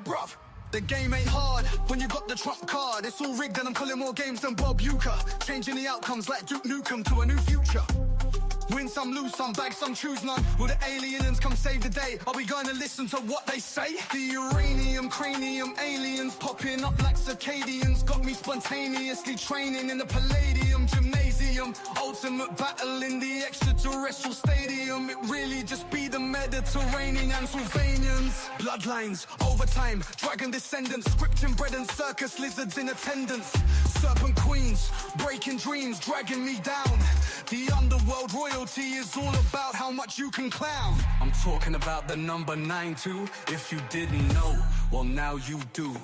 bruv. The game ain't hard when you got the trump card. It's all rigged and I'm calling more games than Bob Uecker. Changing the outcomes like Duke Nukem to a new future. Win some, lose some, bag some, choose none. Will the aliens come save the day? Are we going to listen to what they say? The uranium, cranium, aliens popping up like circadians. Got me spontaneously training in the Palladium gymnasium. Ultimate battle in the extraterrestrial stadium. It really just be the Mediterranean and Sylvanians. Bloodlines, overtime, dragon descendants. Scripting bread and circus lizards in attendance. Serpent queens, breaking dreams, dragging me down. The underworld royalty is all about how much you can clown. I'm talking about the number 9-2. If you didn't know, well now you do.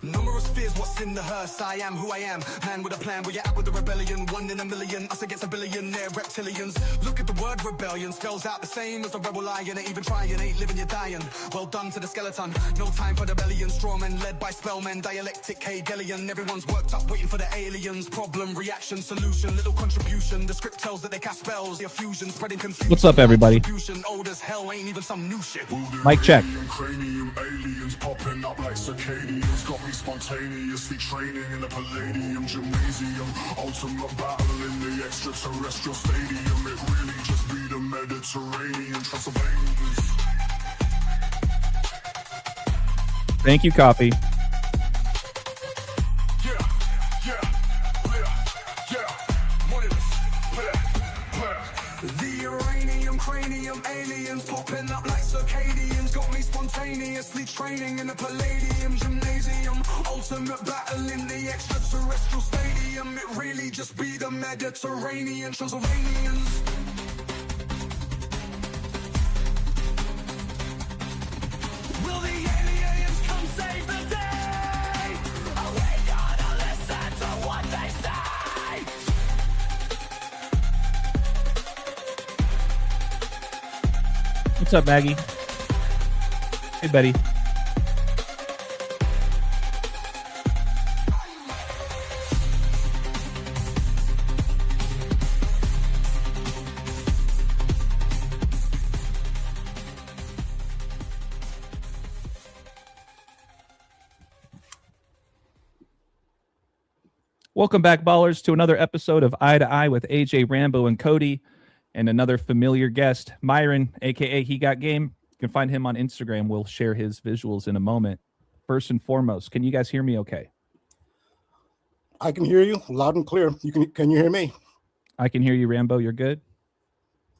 Numerous fears, what's in the hearse? I am who I am, man with a plan. Where you at with the rebellion? 1 in a million, us against a billionaire reptilians. Look at the word rebellion, spells out the same as the rebel lion. Ain't even trying, ain't living, you're dying. Well done to the skeleton, no time for the bellion. Strawmen led by spellmen, dialectic Hegelian. Everyone's worked up, waiting for the aliens. Problem, reaction, solution, little contribution. The script tells that they cast spells, the fusion, spreading confusion. What's up, everybody? Old as hell, ain't even some new shit. Mic check. Cranium, aliens popping up like circadians. Got me spontaneously training in the Palladium gymnasium. Ultimate battle in the extraterrestrial stadium. It really just be the Mediterranean Transylvanians. Thank you, Coffee. The uranium, cranium, aliens popping up like circadians. Got me spontaneously training in the Palladium gymnasium. Ultimate battle in the extraterrestrial stadium. It really just be the Mediterranean Transylvanians. Will the aliens come save the day? Are we gonna listen to what they say? What's up, Maggie? Hey, Betty. Welcome back, ballers, to another episode of Eye to Eye with AJ, Rambo, and Cody, and another familiar guest, Myron, aka He Got Game. You can find him on Instagram. We'll share his visuals in a moment. First and foremost, can you guys hear me okay? I can hear you loud and clear. Can you hear me? I can hear you, Rambo. You're good?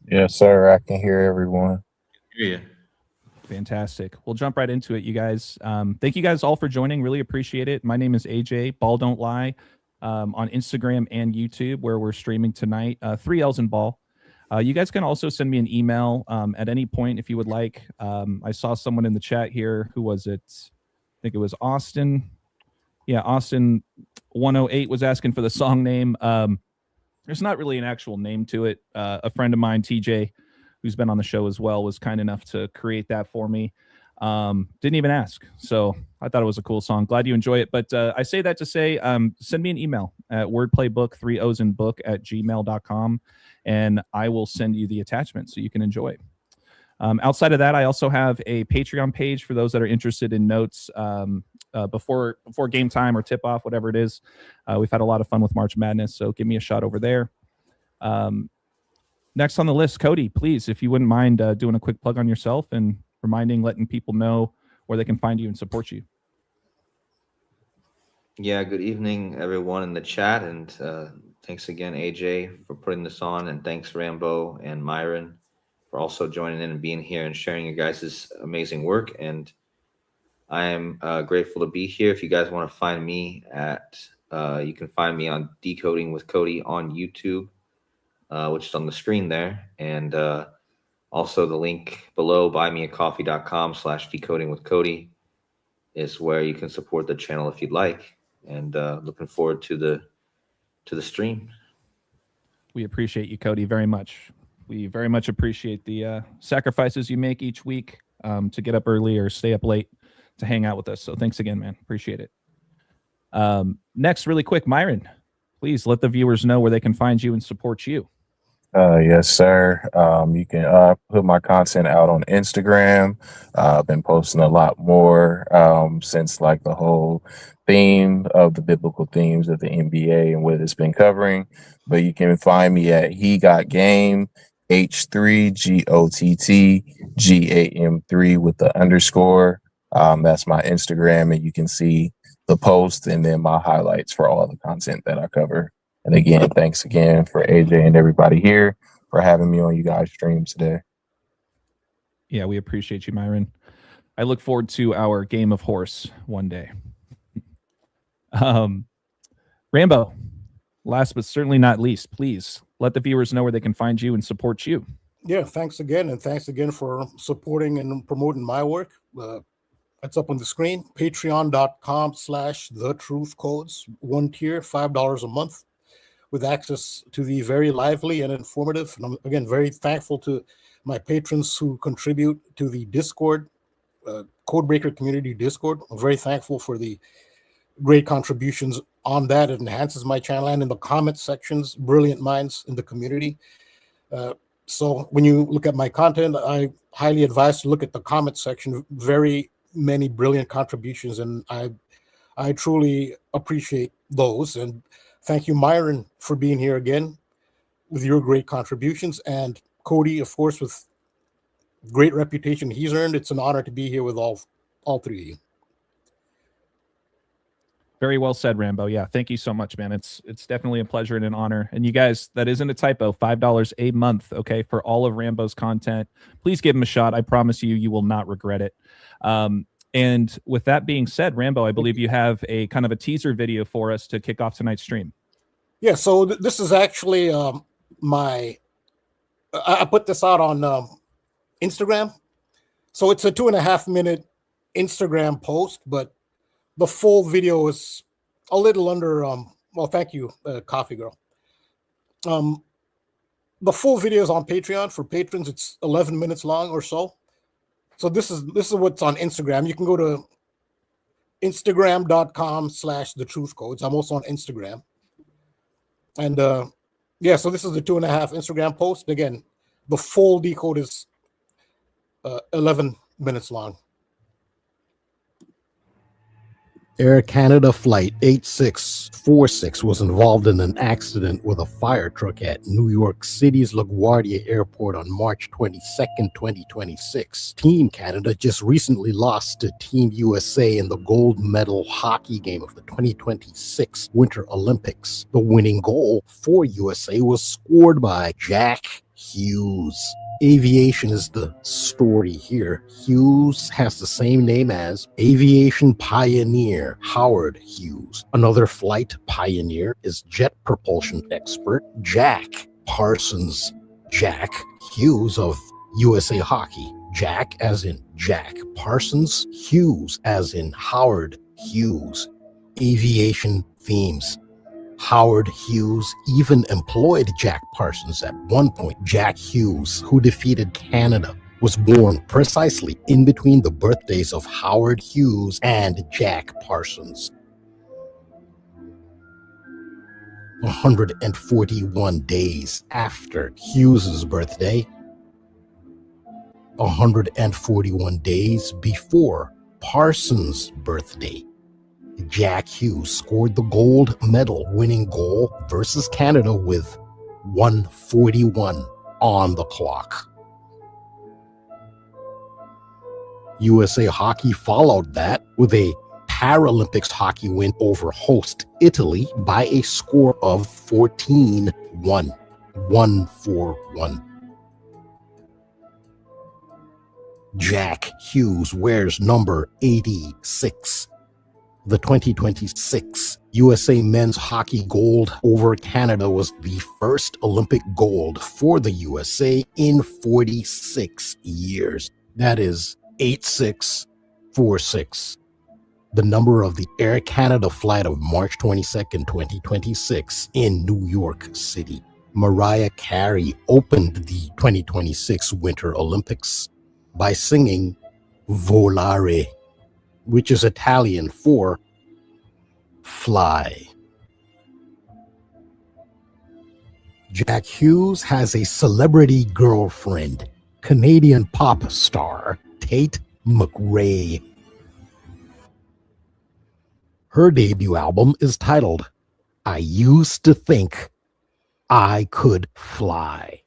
Yes, sir. I can hear everyone. Yeah. Fantastic. We'll jump right into it, you guys. Thank you guys all for joining. Really appreciate it. My name is AJ, Balll Don't Lie, on Instagram and YouTube, where we're streaming tonight. 3 L's in Ball. You guys can also send me an email at any point if you would like. I saw someone in the chat here. Who was it? I think it was Austin. Yeah, Austin 108 was asking for the song name. There's not really an actual name to it. A friend of mine, TJ, who's been on the show as well, was kind enough to create that for me. Didn't even ask. So I thought it was a cool song. Glad you enjoy it. But I say that to say, send me an email at wordplaybook3osinbook@gmail.com, and I will send you the attachment so you can enjoy. Outside of that, I also have a Patreon page for those that are interested in notes before game time or tip-off, whatever it is. We've had a lot of fun with March Madness, so give me a shot over there. Next on the list, Cody, please, if you wouldn't mind doing a quick plug on yourself and letting people know where they can find you and support you. Yeah, good evening, everyone in the chat, and thanks again, AJ, for putting this on, and thanks, Rambo and Myron, for also joining in and being here and sharing your guys' amazing work. And I am grateful to be here. If you guys want to find me you can find me on Decoding with Cody on YouTube, which is on the screen there. And also the link below, buymeacoffee.com/decodingwithcody, is where you can support the channel if you'd like. And looking forward to the stream. We appreciate you, Cody, very much. We very much appreciate the sacrifices you make each week to get up early or stay up late to hang out with us. So thanks again, man. Appreciate it. Next, really quick, Myron, please let the viewers know where they can find you and support you. Yes, sir. You can put my content out on Instagram. I've been posting a lot more since like the whole theme of the biblical themes of the NBA and what it's been covering. But you can find me at He Got Game H3GOTTGAM3 with the underscore. That's my Instagram, and you can see the post and then my highlights for all the content that I cover. And again, thanks again for AJ and everybody here for having me on you guys' streams today. Yeah, we appreciate you, Myron. I look forward to our game of horse one day. Rambo, last but certainly not least, please let the viewers know where they can find you and support you. Yeah, thanks again. And thanks again for supporting and promoting my work. It's up on the screen, patreon.com/thetruthcodes, one tier, $5 a month, with access to the very lively and informative. And I'm, again, very thankful to my patrons who contribute to the Discord, Codebreaker community Discord. I'm very thankful for the great contributions on that. It enhances my channel, and in the comment sections, brilliant minds in the community. So when you look at my content, I highly advise to look at the comment section. Very many brilliant contributions, and I truly appreciate those. And thank you, Myron, for being here again with your great contributions, and KODI, of course, with great reputation he's earned. It's an honor to be here with all three of you. Very well said, Rambo. Yeah, thank you so much, man. It's definitely a pleasure and an honor. And you guys, that isn't a typo, $5 a month, okay, for all of Rambo's content. Please give him a shot. I promise you, you will not regret it. And with that being said, Rambo, I believe you have a kind of a teaser video for us to kick off tonight's stream. Yeah, so this is actually I put this out on Instagram. So it's a 2.5-minute Instagram post, but the full video is a little under, well, thank you, Coffee Girl. The full video is on Patreon. For patrons, it's 11 minutes long or so. So this is what's on Instagram. You can go to instagram.com/thetruthcodes. I'm also on Instagram. And yeah, so this is the 2.5 Instagram post. Again, the full decode is 11 minutes long. Air Canada Flight 8646 was involved in an accident with a fire truck at New York City's LaGuardia Airport on March 22nd, 2026. Team Canada just recently lost to Team USA in the gold medal hockey game of the 2026 Winter Olympics. The winning goal for USA was scored by Jack Hughes. Aviation is the story here. Hughes has the same name as aviation pioneer Howard Hughes. Another flight pioneer is jet propulsion expert Jack Parsons. Jack Hughes of USA Hockey. Jack as in Jack Parsons, Hughes as in Howard Hughes. Aviation themes. Howard Hughes even employed Jack Parsons at one point. Jack Hughes, who defeated Canada, was born precisely in between the birthdays of Howard Hughes and Jack Parsons. 141 days after Hughes's birthday, 141 days before Parsons' birthday, Jack Hughes scored the gold medal winning goal versus Canada with 141 on the clock. USA Hockey followed that with a Paralympics hockey win over host Italy by a score of 14-1. 1-4-1. Jack Hughes wears number 86. The 2026 USA men's hockey gold over Canada was the first Olympic gold for the USA in 46 years. That is 8646. The number of the Air Canada flight of March 22nd, 2026 in New York City. Mariah Carey opened the 2026 Winter Olympics by singing Volare, which is Italian for fly. Jack Hughes has a celebrity girlfriend, Canadian pop star Tate McRae. Her debut album is titled I Used to Think I Could Fly.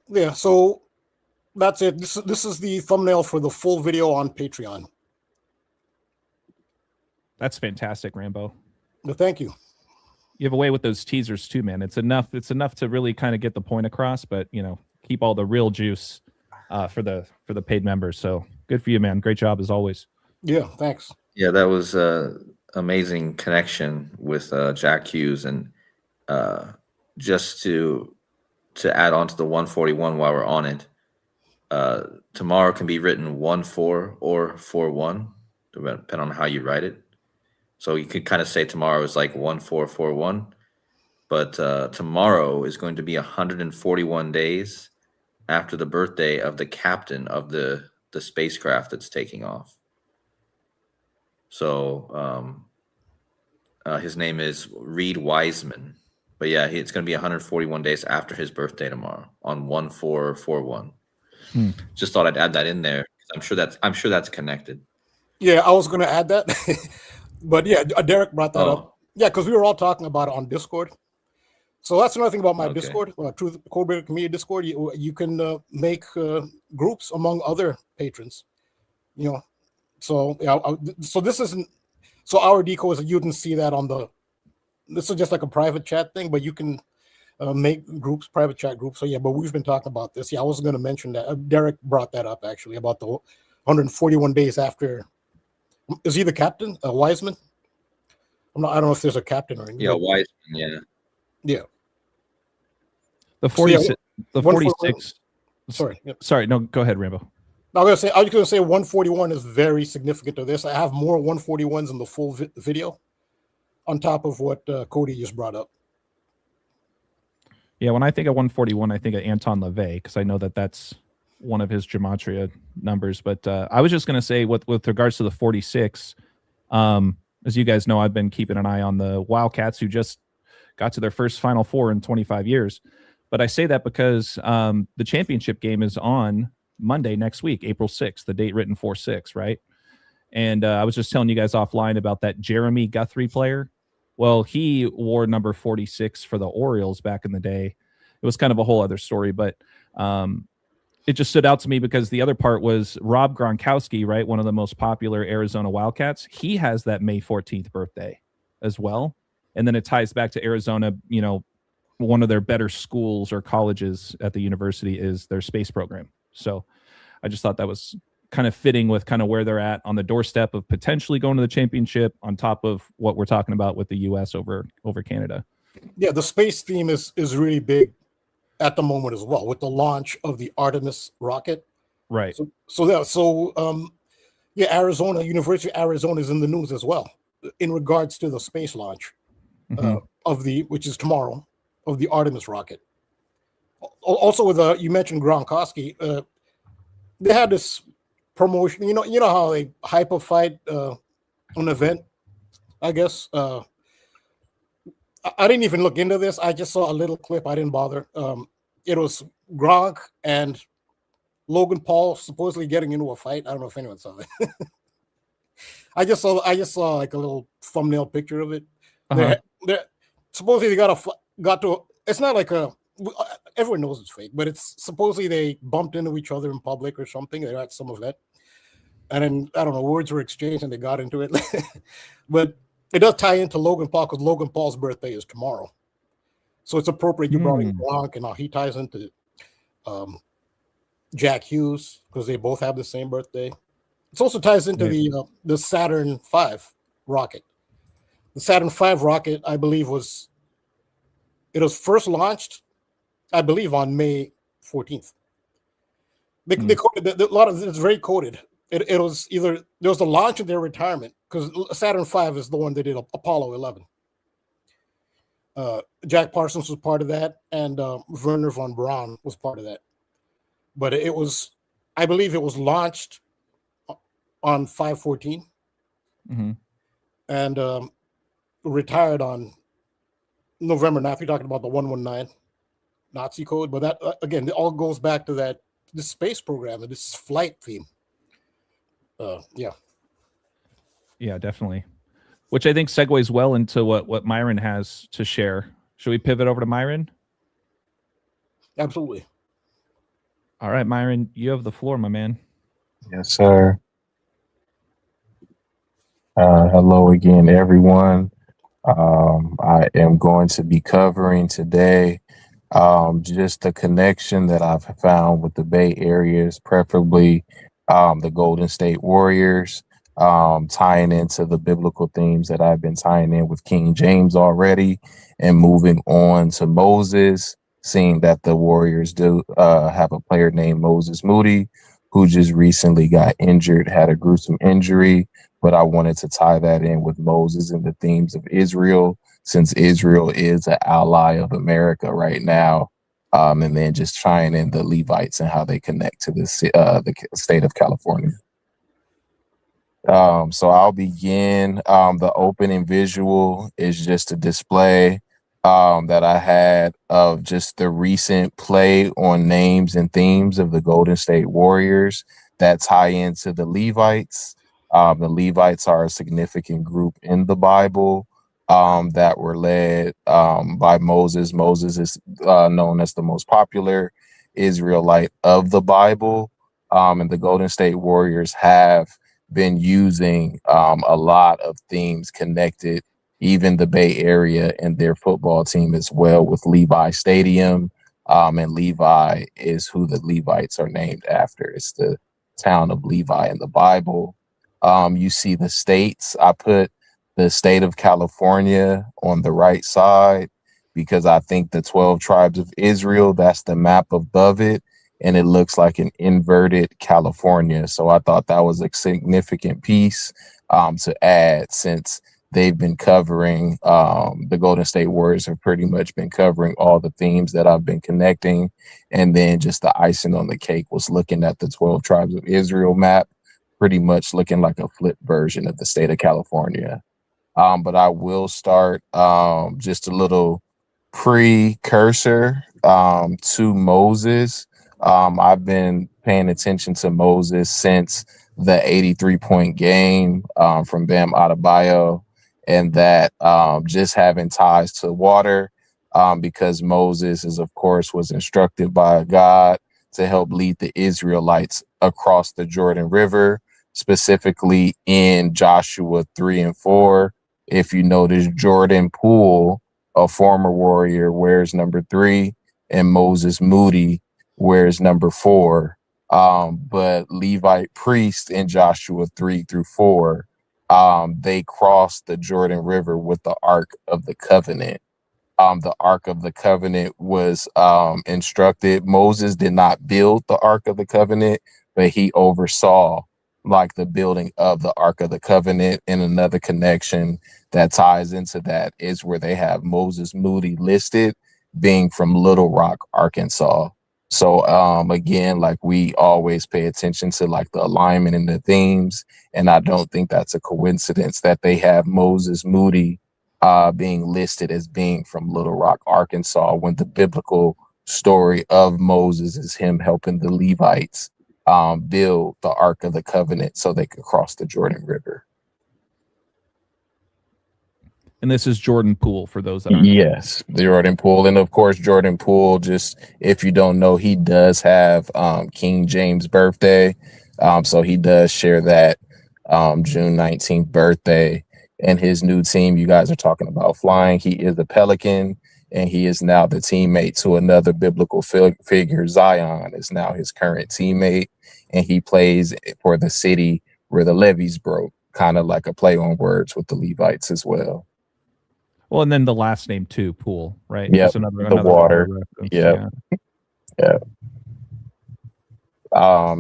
Yeah, so that's it. This is the thumbnail for the full video on Patreon. That's fantastic, Rambo. Well, thank you. You have a way with those teasers too, man. It's enough to really kind of get the point across, but keep all the real juice for the paid members. So good for you, man. Great job as always. Yeah, thanks. Yeah, that was amazing connection with Jack Hughes, and just to add on to the 141 while we're on it, tomorrow can be written 1-4 or 4-1, depending on how you write it. So you could kind of say tomorrow is like 1-4-4-1, but tomorrow is going to be 141 days after the birthday of the captain of the spacecraft that's taking off. So his name is Reed Wiseman. But yeah, it's going to be 141 days after his birthday tomorrow on 1-4-4-1. Just thought I'd add that in there. I'm sure that's connected. Yeah, I was going to add that. But yeah, Derek brought that up. Yeah, because we were all talking about it on Discord. So that's another thing about my Discord, Truth Code Community Discord. You can make groups among other patrons. So yeah, so this isn't. So our decode is, you can see that on the. This is just like a private chat thing, but you can make groups, private chat groups. So yeah, but we've been talking about this. Yeah, I was going to mention that. Derek brought that up actually about the 141 days after. Is he the captain, Wiseman? I don't know if there's a captain or anything. Yeah, Wiseman. Yeah. Yeah. The 46. The 46. Sorry. Yep. Sorry. No, go ahead, Rambo. I was going to say 141 is very significant to this. I have more 141s in the full video on top of what KODI just brought up. Yeah, when I think of 141, I think of Anton LaVey, because I know that's one of his gematria numbers. But I was just going to say, with regards to the 46, as you guys know, I've been keeping an eye on the Wildcats, who just got to their first Final Four in 25 years. But I say that because the championship game is on Monday next week, April 6th, the date written 4/6, right? And I was just telling you guys offline about that Jeremy Guthrie player. Well, he wore number 46 for the Orioles back in the day. It was kind of a whole other story, but it just stood out to me because the other part was Rob Gronkowski, right? One of the most popular Arizona Wildcats. He has that May 14th birthday as well. And then it ties back to Arizona. One of their better schools or colleges at the university is their space program. So I just thought that was kind of fitting with kind of where they're at on the doorstep of potentially going to the championship, on top of what we're talking about with the U.S. over Canada. Yeah, the space theme is really big at the moment as well, with the launch of the Artemis rocket. Right. Arizona, University of Arizona is in the news as well in regards to the space launch which is tomorrow, of the Artemis rocket. Also, with you mentioned Gronkowski, they had this promotion. You know how they hype a fight, an event. I guess I didn't even look into this. I just saw a little clip. I didn't bother. It was Gronk and Logan Paul supposedly getting into a fight. I don't know if anyone saw it. I just saw like a little thumbnail picture of it. They're supposedly they got to. It's not like everyone knows it's fake, but it's supposedly they bumped into each other in public or something. They had some of that, and then I don't know, words were exchanged and they got into it. But it does tie into Logan Paul, because Logan Paul's birthday is tomorrow, so it's appropriate you brought in Gronk, and how he ties into Jack Hughes, because they both have the same birthday. It also ties into the Saturn V rocket. The Saturn V rocket, I believe, was first launched, I believe, on May 14th. They coded a lot of it's very coded. It was either there was the launch of their retirement, because Saturn V is the one that did Apollo 11. Jack Parsons was part of that, and Werner von Braun was part of that. But I believe it was launched on 5/14, Mm-hmm. and retired on November 9th. You're talking about the 119 Nazi code, but that again, it all goes back to this space program and this flight theme. Yeah, definitely. Which I think segues well into what Myron has to share. Should we pivot over to Myron? Absolutely. All right, Myron, you have the floor, my man. Yes, sir. Hello again, everyone. I am going to be covering today just the connection that I've found with the Bay Areas, preferably the Golden State Warriors, tying into the biblical themes that I've been tying in with King James already, and moving on to Moses, seeing that the Warriors do have a player named Moses Moody, who just recently got injured, had a gruesome injury. But I wanted to tie that in with Moses and the themes of Israel, since Israel is an ally of America right now. And then just tying in the Levites and how they connect to the state of California. So I'll begin. The opening visual is just a display that I had of just the recent play on names and themes of the Golden State Warriors that tie into the Levites. The Levites are a significant group in the Bible that were led by Moses. Moses is known as the most popular Israelite of the Bible. And the Golden State Warriors have been using a lot of themes connected, even the Bay Area and their football team as well, with Levi Stadium. And Levi is who the Levites are named after. It's the town of Levi in the Bible. You see the states. I put the state of California on the right side because I think the 12 tribes of Israel, that's the map above it, and it looks like an inverted California. So I thought that was a significant piece to add, since they've been covering, the Golden State Warriors have pretty much been covering all the themes that I've been connecting. And then just the icing on the cake was looking at the 12 tribes of Israel map, pretty much looking like a flip version of the state of California. But I will start just a little precursor to Moses. I've been paying attention to Moses since the 83-point game from Bam Adebayo, and that just having ties to water, because Moses is, of course, was instructed by God to help lead the Israelites across the Jordan River, specifically in Joshua 3 and 4. If you notice, Jordan Poole, a former warrior, wears number 3, and Moses Moody wears number 4. But Levite priest in Joshua 3 through 4, they crossed the Jordan River with the Ark of the Covenant. The Ark of the Covenant was instructed. Moses did not build the Ark of the Covenant, but he oversaw like the building of the Ark of the Covenant. And another connection that ties into that is where they have Moses Moody listed being from Little Rock, Arkansas. So again, like, we always pay attention to like the alignment and the themes, and I don't think that's a coincidence that they have Moses Moody being listed as being from Little Rock, Arkansas, when the biblical story of Moses is him helping the Levites build the Ark of the Covenant so they could cross the Jordan River. And this is Jordan Poole, for those that aren't. Yes, Jordan Poole. And of course, Jordan Poole, just if you don't know, he does have King James' birthday. So he does share that June 19th birthday. And his new team, you guys are talking about flying. He is a Pelican, and he is now the teammate to another biblical figure. Zion is now his current teammate, and he plays for the city where the levees broke, kind of like a play on words with the Levites as well. Well, and then the last name too, Poole, right? Yeah, another water. Yeah.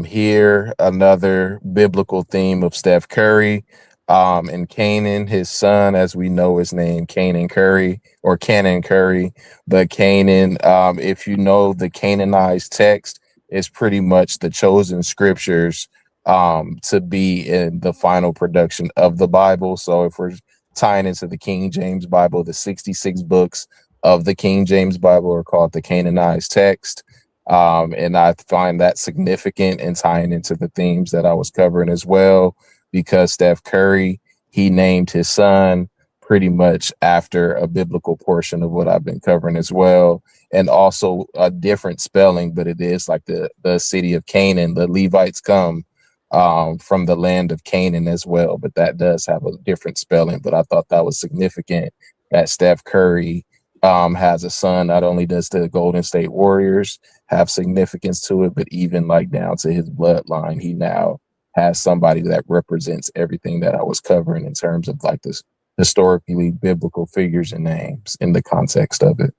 Here, another biblical theme of Steph Curry. And Canaan, his son, as we know, is named Canaan Curry, or Canaan Curry. But Canaan, if you know the Canaanized text, is pretty much the chosen scriptures to be in the final production of the Bible. So if we're tying into the King James Bible, the 66 books of the King James Bible are called the canonized text. And I find that significant and tying into the themes that I was covering as well, because Steph Curry, he named his son pretty much after a biblical portion of what I've been covering as well. And also a different spelling, but it is like the city of Canaan. The Levites come from the land of Canaan as well, but that does have a different spelling. But I thought that was significant that Steph Curry has a son. Not only does the Golden State Warriors have significance to it, but even like down to his bloodline, he now has somebody that represents everything that I was covering in terms of like this historically biblical figures and names in the context of it.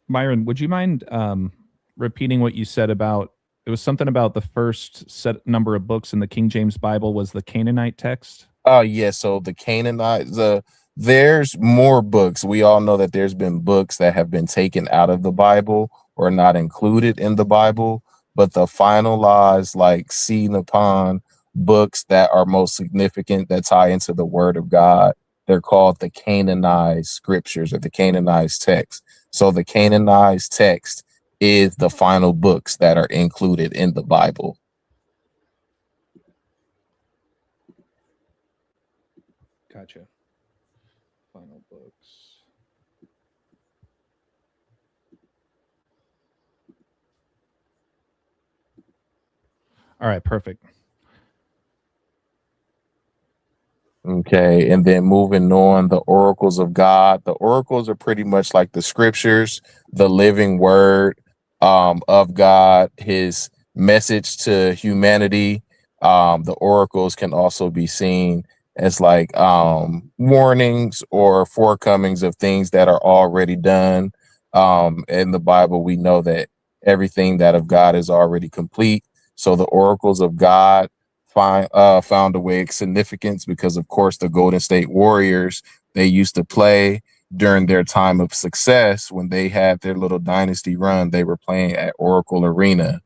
Myron, would you mind repeating what you said about, it was something about the first set number of books in the King James Bible was the Canaanite text? Yeah, so the Canaanite, there's more books. We all know that there's been books that have been taken out of the Bible or not included in the Bible, but the finalized, like, seen upon books that are most significant that tie into the Word of God, they're called the canonized scriptures or the canonized text. So the canonized text is the final books that are included in the Bible. Gotcha. Final books. All right, perfect. Okay, and then moving on, the oracles of God. The oracles are pretty much like the scriptures, the living word of God, his message to humanity. The oracles can also be seen as like warnings or forecomings of things that are already done. In the Bible, we know that everything that of God is already complete. So the oracles of God found a way of significance because, of course, the Golden State Warriors, they used to play during their time of success when they had their little dynasty run. They were playing at Oracle Arena.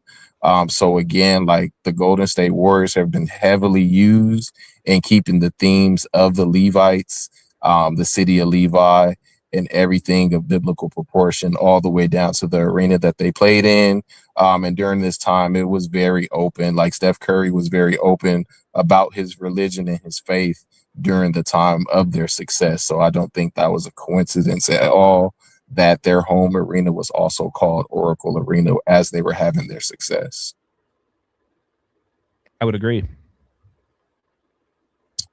So again, like the Golden State Warriors have been heavily used in keeping the themes of the Levites, the city of Levi, and everything of biblical proportion all the way down to the arena that they played in. And during this time, it was very open. Like Steph Curry was very open about his religion and his faith during the time of their success. So I don't think that was a coincidence at all that their home arena was also called Oracle Arena as they were having their success. I would agree.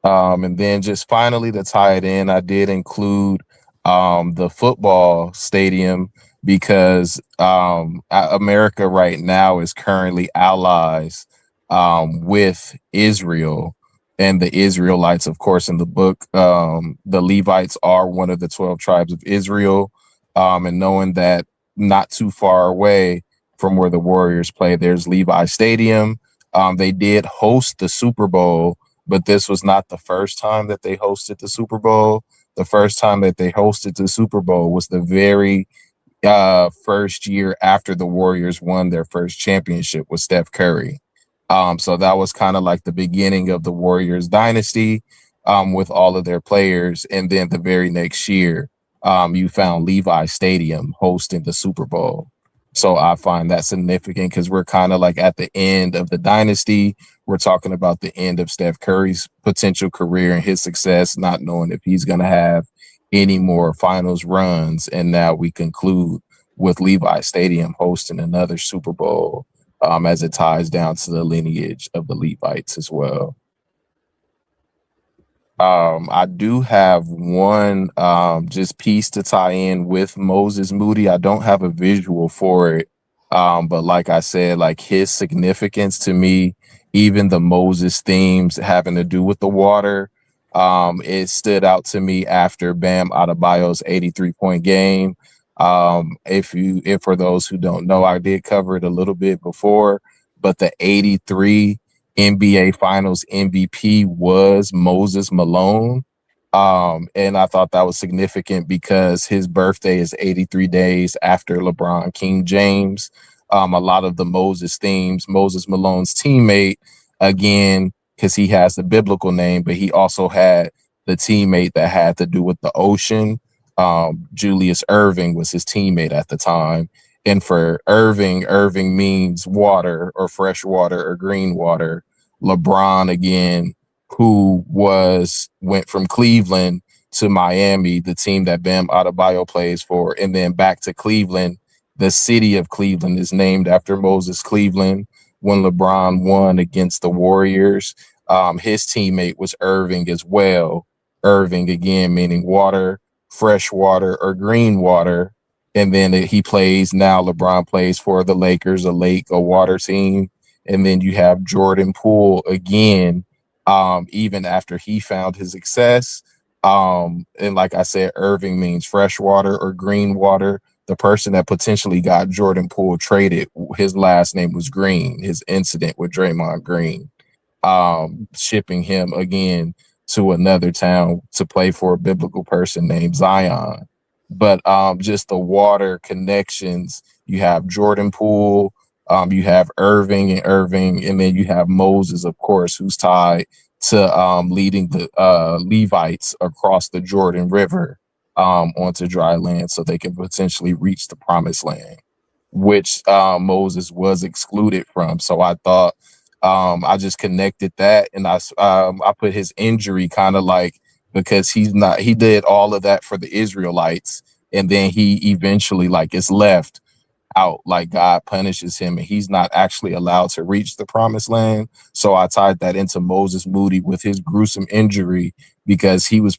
And then just finally to tie it in, I did include the football stadium because America right now is currently allies with Israel and the Israelites. Of course, in the book, the Levites are one of the 12 tribes of Israel. And knowing that not too far away from where the Warriors play, there's Levi Stadium. They did host the Super Bowl, but this was not the first time that they hosted the Super Bowl. The first time that they hosted the Super Bowl was the very first year after the Warriors won their first championship with Steph Curry. So that was kind of like the beginning of the Warriors dynasty with all of their players. And then the very next year, you found Levi Stadium hosting the Super Bowl. So I find that significant because we're kind of like at the end of the dynasty. We're talking about the end of Steph Curry's potential career and his success, not knowing if he's going to have any more finals runs. And now we conclude with Levi Stadium hosting another Super Bowl as it ties down to the lineage of the Levites as well. I do have one just piece to tie in with Moses Moody. I don't have a visual for it, but like I said, like his significance to me, even the Moses themes having to do with the water, it stood out to me after Bam Adebayo's 83-point game. If for those who don't know, I did cover it a little bit before, but the 83 NBA Finals MVP was Moses Malone. And I thought that was significant because his birthday is 83 days after LeBron King James. A lot of the Moses themes, Moses Malone's teammate, again, because he has the biblical name, but he also had the teammate that had to do with the ocean. Julius Irving was his teammate at the time. And for Irving, Irving means water or fresh water or green water. LeBron, again, who went from Cleveland to Miami, the team that Bam Adebayo plays for, and then back to Cleveland. The city of Cleveland is named after Moses Cleveland. When LeBron won against the Warriors, his teammate was Irving as well. Irving, again, meaning water, fresh water, or green water. And then LeBron plays for the Lakers, a water team. And then you have Jordan Poole again, even after he found his success. And like I said, Irving means fresh water or green water. The person that potentially got Jordan Poole traded, his last name was Green, his incident with Draymond Green, shipping him again to another town to play for a biblical person named Zion. But just the water connections, you have Jordan Poole, you have Irving, and then you have Moses, of course, who's tied to leading the Levites across the Jordan River onto dry land so they can potentially reach the promised land, which Moses was excluded from. So I thought I just connected that, and I put his injury kind of like, because he did all of that for the Israelites, and then he eventually is left out, like God punishes him and he's not actually allowed to reach the promised land. So I tied that into Moses Moody with his gruesome injury, because he was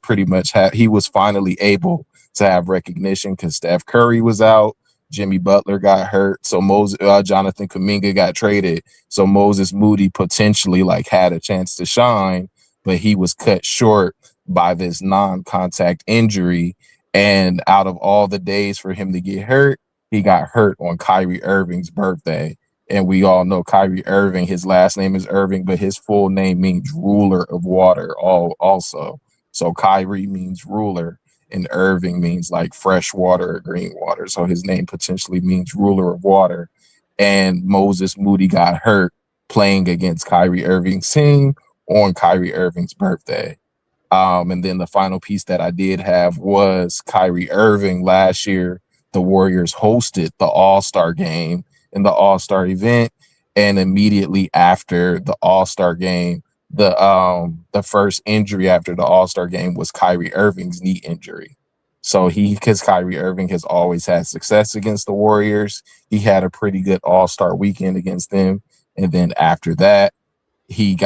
he was finally able to have recognition because Steph Curry was out, Jimmy Butler got hurt, so Jonathan Kuminga got traded, so Moses Moody potentially had a chance to shine, but he was cut short by this non-contact injury. And out of all the days for him to get hurt, he got hurt on Kyrie Irving's birthday. And we all know Kyrie Irving, his last name is Irving, but his full name means ruler of water also. So Kyrie means ruler and Irving means fresh water or green water. So his name potentially means ruler of water. And Moses Moody got hurt playing against Kyrie Irving's team on Kyrie Irving's birthday. And then the final piece that I did have was Kyrie Irving. Last year, the Warriors hosted the All-Star game in the All-Star event. And immediately after the All-Star game, the first injury after the All-Star game was Kyrie Irving's knee injury. So because Kyrie Irving has always had success against the Warriors, he had a pretty good All-Star weekend against them. And then after that, he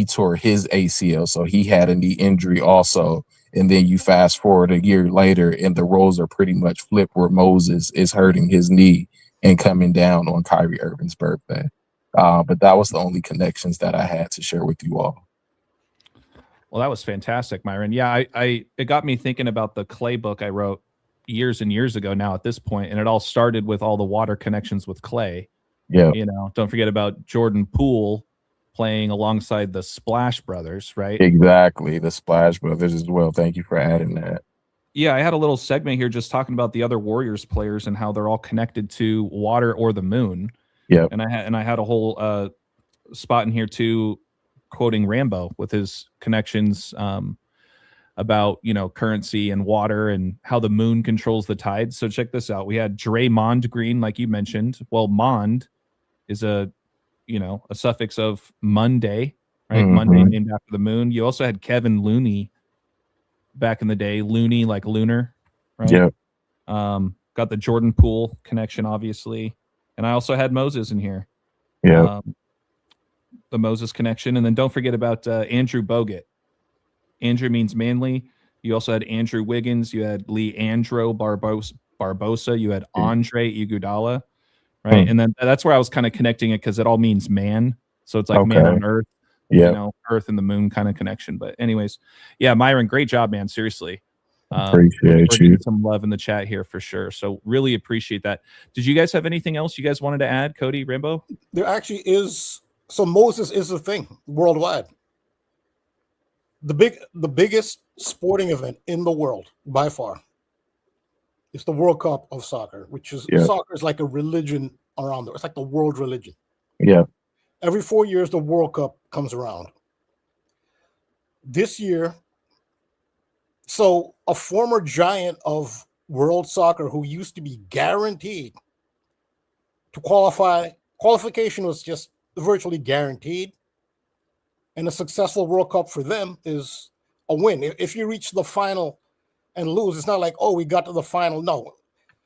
tore his ACL. So he had a knee injury also. And then you fast forward a year later and the roles are pretty much flipped, where Moses is hurting his knee and coming down on Kyrie Irving's birthday. But that was the only connections that I had to share with you all. Well, that was fantastic, Myron. Yeah, it got me thinking about the clay book I wrote years and years ago now at this point, and it all started with all the water connections with clay. Yeah. Don't forget about Jordan Poole playing alongside the Splash Brothers, right? Exactly, the Splash Brothers as well. Thank you for adding that. Yeah, I had a little segment here just talking about the other Warriors players and how they're all connected to water or the moon. Yeah. And I had a whole spot in here too, quoting Rambo with his connections about currency and water and how the moon controls the tides. So check this out. We had Draymond Green, like you mentioned. Well, Mond is a suffix of Monday, right? Mm-hmm. Monday named after the moon. You also had Kevin Looney back in the day, Looney like lunar, right? Yeah. Got the Jordan Poole connection, obviously. And I also had Moses in here. Yeah. The Moses connection. And then don't forget about Andrew Bogut. Andrew means manly. You also had Andrew Wiggins. You had Leandro Barbosa. You had Andre Iguodala, right? And then that's where I was kind of connecting it, because it all means man. So it's like man on earth, earth and the moon kind of connection. But anyways, yeah, Myron, great job, man. Seriously. Appreciate you. Some love in the chat here for sure. So really appreciate that. Did you guys have anything else you guys wanted to add, Cody, Rambo? There actually is. So Moses is a thing worldwide. The biggest sporting event in the world by far is the World Cup of soccer, which is soccer is like a religion around there. It's like the world religion. Yeah. Every 4 years, the World Cup comes around. This year, so a former giant of world soccer who used to be guaranteed to qualify, qualification was just virtually guaranteed. And a successful World Cup for them is a win. If you reach the final and lose, it's not like, oh, we got to the final. No,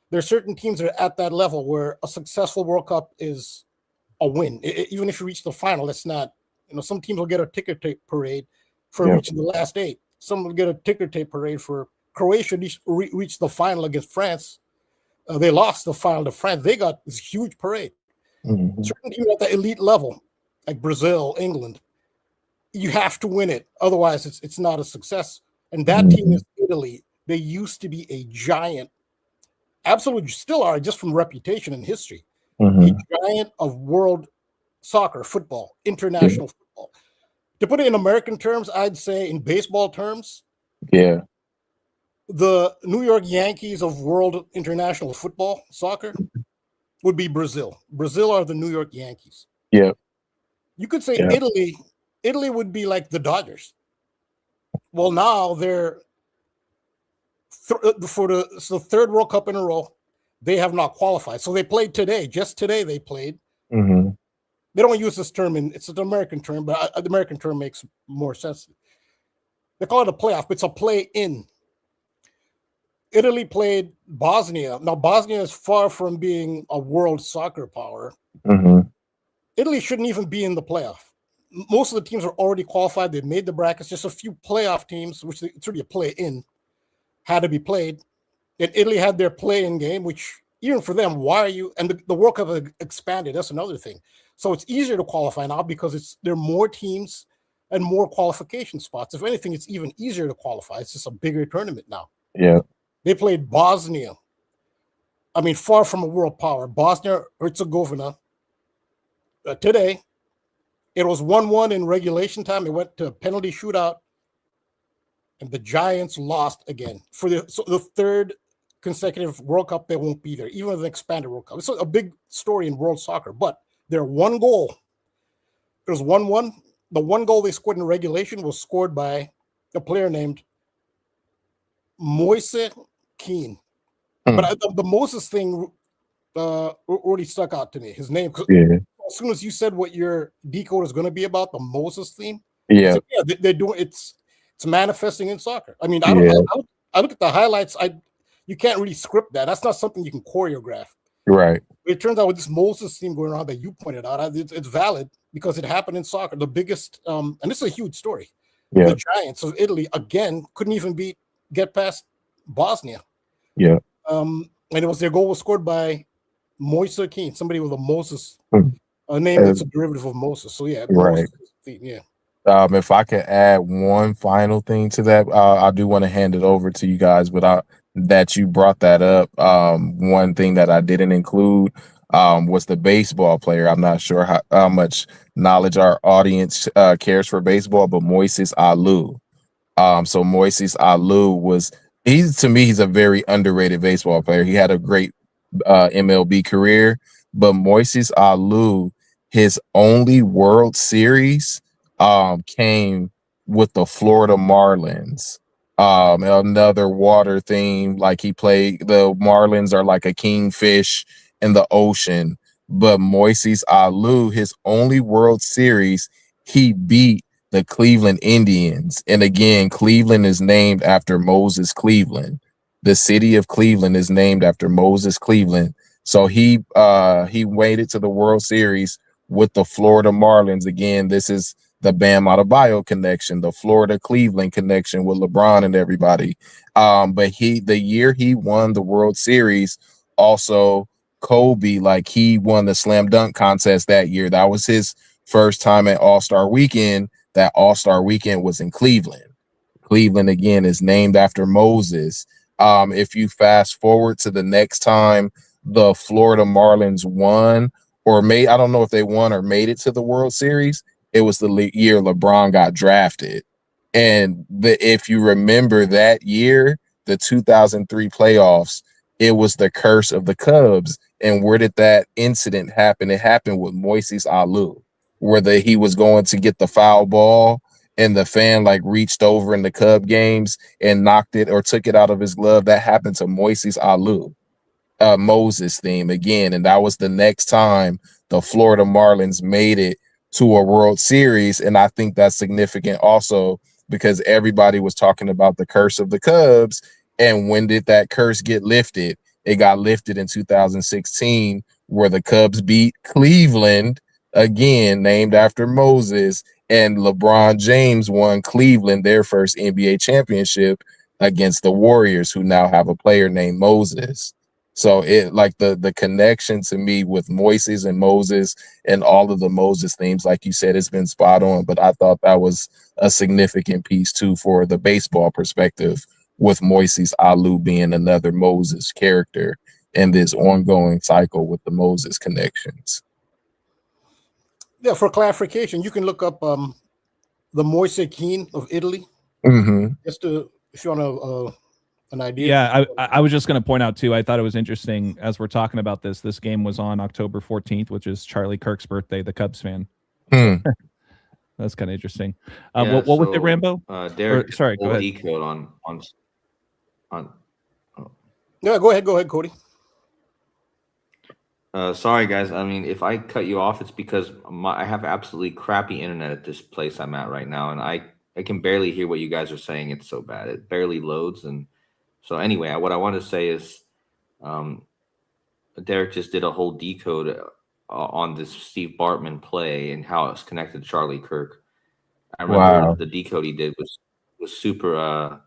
there are certain teams that are at that level where a successful World Cup is a win. Even if you reach the final, it's not, some teams will get a ticker tape parade for reaching the last 8. Some will get a ticker tape parade for Croatia reached the final against France. They lost the final to France. They got this huge parade. Certain teams at the elite level, like Brazil, England, you have to win it. Otherwise, it's not a success. And that team is Italy. They used to be a giant, absolutely still are, just from reputation and history, a giant of world soccer, football, international football. To put it in American terms, I'd say in baseball terms, the New York Yankees of world international football, soccer, would be Brazil. Brazil are the New York Yankees. You could say Italy would be like the Dodgers. Well, now they're for the third World Cup in a row, they have not qualified. So they played today. Just today they played. They don't use this term, it's an American term, but the American term makes more sense. They call it a playoff, but it's a play-in. Italy played Bosnia. Now, Bosnia is far from being a world soccer power. Italy shouldn't even be in the playoff. Most of the teams are already qualified. They've made the brackets. Just a few playoff teams, which it's really a play-in, had to be played. And Italy had their play-in game, which even for them, why are you? And the World Cup expanded. That's another thing. So it's easier to qualify now because there are more teams and more qualification spots. If anything, it's even easier to qualify. It's just a bigger tournament now. They played Bosnia. I mean, far from a world power. Bosnia-Herzegovina. Today, it was 1-1 in regulation time. It went to a penalty shootout, and the Giants lost again. For the third consecutive World Cup, they won't be there, even with an expanded World Cup. It's a big story in world soccer, but their one goal, it was 1-1. The one goal they scored in regulation was scored by a player named Moise Kean. But the Moses thing already stuck out to me, his name. As soon as you said what your decode is going to be about, the Moses theme, so they're doing it's manifesting in soccer. I mean, I look at the highlights. You can't really script that. That's not something you can choreograph. But it turns out with this Moses theme going around that you pointed out, it's valid because it happened in soccer. The biggest, and this is a huge story. The Giants of Italy again couldn't even get past Bosnia. And their goal was scored by Moise Kean, somebody with a Moses. A name that's a derivative of Moses. So Moses theme, if I could add one final thing to that, I do want to hand it over to you guys. But that you brought that up, one thing that I didn't include was the baseball player. I'm not sure how much knowledge our audience cares for baseball, but Moises Alou. So Moises Alou he's a very underrated baseball player. He had a great MLB career, but Moises Alou, his only World Series came with the Florida Marlins. Another water theme, like he played, the Marlins are like a kingfish in the ocean, but Moises Alou, his only World Series, he beat the Cleveland Indians. And again, Cleveland is named after Moses Cleveland. The city of Cleveland is named after Moses Cleveland. So he waited to the World Series with the Florida Marlins. Again, this is the Bam Adebayo connection, the Florida Cleveland connection with LeBron and everybody. But the year he won the World Series, also Kobe, like he won the slam dunk contest that year. That was his first time at All-Star Weekend. That All-Star Weekend was in Cleveland. Cleveland again is named after Moses. If you fast forward to the next time the Florida Marlins won, I don't know if they won or made it to the World Series, it was the year LeBron got drafted. And if you remember that year, the 2003 playoffs, it was the curse of the Cubs. And where did that incident happen? It happened with Moises Alou. where he was going to get the foul ball and the fan like reached over in the Cub games and knocked it or took it out of his glove. That happened to Moises Alou. Moses theme again, and that was the next time the Florida Marlins made it to a World Series. And I think that's significant also because everybody was talking about the curse of the Cubs. And when did that curse get lifted? It got lifted in 2016, where the Cubs beat Cleveland, again named after Moses, and LeBron James won Cleveland their first NBA championship against the Warriors, who now have a player named Moses. So it like the connection to me with Moises and Moses and all of the Moses themes, like you said, it's been spot on. But I thought that was a significant piece too for the baseball perspective, with Moises Alou being another Moses character in this ongoing cycle with the Moses connections. Yeah, for clarification, you can look up the Moise Keane of Italy, just to if you want an idea. Yeah, I was just going to point out too, I thought it was interesting as we're talking about this game was on October 14th, which is Charlie Kirk's birthday, the Cubs fan. That's kind of interesting. What was it, Rambo? Derek, sorry, go ahead. Decode on Yeah, go ahead, Cody. Sorry, guys. I mean, if I cut you off, it's because I have absolutely crappy internet at this place I'm at right now, and I can barely hear what you guys are saying. It's so bad. It barely loads. And so anyway, what I want to say is Derek just did a whole decode on this Steve Bartman play and how it's connected to Charlie Kirk. I remember the decode he did was super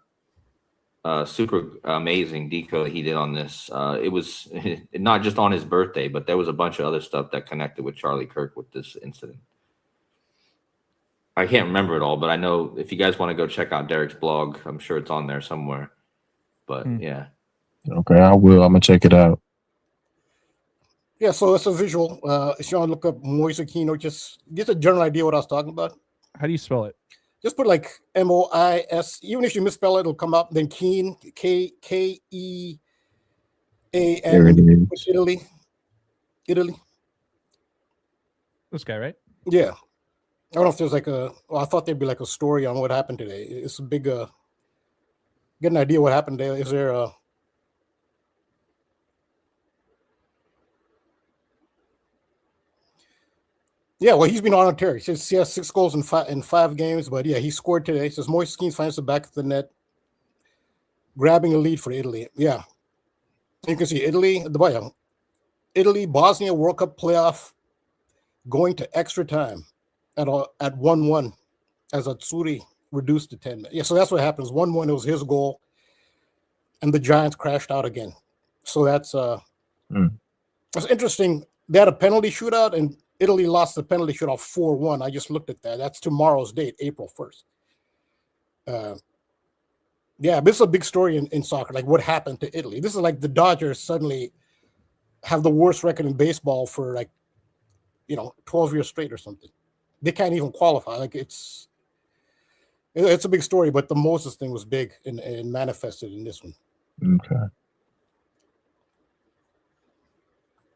super amazing decode he did on this. It was not just on his birthday, but there was a bunch of other stuff that connected with Charlie Kirk with this incident. I can't remember it all, but I know if you guys want to go check out Derek's blog, I'm sure it's on there somewhere. But yeah. Okay, I will. I'm gonna check it out. Yeah, so it's a visual. If you want to look up Moise Keane or just get a general idea what I was talking about. How do you spell it? Just put like MOIS. Even if you misspell it, it'll come up. Then Keane, KEAN. Italy. This guy, right? Yeah. I don't know if there's like I thought there'd be like a story on what happened today. It's a big, get an idea what happened today. Is there yeah, well, he's been on a tear. He says he has 6 goals in five games, but yeah, he scored today. He says Moise Keane finds the back of the net, grabbing a lead for Italy. Yeah. You can see Italy, Bosnia World Cup playoff going to extra time at 1-1 as Atsuri reduced to 10 minutes. Yeah, so that's what happens. 1-1, it was his goal, and the Giants crashed out again. So that's interesting. They had a penalty shootout, and Italy lost the penalty shootout 4-1. I just looked at that. That's tomorrow's date, April 1st. Yeah, this is a big story in soccer, like what happened to Italy. This is like the Dodgers suddenly have the worst record in baseball for 12 years straight or something. They can't even qualify. Like it's a big story, but the Moses thing was big and manifested in this one. Okay.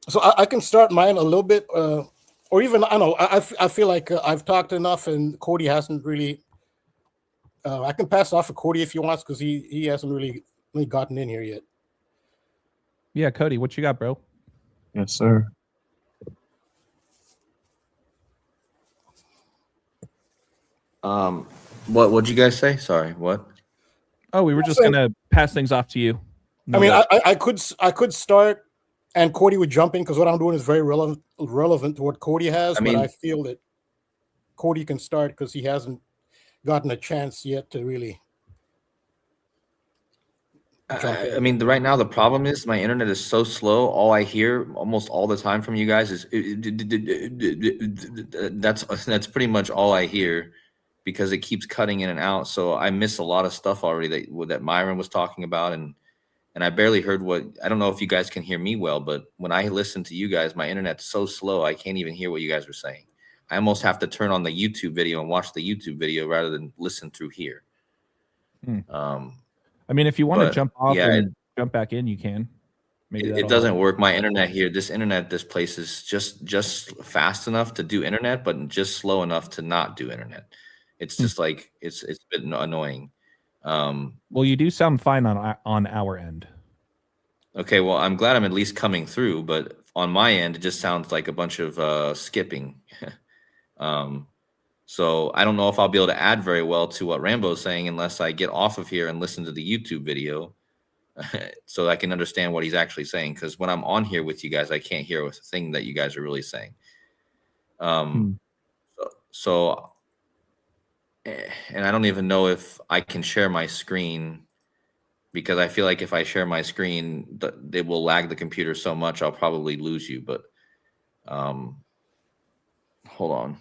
So I can start mine a little bit, or even, I don't know, I feel like I've talked enough and Cody hasn't really, I can pass it off to Cody if he wants, because he hasn't really gotten in here yet. Yeah, Cody, what you got, bro? Yes, sir. What'd you guys say? Sorry, what? Oh, we were just gonna pass things off to you. No, I mean, I could start, and Cody would jump in, because what I'm doing is very relevant to what Cody has. But I feel that Cody can start because he hasn't gotten a chance yet to really. I mean, right now the problem is my internet is so slow. All I hear almost all the time from you guys is that's pretty much all I hear, because it keeps cutting in and out. So I miss a lot of stuff already that Myron was talking about, and I barely heard I don't know if you guys can hear me well, but when I listen to you guys, my internet's so slow I can't even hear what you guys are saying. I almost have to turn on the YouTube video and watch the YouTube video rather than listen through here. I mean, if you want to jump off and jump back in, you can. Maybe It that'll doesn't help. work. My internet here, this place is just fast enough to do internet, but just slow enough to not do internet. It's just like it's a bit annoying. Well, you do sound fine on our end. Okay, well, I'm glad I'm at least coming through, but on my end, it just sounds like a bunch of skipping. So I don't know if I'll be able to add very well to what Rambo's saying unless I get off of here and listen to the YouTube video so I can understand what he's actually saying. Because when I'm on here with you guys, I can't hear a thing that you guys are really saying. And I don't even know if I can share my screen, because I feel like if I share my screen, they will lag the computer so much I'll probably lose you. But hold on.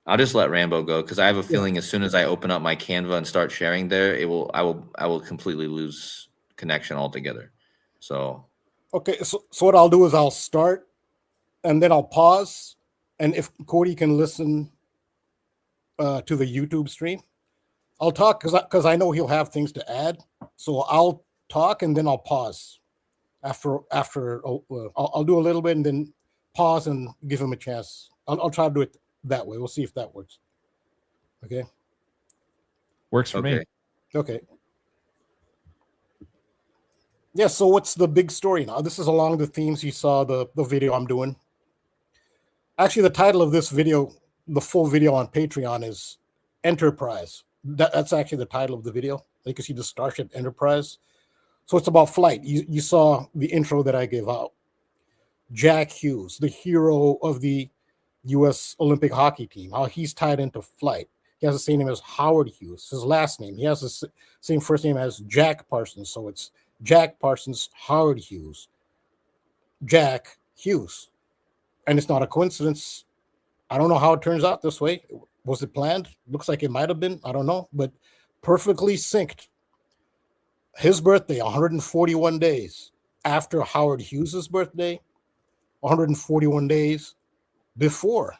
I'll just let Rambo go, because I have a feeling as soon as I open up my Canva and start sharing there, I will completely lose connection altogether. So Okay, so what I'll do is I'll start and then I'll pause, and if KODI can listen to the YouTube stream, I'll talk because I know he'll have things to add. So I'll talk and then I'll pause. After I'll do a little bit and then pause and give him a chance. I'll try to do it that way. We'll see if that works. Okay. Works for me. Okay. Yeah, so what's the big story now? This is along the themes you saw the video I'm doing. Actually, the title of this video, the full video on Patreon, is Enterprise. That's actually the title of the video. You can see the Starship Enterprise. So it's about flight. You saw the intro that I gave out. Jack Hughes, the hero of the U.S. Olympic hockey team, how he's tied into flight. He has the same name as Howard Hughes, his last name. He has the same first name as Jack Parsons. So it's Jack Parsons, Howard Hughes, Jack Hughes. And it's not a coincidence. I don't know how it turns out this way. Was it planned? Looks like it might have been. I don't know. But perfectly synced. His birthday, 141 days after Howard Hughes's birthday, 141 days before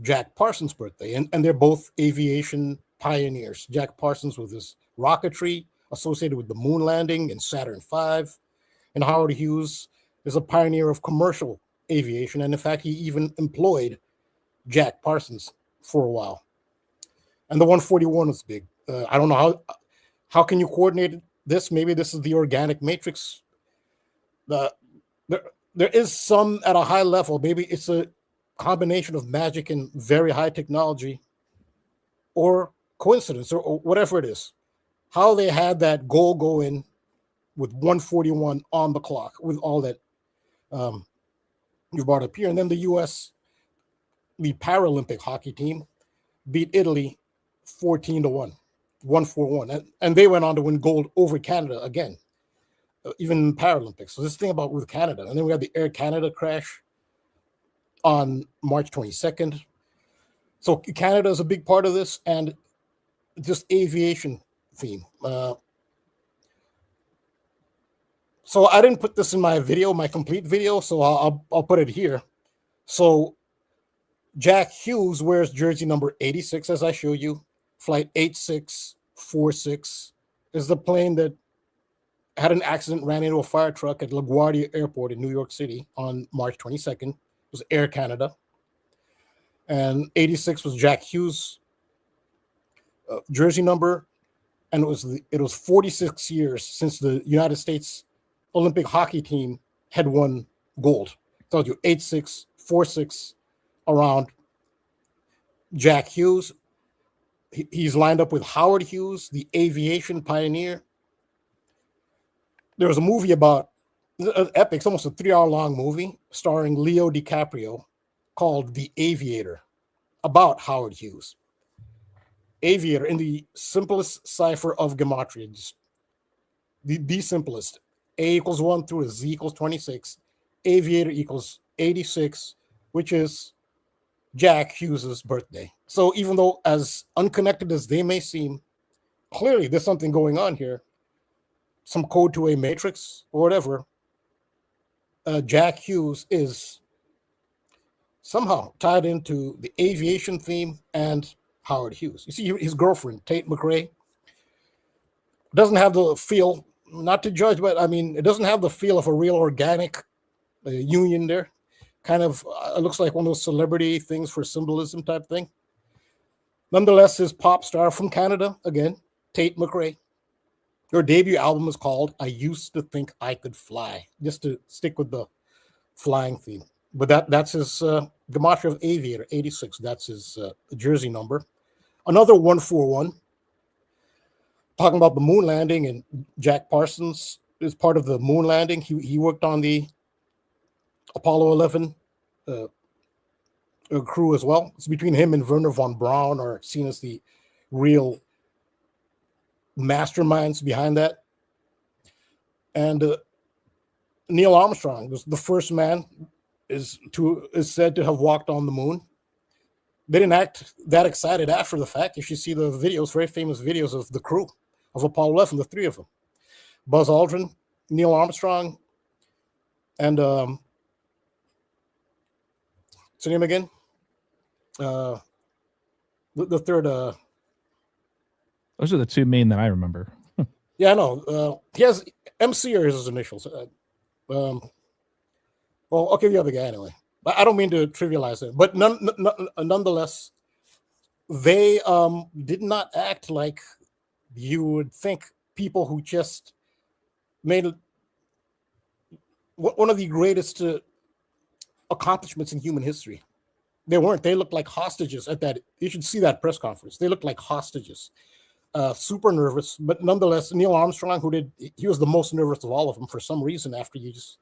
Jack Parsons' birthday. And they're both aviation pioneers. Jack Parsons with his rocketry associated with the moon landing in Saturn V. And Howard Hughes is a pioneer of commercial aviation. And in fact, he even employed Jack Parsons for a while. And the 141 was big. I don't know how can you coordinate this? Maybe this is the organic matrix. There is some at a high level. Maybe it's a combination of magic and very high technology, or coincidence, or whatever it is. How they had that goal go in with 141 on the clock, with all that you brought up here. And then the U.S., the Paralympic hockey team, beat Italy 14-1, 141. And they went on to win gold over Canada again, even in Paralympics. So this thing about with Canada. And then we had the Air Canada crash on March 22nd. So Canada is a big part of this, and just aviation theme. So I didn't put this in my video, my complete video, so I'll put it here. So Jack Hughes wears jersey number 86, as I show you. Flight 8646 is the plane that had an accident, ran into a fire truck at LaGuardia Airport in New York City on March 22nd. It was Air Canada. And 86 was Jack Hughes' jersey number. And it was 46 years since the United States Olympic hockey team had won gold. I told you, 86, 46 around Jack Hughes. He's lined up with Howard Hughes, the aviation pioneer. There was a movie about epic, it's almost a 3-hour-long movie starring Leo DiCaprio called The Aviator, about Howard Hughes. Aviator, in the simplest cipher of gematria, just the simplest. A equals 1 through a Z equals 26. Aviator equals 86, which is Jack Hughes's birthday. So even though as unconnected as they may seem, clearly there's something going on here. Some code to a matrix or whatever. Jack Hughes is somehow tied into the aviation theme and Howard Hughes. You see his girlfriend, Tate McRae, doesn't have the feel not to judge, but I mean, it doesn't have the feel of a real organic union there. Kind of, it looks like one of those celebrity things for symbolism type thing. Nonetheless, his pop star from Canada, again, Tate McRae. Her debut album is called I Used to Think I Could Fly, just to stick with the flying theme. But that's his Gematria of Aviator, 86. That's his jersey number. Another 141. Talking about the moon landing, and Jack Parsons is part of the moon landing. He worked on the Apollo 11 crew as well. It's between him and Werner von Braun are seen as the real masterminds behind that. And Neil Armstrong was the first man is said to have walked on the moon. They didn't act that excited after the fact. You should see the videos, very famous videos of the crew of Apollo 11, the three of them. Buzz Aldrin, Neil Armstrong, and what's her name again? The third. Those are the two main that I remember. Yeah, I know. He has MC or his initials. Well, I'll give you the other guy anyway. But I don't mean to trivialize it. But nonetheless, they did not act like you would think people who just made one of the greatest accomplishments in human history. They weren't. They looked like hostages at that. You should see that press conference. They looked like hostages. Super nervous, but nonetheless, Neil Armstrong, he was the most nervous of all of them for some reason after you just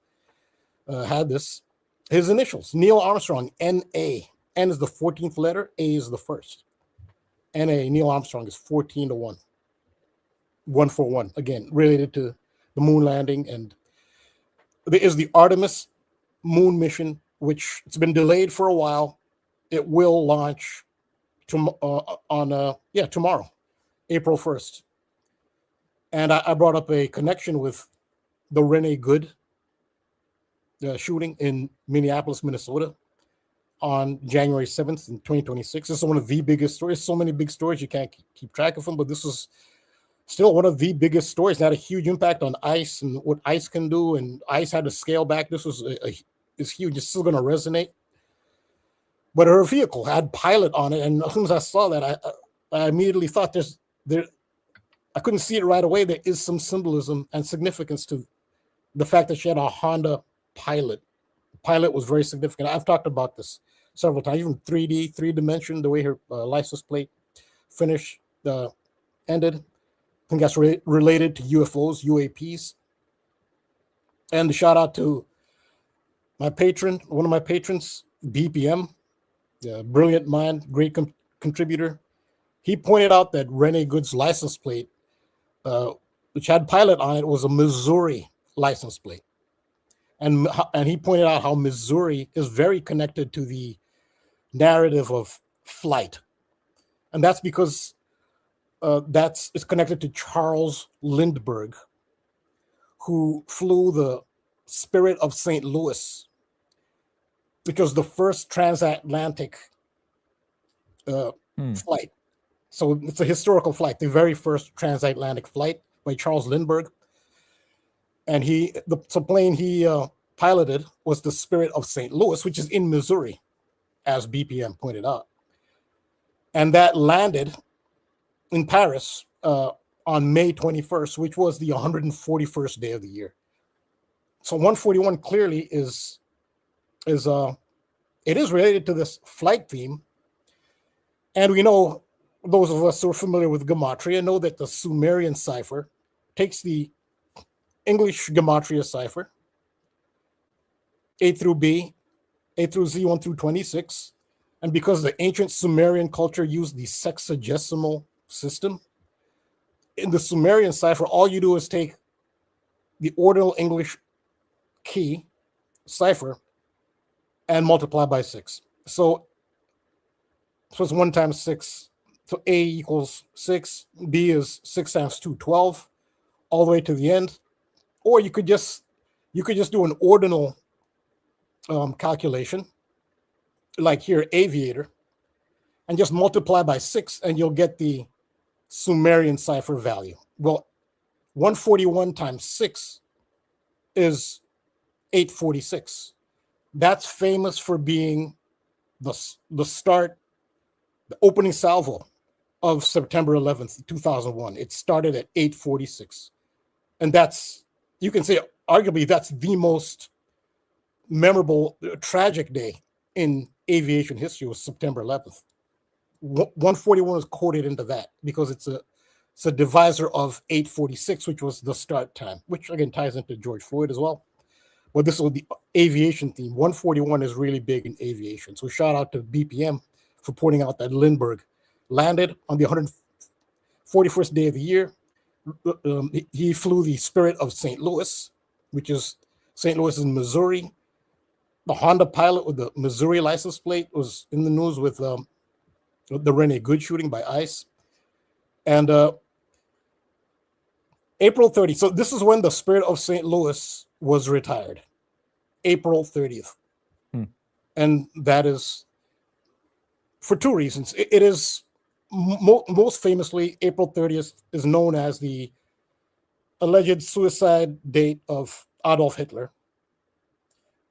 had this. His initials, Neil Armstrong, N.A. N is the 14th letter, A is the first. N.A. Neil Armstrong is 14 to 1. 141, again, related to the moon landing. And there is the Artemis moon mission, which it's been delayed for a while. It will launch tomorrow, April 1st. And I brought up a connection with the Rene Good shooting in Minneapolis, Minnesota on January 7th in 2026. This is one of the biggest stories. So many big stories, you can't keep track of them, but this is still one of the biggest stories. It had a huge impact on ICE and what ICE can do, and ICE had to scale back. This was is huge. It's still going to resonate. But her vehicle had pilot on it, and as soon as I saw that, I immediately thought I couldn't see it right away. There is some symbolism and significance to the fact that she had a Honda Pilot. Pilot was very significant. I've talked about this several times, even 3D, three-dimension, the way her license plate finish ended. I think that's related to UFOs, UAPs. And a shout out to my patron, one of my patrons, BPM, brilliant mind, great contributor. He pointed out that Rene Good's license plate, which had pilot on it, was a Missouri license plate. And he pointed out how Missouri is very connected to the narrative of flight. And that's because it's connected to Charles Lindbergh, who flew the Spirit of St. Louis, which was the first transatlantic flight. So it's a historical flight, the very first transatlantic flight by Charles Lindbergh. And the plane he piloted was the Spirit of St. Louis, which is in Missouri, as BPM pointed out. And that landed in Paris on May 21st, which was the 141st day of the year. So 141 clearly it is related to this flight theme. And we know, those of us who are familiar with Gematria know that the Sumerian cipher takes the English Gematria cipher, A through B, A through Z, 1 through 26. And because the ancient Sumerian culture used the sexagesimal system, in the Sumerian cipher, all you do is take the ordinal English key cipher and multiply by 6. So it's 1 times 6. So A equals 6. B is 6 times 2, 12, all the way to the end. Or you could just do an ordinal calculation, like here, Aviator, and just multiply by 6, and you'll get the Sumerian cipher value. Well, 141 times 6 is 846. That's famous for being the start, the opening salvo of September 11th, 2001. It started at 846. And that's, you can say, arguably, that's the most memorable, tragic day in aviation history, was September 11th. 141 is quoted into that because it's a divisor of 846, which was the start time, which again ties into George Floyd as well. But this was the aviation theme. 141 is really big in aviation. So shout out to BPM for pointing out that Lindbergh landed on the 141st day of the year. He flew the Spirit of St. Louis, which is St. Louis in Missouri. The Honda pilot with the Missouri license plate was in the news with the Rene Good shooting by ICE. And April 30th. So this is when the Spirit of St. Louis was retired. April 30th. And that is for two reasons. It is most famously, April 30th is known as the alleged suicide date of Adolf Hitler,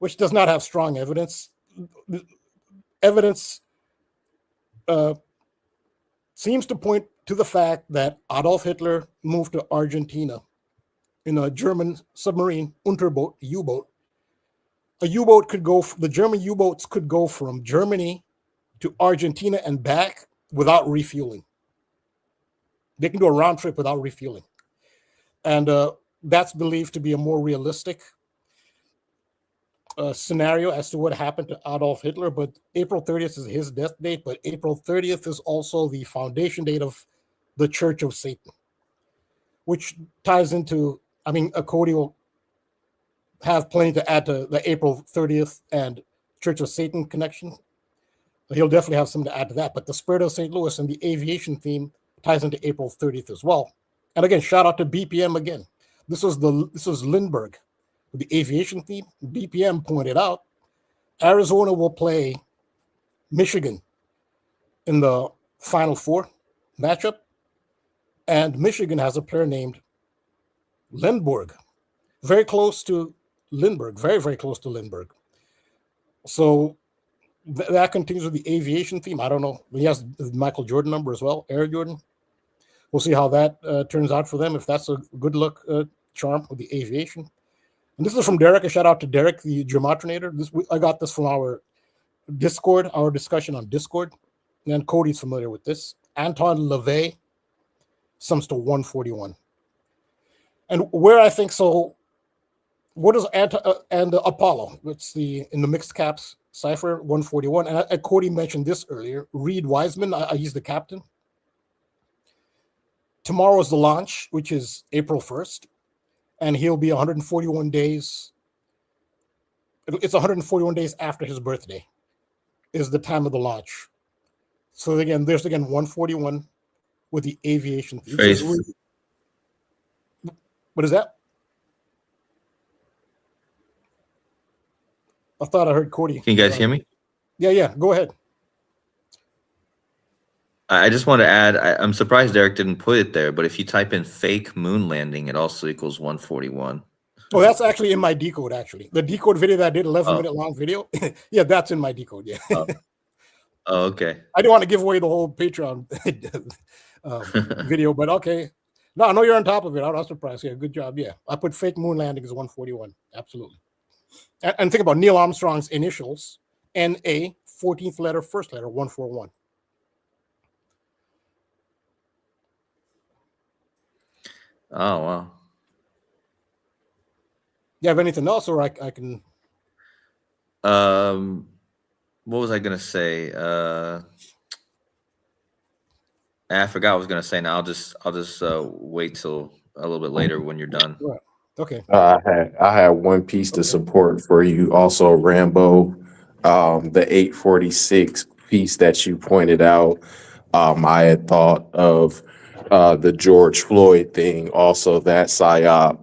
which does not have strong evidence. Evidence seems to point to the fact that Adolf Hitler moved to Argentina in a German submarine, Unterboot, U-boat. A U-boat could go, the German U-boats could go from Germany to Argentina and back without refueling. They can do a round trip without refueling. And that's believed to be a more realistic scenario as to what happened to Adolf Hitler. But April 30th is his death date, but April 30th is also the foundation date of the Church of Satan, which ties into, I mean, KODI will have plenty to add to the April 30th and Church of Satan connection. He'll definitely have something to add to that. But the Spirit of St. Louis and the aviation theme ties into April 30th as well. And again, shout out to BPM again. This was Lindbergh, the aviation theme. BPM pointed out Arizona will play Michigan in the Final Four matchup, and Michigan has a player named Lindbergh, very close to Lindbergh, very, very close to Lindbergh. So that continues with the aviation theme. I don't know. He has the Michael Jordan number as well, Air Jordan. We'll see how that turns out for them, if that's a good luck charm with the aviation. And this is from Derek. A shout out to Derek, the Gematinator. I got this from our Discord, our discussion on Discord. And KODI's familiar with this. Anton LaVey sums to 141. And where I think so, what is and Apollo? It's in the mixed caps cipher 141. And KODI mentioned this earlier. Reed Wiseman, he's the captain. Tomorrow is the launch, which is April 1st. And he'll be 141 days. It's 141 days after his birthday is the time of the launch. So again, there's 141 with the aviation. What is that? I thought I heard KODI. Can you guys hear me? Yeah. Go ahead. I just want to add, I'm surprised Derek didn't put it there, but if you type in fake moon landing, it also equals 141. Oh, that's actually in my decode, actually. The decode video that I did, 11-minute long video. Yeah, that's in my decode, yeah. Oh, okay. I didn't want to give away the whole Patreon video, but okay. No, I know you're on top of it. I'm not surprised. Yeah, good job. Yeah, I put fake moon landing as 141. Absolutely. And think about Neil Armstrong's initials, NA, 14th letter, first letter, 141. Oh, wow. You have anything else, or I can? What was I gonna say? I forgot what I was gonna say. Now I'll just wait till a little bit later when you're done. Right. Okay. I had one piece to support for you also, Rambo. The 846 piece that you pointed out. I had thought of the George Floyd thing, also that psyop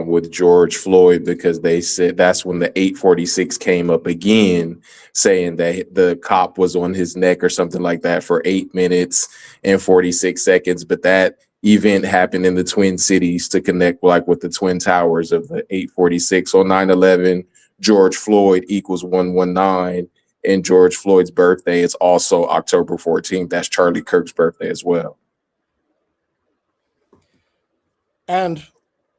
with George Floyd, because they said that's when the 846 came up again, saying that the cop was on his neck or something like that for 8 minutes and 46 seconds. But that event happened in the Twin Cities to connect like with the Twin Towers of the 846. So 9/11, George Floyd equals 119, and George Floyd's birthday is also October 14th. That's Charlie Kirk's birthday as well. And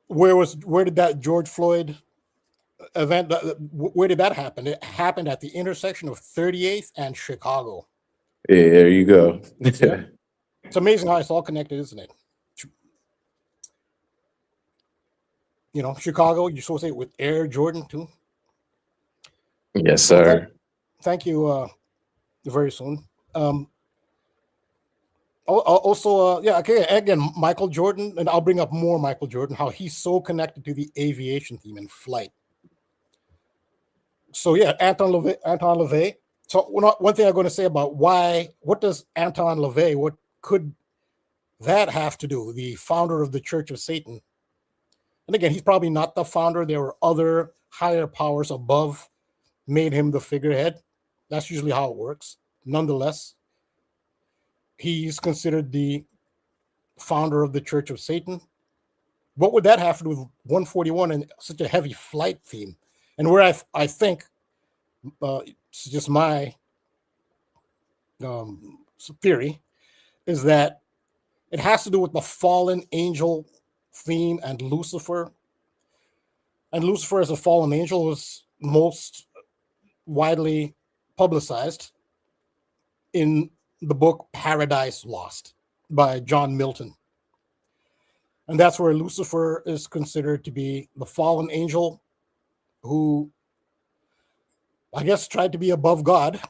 where did that George Floyd event, where did that happen? It happened at the intersection of 38th and Chicago. Yeah, there you go. Yeah. It's amazing how it's all connected, isn't it? You know, Chicago, you associate with Air Jordan too. Yes, sir. Thank you. Very soon. Also, yeah, okay, again, Michael Jordan, and I'll bring up more Michael Jordan, how he's so connected to the aviation theme and flight. So yeah, Anton LaVey. So one thing I'm going to say about what does Anton LaVey, what could that have to do? The founder of the Church of Satan. And again, he's probably not the founder. There were other higher powers above made him the figurehead. That's usually how it works. Nonetheless, he's considered the founder of the Church of Satan. What would that have to do with 141 and such a heavy flight theme? And where I think, it's just my theory, is that it has to do with the fallen angel theme and Lucifer. And Lucifer as a fallen angel was most widely publicized in the book Paradise Lost by John Milton. And that's where Lucifer is considered to be the fallen angel who, I guess, tried to be above God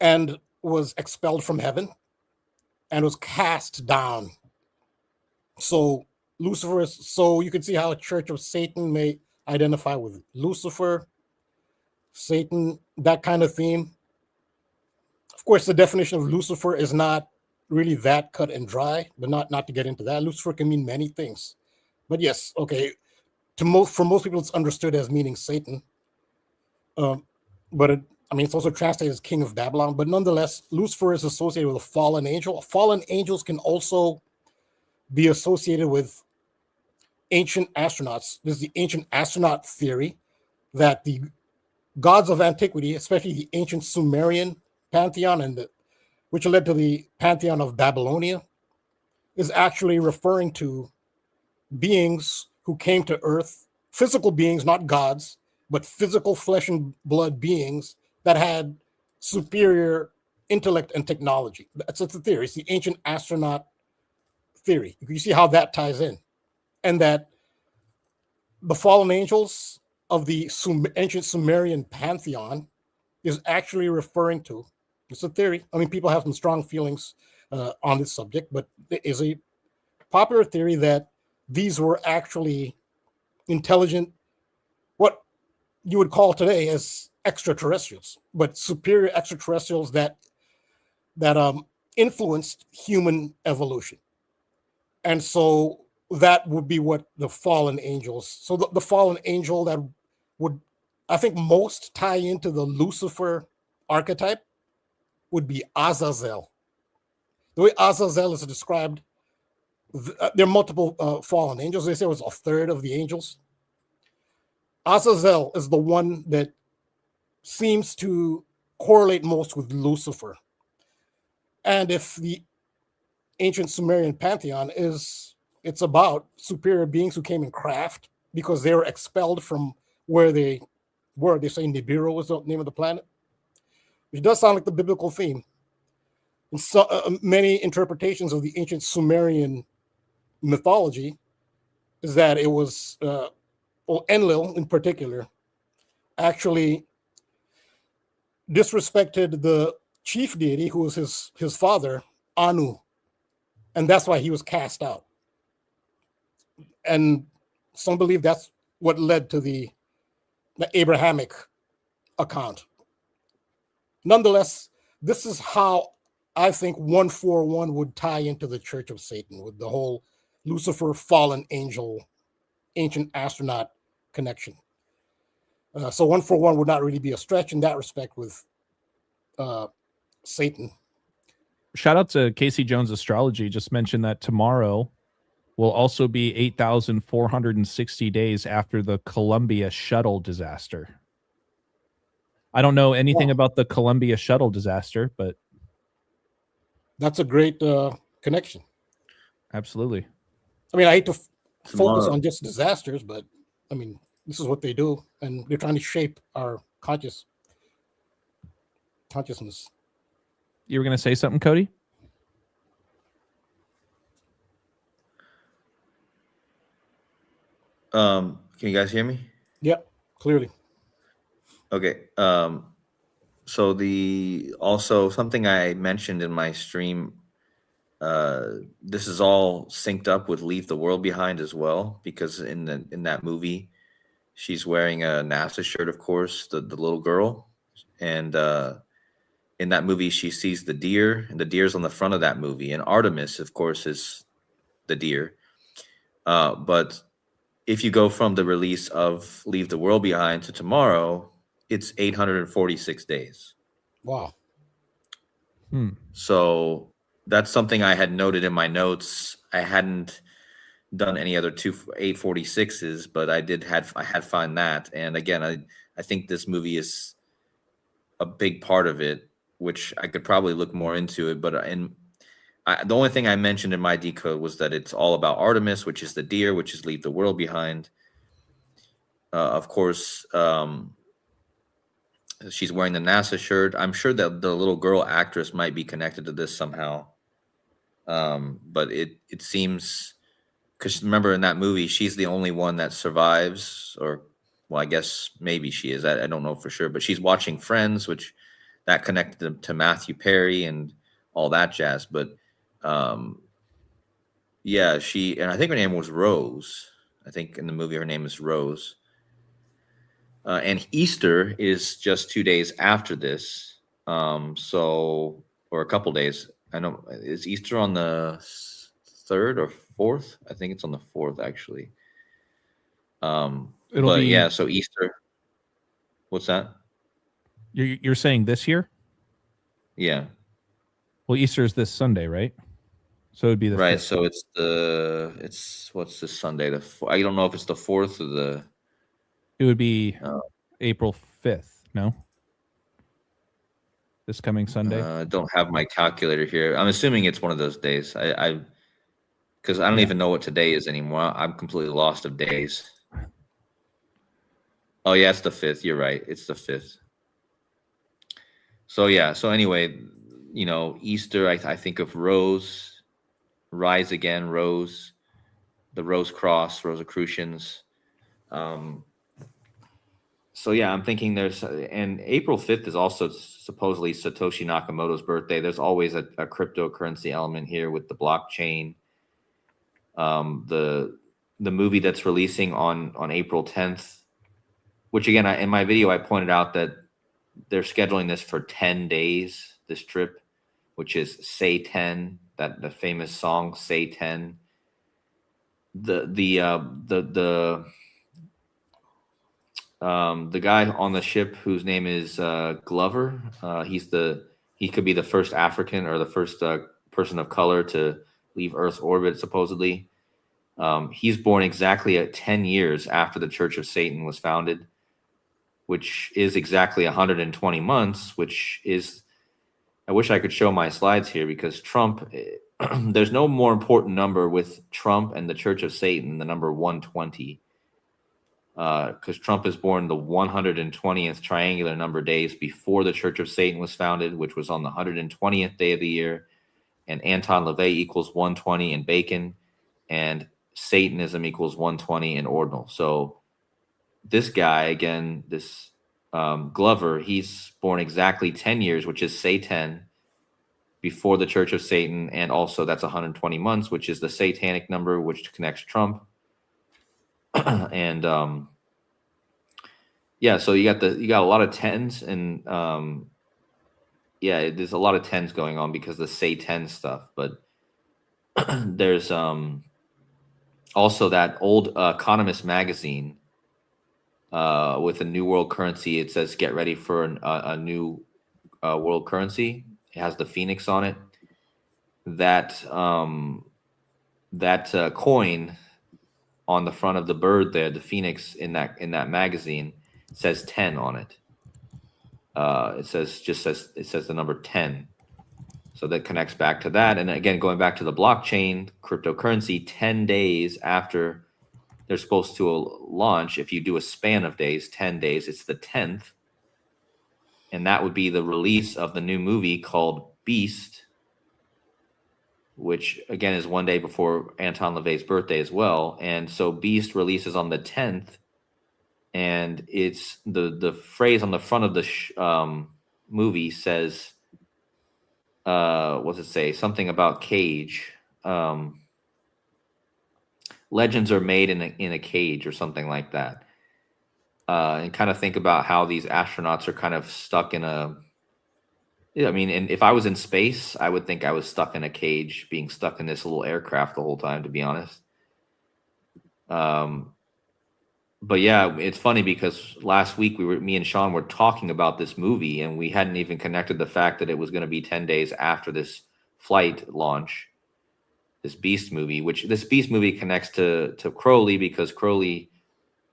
and was expelled from heaven and was cast down. So Lucifer is, so you can see how a Church of Satan may identify with Lucifer, Satan, that kind of theme. Of course, the definition of Lucifer is not really that cut and dry, but not to get into that. Lucifer can mean many things. But yes, okay, for most people, it's understood as meaning Satan. But it's also translated as King of Babylon. But nonetheless, Lucifer is associated with a fallen angel. Fallen angels can also be associated with ancient astronauts. There's the ancient astronaut theory that the gods of antiquity, especially the ancient Sumerian pantheon which led to the pantheon of Babylonia, is actually referring to beings who came to Earth, physical beings, not gods, but physical flesh and blood beings that had superior intellect and technology. That's the theory. It's the ancient astronaut theory. You see how that ties in. And that the fallen angels of the ancient Sumerian pantheon is actually referring to, it's a theory. People have some strong feelings on this subject, but there is a popular theory that these were actually intelligent, what you would call today as extraterrestrials, but superior extraterrestrials that influenced human evolution. And so that would be what the fallen angels, so the fallen angel that would, I think, most tie into the Lucifer archetype would be Azazel. The way Azazel is described, there are multiple fallen angels. They say it was a third of the angels. Azazel is the one that seems to correlate most with Lucifer. And if the ancient Sumerian pantheon it's about superior beings who came in craft because they were expelled from where they were. They say Nibiru was the name of the planet, which does sound like the biblical theme. And so, many interpretations of the ancient Sumerian mythology is that it was, Enlil in particular, actually disrespected the chief deity who was his father, Anu. And that's why he was cast out. And some believe that's what led to the Abrahamic account. Nonetheless, this is how I think 141 would tie into the Church of Satan with the whole Lucifer, fallen angel, ancient astronaut connection. So 141 would not really be a stretch in that respect with Satan. Shout out to Casey Jones Astrology. Just mentioned that tomorrow will also be 8,460 days after the Columbia shuttle disaster. I don't know anything about the Columbia shuttle disaster, but that's a great connection. absolutely. I mean, I hate to focus Tomorrow. on just disasters, but I mean, this is what they do, and they're trying to shape our consciousness. You were going to say something, Cody? Can you guys hear me? Yep, clearly. Okay. So also something I mentioned in my stream, this is all synced up with Leave the World Behind as well, because in that movie, she's wearing a NASA shirt, of course, the little girl, and in that movie she sees the deer, and the deer's on the front of that movie, and Artemis, of course, is the deer. But if you go from the release of Leave the World Behind to tomorrow, it's 846 days. Wow. So that's something I had noted in my notes. I hadn't done any other 846s, but I had found that. And again, I think this movie is a big part of it, which I could probably look more into it. But the only thing I mentioned in my decode was that it's all about Artemis, which is the deer, which is Leave the World Behind. Of course, she's wearing the NASA shirt. I'm sure that the little girl actress might be connected to this somehow. But it seems, because remember in that movie, she's the only one that survives, or well, I guess maybe she is. I don't know for sure, but she's watching Friends, which that connected to Matthew Perry and all that jazz. But yeah, and I think her name was Rose. I think in the movie her name is Rose. And Easter is just 2 days after this. So, or a couple days. I know, is Easter on the 3rd or 4th? I think it's on the 4th, actually. It'll be, yeah, so Easter. What's that? You're saying this year? Yeah. Well, Easter is this Sunday, right? So it'd be the right. 5th. So it's what's this Sunday? I don't know if it's the 4th or the. It would be April 5th. No. This coming Sunday. I don't have my calculator here. I'm assuming it's one of those days. Because I don't even know what today is anymore. I'm completely lost of days. Oh yeah, it's the 5th. You're right. It's the 5th. So yeah. So anyway, Easter. I think of Rose, Rise Again, Rose, the Rose Cross, Rosicrucians. So yeah, I'm thinking and April 5th is also supposedly Satoshi Nakamoto's birthday. There's always a cryptocurrency element here with the blockchain. The movie that's releasing on April 10th, which again, in my video, I pointed out that they're scheduling this for 10 days, this trip, which is Say 10, that the famous song Say 10. The guy on the ship whose name is Glover, he could be the first African or the first person of color to leave Earth's orbit, supposedly. He's born exactly at 10 years after the Church of Satan was founded, which is exactly 120 months, which is, I wish I could show my slides here, because Trump, there's no more important number with Trump and the Church of Satan than the number 120. Because Trump is born the 120th triangular number days before the Church of Satan was founded, which was on the 120th day of the year. And Anton LaVey equals 120 in Bacon, and Satanism equals 120 in Ordinal. So this guy, again, this Glover, he's born exactly 10 years, which is say 10, before the Church of Satan. And also that's 120 months, which is the satanic number, which connects Trump. And yeah, so you got a lot of 10s, and yeah, there's a lot of 10s going on because of the say 10 stuff. But there's also that old Economist magazine with a new world currency. It says get ready for a new world currency. It has the phoenix on it. that coin on the front of the bird there, the phoenix in that magazine, says 10 on it. It says the number 10. So that connects back to that. And again, going back to the blockchain cryptocurrency, 10 days after they're supposed to launch, if you do a span of days, 10 days, it's the 10th. And that would be the release of the new movie called Beast, which again is one day before Anton LaVey's birthday as well. And so Beast releases on the 10th. And it's the phrase on the front of the movie says, what does it say? Something about cage. Legends are made in a cage or something like that. And kind of think about how these astronauts are kind of stuck in a. I mean, and if I was in space, I would think I was stuck in a cage, being stuck in this little aircraft the whole time, to be honest. But yeah, it's funny because last week me and Sean were talking about this movie, and we hadn't even connected the fact that it was going to be 10 days after this flight launch, this Beast movie, which this Beast movie connects to Crowley because Crowley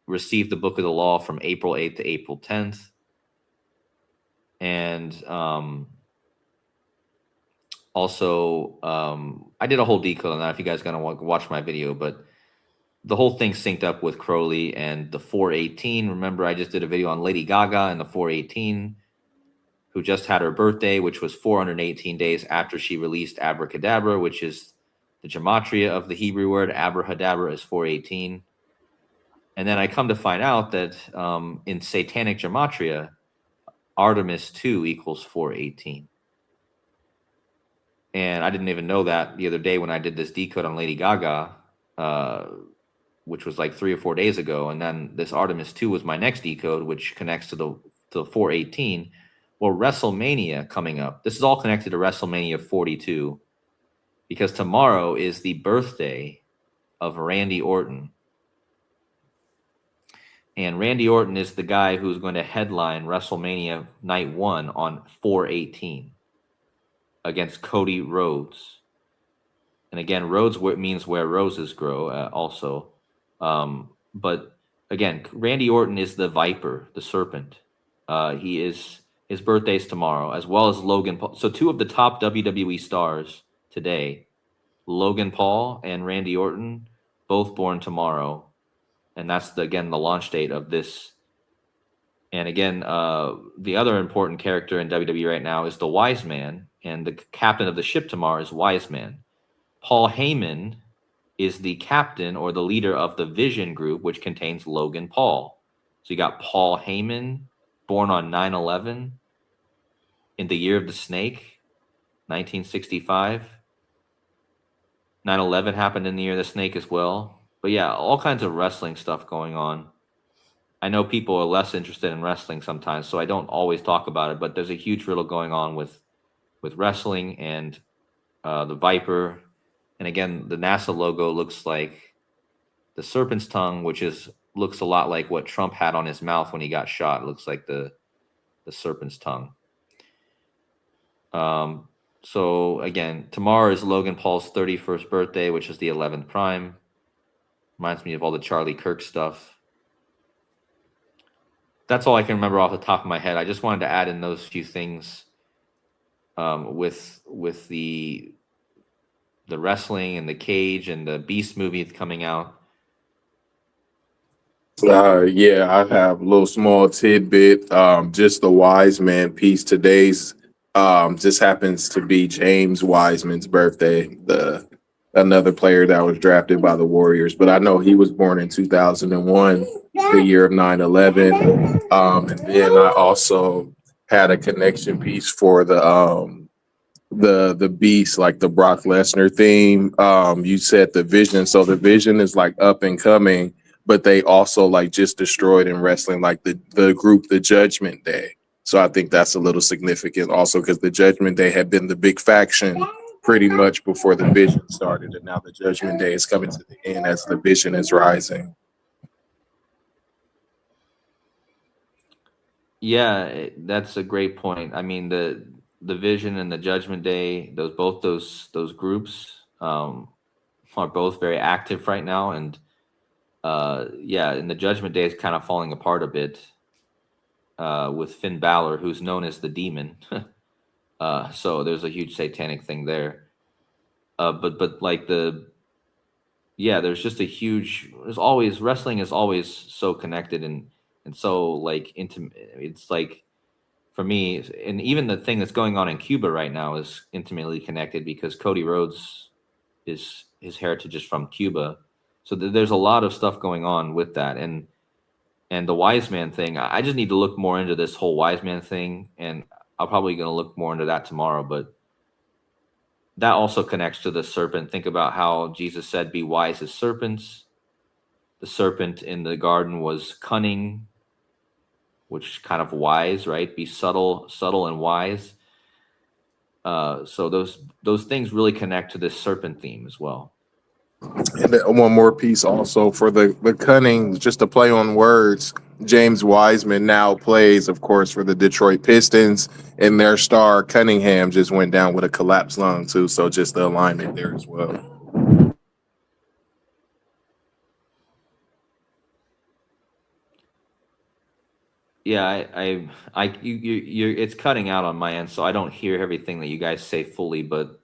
received the Book of the Law from April 8th to April 10th. And also, I did a whole decode on that if you guys going to watch my video, but the whole thing synced up with Crowley and the 418. Remember, I just did a video on Lady Gaga and the 418, who just had her birthday, which was 418 days after she released Abracadabra, which is the gematria of the Hebrew word. Abrahadabra is 418. And then I come to find out that in satanic gematria, Artemis 2 equals 418. And I didn't even know that the other day when I did this decode on Lady Gaga, which was like 3 or 4 days ago. And then this Artemis 2 was my next decode, which connects to the 418. Well, WrestleMania coming up. This is all connected to WrestleMania 42 because tomorrow is the birthday of Randy Orton. And Randy Orton is the guy who's going to headline WrestleMania Night 1 on 418 against Cody Rhodes. And again, Rhodes means where roses grow also. But again, Randy Orton is the Viper, the serpent. His birthday's tomorrow, as well as Logan Paul. So 2 of the top WWE stars today, Logan Paul and Randy Orton, both born tomorrow. And that's, again, the launch date of this. And again, the other important character in WWE right now is the Wise Man. And the captain of the ship tomorrow is Wise Man. Paul Heyman is the captain or the leader of the Vision group, which contains Logan Paul. So you got Paul Heyman, born on 9/11, in the year of the snake, 1965. 9/11 happened in the year of the snake as well. But yeah, all kinds of wrestling stuff going on. I know people are less interested in wrestling sometimes, so I don't always talk about it, but there's a huge riddle going on with wrestling and the Viper. And again, the NASA logo looks like the serpent's tongue, which looks a lot like what Trump had on his mouth when he got shot. It looks like the serpent's tongue. So again, tomorrow is Logan Paul's 31st birthday, which is the 11th prime. Reminds me of all the Charlie Kirk stuff. That's all I can remember off the top of my head. I just wanted to add in those few things with the wrestling and the cage and the Beast movie that's coming out. Yeah, I have a little small tidbit. Just the Wise Man piece. Today's just happens to be James Wiseman's birthday, another player that was drafted by the Warriors. But I know he was born in 2001, the year of 9/11. And then I also had a connection piece for the Beast, like the Brock Lesnar theme. You said the Vision. So the Vision is like up and coming, but they also like just destroyed in wrestling, like the group, the Judgment Day. So I think that's a little significant also because the Judgment Day had been the big faction pretty much before the Vision started. And now the Judgment Day is coming to the end as the Vision is rising. Yeah, that's a great point. I mean, the the Vision and the Judgment Day, both those groups are both very active right now, and yeah, and the Judgment Day is kind of falling apart a bit with Finn Balor, who's known as the Demon. So there's a huge satanic thing there. But like there's just a huge. There's always wrestling is always so connected and so like intimate. It's like, for me, and even the thing that's going on in Cuba right now is intimately connected because Cody Rhodes his heritage is from Cuba. So there's a lot of stuff going on with that. And the wise man thing, I just need to look more into this whole wise man thing. And I'm probably going to look more into that tomorrow. But that also connects to the serpent. Think about how Jesus said, be wise as serpents. The serpent in the garden was cunning, which is kind of wise, right? Be subtle and wise. So those things really connect to this serpent theme as well. And then one more piece also for the cunning, just to play on words. James Wiseman now plays, of course, for the Detroit Pistons, and their star Cunningham just went down with a collapsed lung too. So just the alignment there as well. Yeah, it's cutting out on my end, so I don't hear everything that you guys say fully. But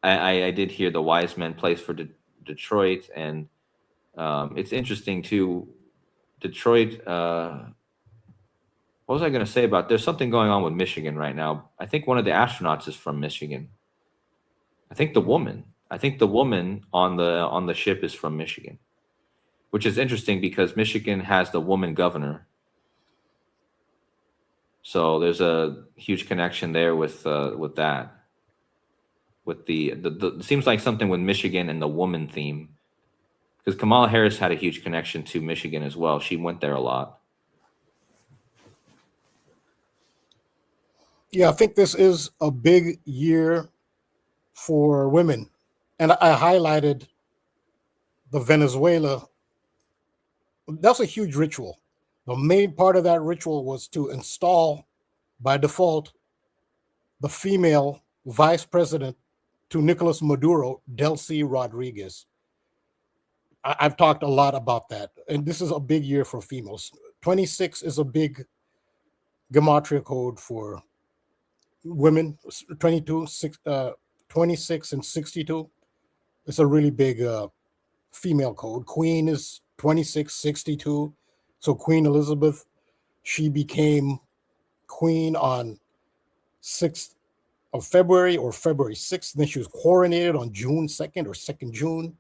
I did hear the Wiseman plays for Detroit, and it's interesting too. Detroit. What was I going to say about? There's something going on with Michigan right now. I think one of the astronauts is from Michigan. I think the woman on the ship is from Michigan, which is interesting because Michigan has the woman governor. So there's a huge connection there with that. With the it seems like something with Michigan and the woman theme, because Kamala Harris had a huge connection to Michigan as well. She went there a lot. Yeah, I think this is a big year for women. And I highlighted the Venezuela. That's a huge ritual. The main part of that ritual was to install, by default, the female vice president to Nicolas Maduro, Delcy Rodriguez. I've talked a lot about that. And this is a big year for females. 26 is a big gematria code for women. 26 and 62. It's a really big female code. Queen is 2662. So Queen Elizabeth, she became queen on 6th of February or February 6th. Then she was coronated on June 2nd or 2nd June.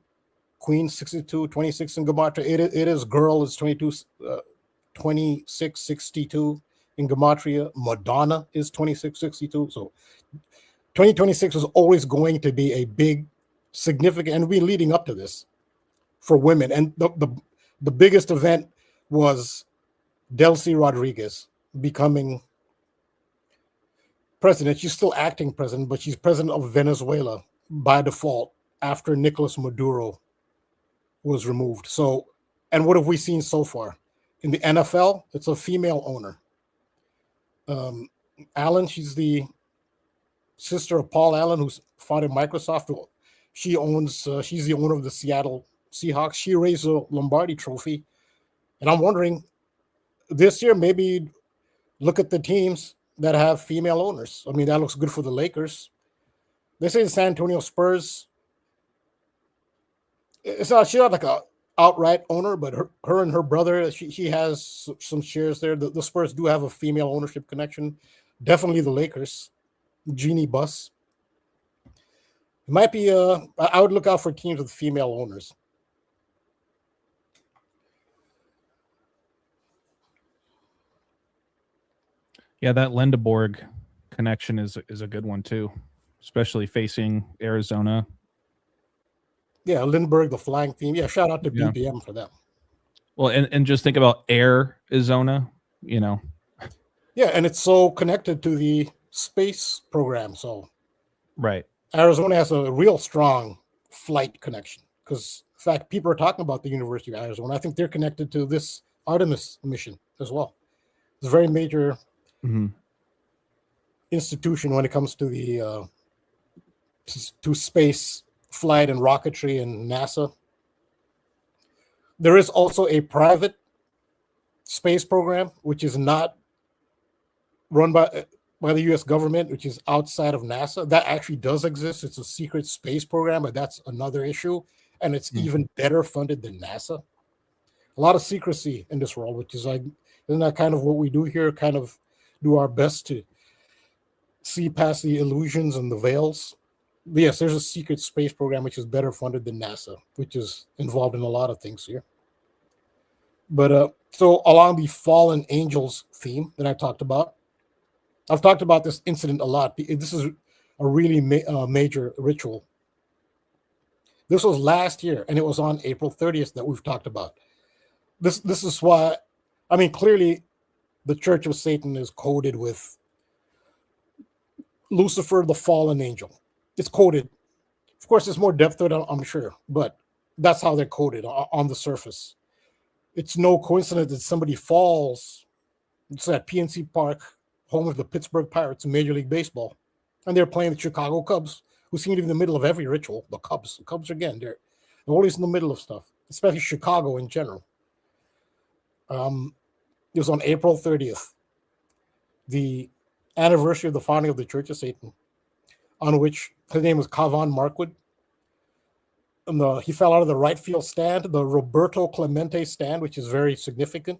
Queen 62, 26 in gematria. It is girl is 2662 in gematria. Madonna is 2662. So 2026 is always going to be a big, significant, and we're leading up to this for women. And the biggest event was Delcy Rodriguez becoming president. She's still acting president, but she's president of Venezuela by default after Nicolas Maduro was removed. So, and what have we seen so far? In the NFL, it's a female owner. Allen, she's the sister of Paul Allen, who's fought in Microsoft. She owns, she's the owner of the Seattle Seahawks. She raised a Lombardi trophy. And I'm wondering, this year, maybe look at the teams that have female owners. I mean, that looks good for the Lakers. They say the San Antonio Spurs, she's not like a outright owner, but her and her brother, she has some shares there. The Spurs do have a female ownership connection. Definitely the Lakers. Jeannie Buss. It might be, I would look out for teams with female owners. Yeah, that Lindeborg connection is a good one too, especially facing Arizona. Yeah, Lindbergh, the flying team. Yeah, shout out to BPM for them. Well, and just think about Arizona, you know. Yeah, and it's so connected to the space program. So, right. Arizona has a real strong flight connection because, in fact, people are talking about the University of Arizona. I think they're connected to this Artemis mission as well. It's a very major institution when it comes to the to space flight and rocketry and NASA. There is also a private space program which is not run by the U.S. government, which is outside of NASA. That actually does exist. It's a secret space program, but that's another issue, and it's even better funded than NASA. A lot of secrecy in this world, which is like, isn't that kind of what we do here? Kind of do our best to see past the illusions and the veils. But yes, there's a secret space program which is better funded than NASA, which is involved in a lot of things here. But so along the fallen angels theme that I talked about, I've talked about this incident a lot. This is a really major ritual. This was last year, and it was on April 30th that we've talked about. This is why, I mean, clearly the Church of Satan is coded with Lucifer, the fallen angel. It's coded. Of course, there's more depth to it, I'm sure, but that's how they're coded on the surface. It's no coincidence that somebody falls. It's at PNC Park, home of the Pittsburgh Pirates in Major League Baseball, and they're playing the Chicago Cubs, who seem to be in the middle of every ritual. The Cubs again, they're always in the middle of stuff, especially Chicago in general. It was on April 30th, the anniversary of the founding of the Church of Satan, on which his name was Kavan Markwood. And he fell out of the right field stand, the Roberto Clemente stand, which is very significant.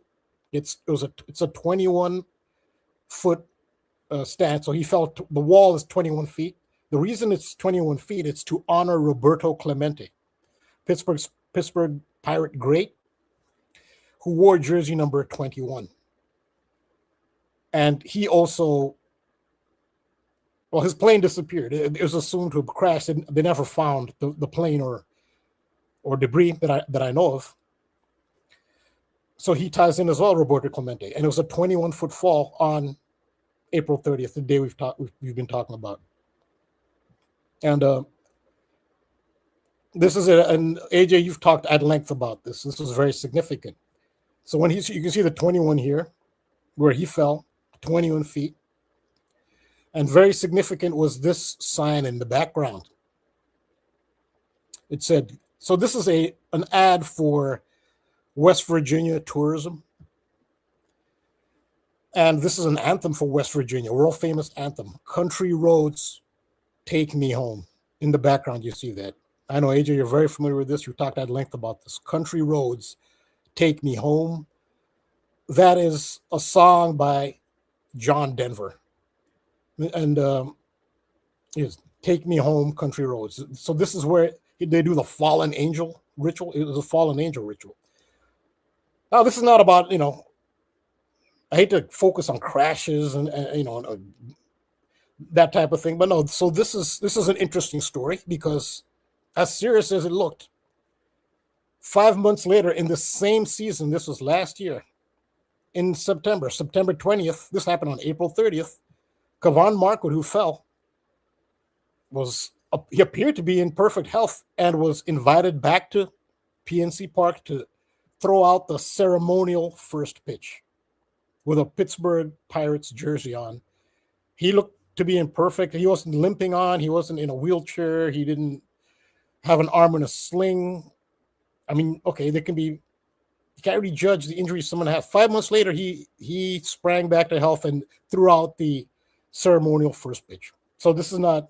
It's a 21-foot stand, so he fell. The wall is 21 feet. The reason it's 21 feet, it's to honor Roberto Clemente, Pittsburgh Pirate great, who wore jersey number 21. And he also, well, his plane disappeared. It was assumed to have crashed, and they never found the plane or debris that I know of. So he ties in as well, Roberto Clemente, and it was a 21-foot fall on April 30th, the day we've been talking about. And this is and AJ, you've talked at length about this. This was very significant. So when you can see the 21 here, where he fell, 21 feet, and very significant was this sign in the background. It said, so this is an ad for West Virginia tourism. And this is an anthem for West Virginia, world famous anthem, Country Roads, Take Me Home. In the background, you see that. I know, AJ, you're very familiar with this. You talked at length about this. Country Roads, Take Me Home. That is a song by John Denver. And is Take Me Home, Country Roads. So this is where they do the fallen angel ritual. It was a fallen angel ritual. Now, this is not about, I hate to focus on crashes and that type of thing, but no. So this is an interesting story, because as serious as it looked, 5 months later in the same season, this was last year, in September 20th, this happened on April 30th, Kavan Markwood, who fell, he appeared to be in perfect health and was invited back to PNC Park to throw out the ceremonial first pitch with a Pittsburgh Pirates jersey on. He looked to be in perfect. He wasn't limping on. He wasn't in a wheelchair. He didn't have an arm in a sling. I mean, okay, you can't really judge the injuries someone has. 5 months later, he sprang back to health and threw out the ceremonial first pitch. So this is not,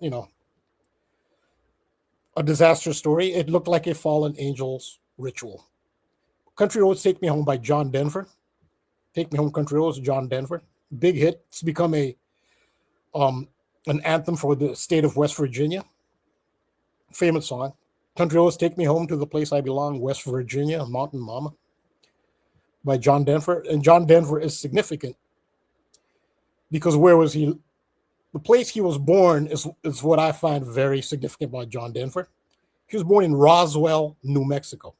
a disaster story. It looked like a fallen angels ritual. Country Roads, Take Me Home by John Denver. Take Me Home, Country Roads, John Denver. Big hit. It's become an anthem for the state of West Virginia. Famous song. Country Roads, Take Me Home to the Place I Belong, West Virginia, Mountain Mama, by John Denver. And John Denver is significant because where was he? The place he was born is what I find very significant about John Denver. He was born in Roswell, New Mexico.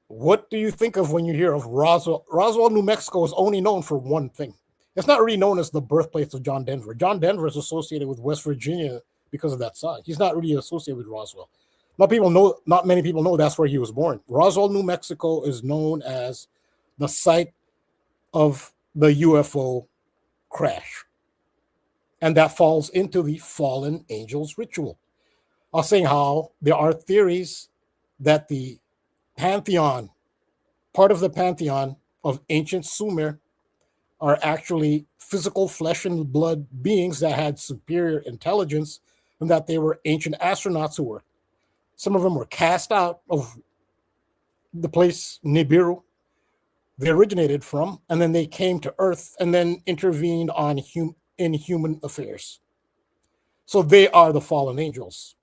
What do you think of when you hear of Roswell? Roswell, New Mexico is only known for one thing. It's not really known as the birthplace of John Denver. John Denver is associated with West Virginia because of that song. He's not really associated with Roswell. Not many people know that's where he was born. Roswell, New Mexico is known as the site of the UFO crash. And that falls into the fallen angels ritual. I was saying how there are theories that the pantheon, part of the pantheon of ancient Sumer, are actually physical flesh and blood beings that had superior intelligence, and that they were ancient astronauts who were, some of them were cast out of the place Nibiru they originated from, and then they came to Earth and then intervened on in human affairs. So they are the fallen angels.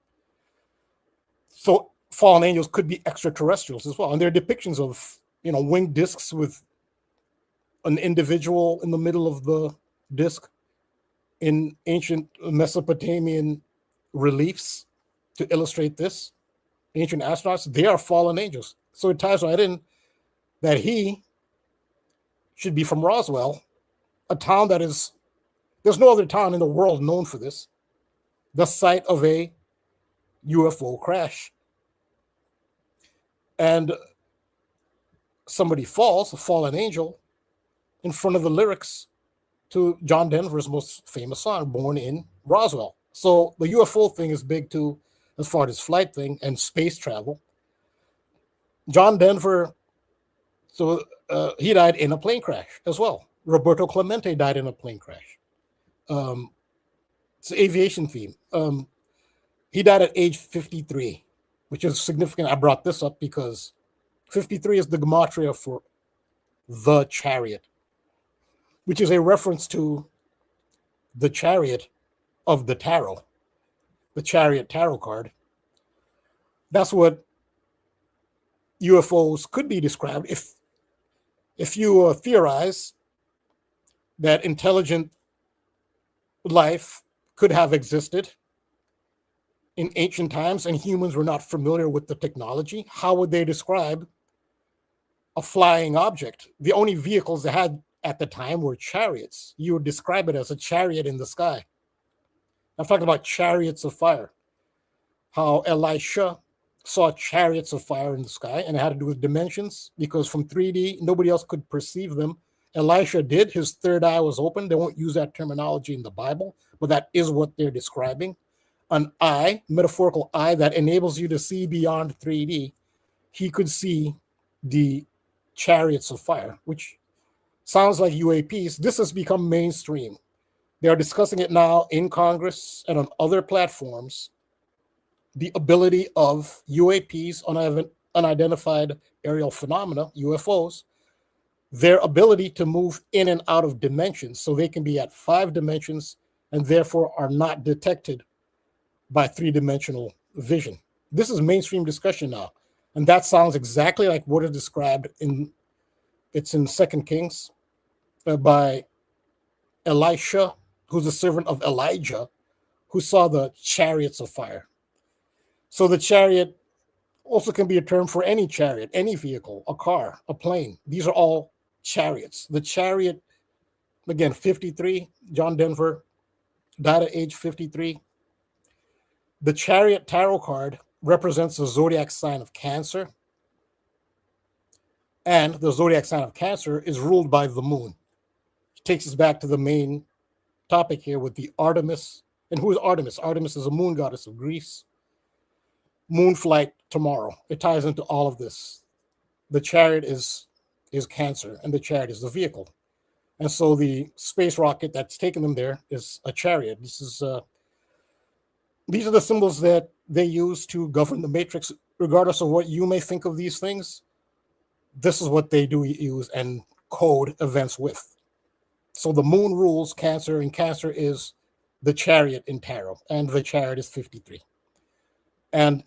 So fallen angels could be extraterrestrials as well, and there are depictions of winged discs with an individual in the middle of the disc in ancient Mesopotamian reliefs to illustrate this. Ancient astronauts, they are fallen angels. So it ties right in that he should be from Roswell, a town that is, there's no other town in the world known for this, the site of a UFO crash. And somebody falls, a fallen angel, in front of the lyrics to John Denver's most famous song, Born in Roswell. So the UFO thing is big too, as far as flight thing and space travel. John Denver, so he died in a plane crash as well. Roberto Clemente died in a plane crash. It's an aviation theme. He died at age 53, which is significant. I brought this up because 53 is the gematria for the chariot, which is a reference to the chariot of the tarot, the chariot tarot card. That's what UFOs could be described if you theorize that intelligent life could have existed in ancient times and humans were not familiar with the technology. How would they describe a flying object? The only vehicles they had at the time were chariots. You would describe it as a chariot in the sky. I'm talking about chariots of fire. How Elisha saw chariots of fire in the sky, and it had to do with dimensions, because from 3D, nobody else could perceive them. Elisha did. His third eye was open. They won't use that terminology in the Bible, but that is what they're describing. An eye, metaphorical eye, that enables you to see beyond 3D. He could see the chariots of fire, which sounds like UAPs. This has become mainstream. They are discussing it now in Congress and on other platforms. The ability of UAPs, unidentified aerial phenomena, UFOs, their ability to move in and out of dimensions, so they can be at 5 dimensions and therefore are not detected by 3-dimensional vision. This is mainstream discussion now, and that sounds exactly like what is described in 2 Kings by Elisha, who's a servant of Elijah, who saw the chariots of fire. So the chariot also can be a term for any chariot, any vehicle, a car, a plane. These are all chariots. The chariot, again, 53, John Denver died at age 53. The chariot tarot card represents the zodiac sign of Cancer. And the zodiac sign of Cancer is ruled by the moon. It takes us back to the main topic here with the Artemis. And who is Artemis? Artemis is a moon goddess of Greece. Moon flight tomorrow. It ties into all of this. The chariot is Cancer, and the chariot is the vehicle. And so the space rocket that's taken them there is a chariot. These are the symbols that they use to govern the matrix. Regardless of what you may think of these things, this is what they do use and code events with. So the moon rules Cancer, and Cancer is the chariot in tarot, and the chariot is 53. And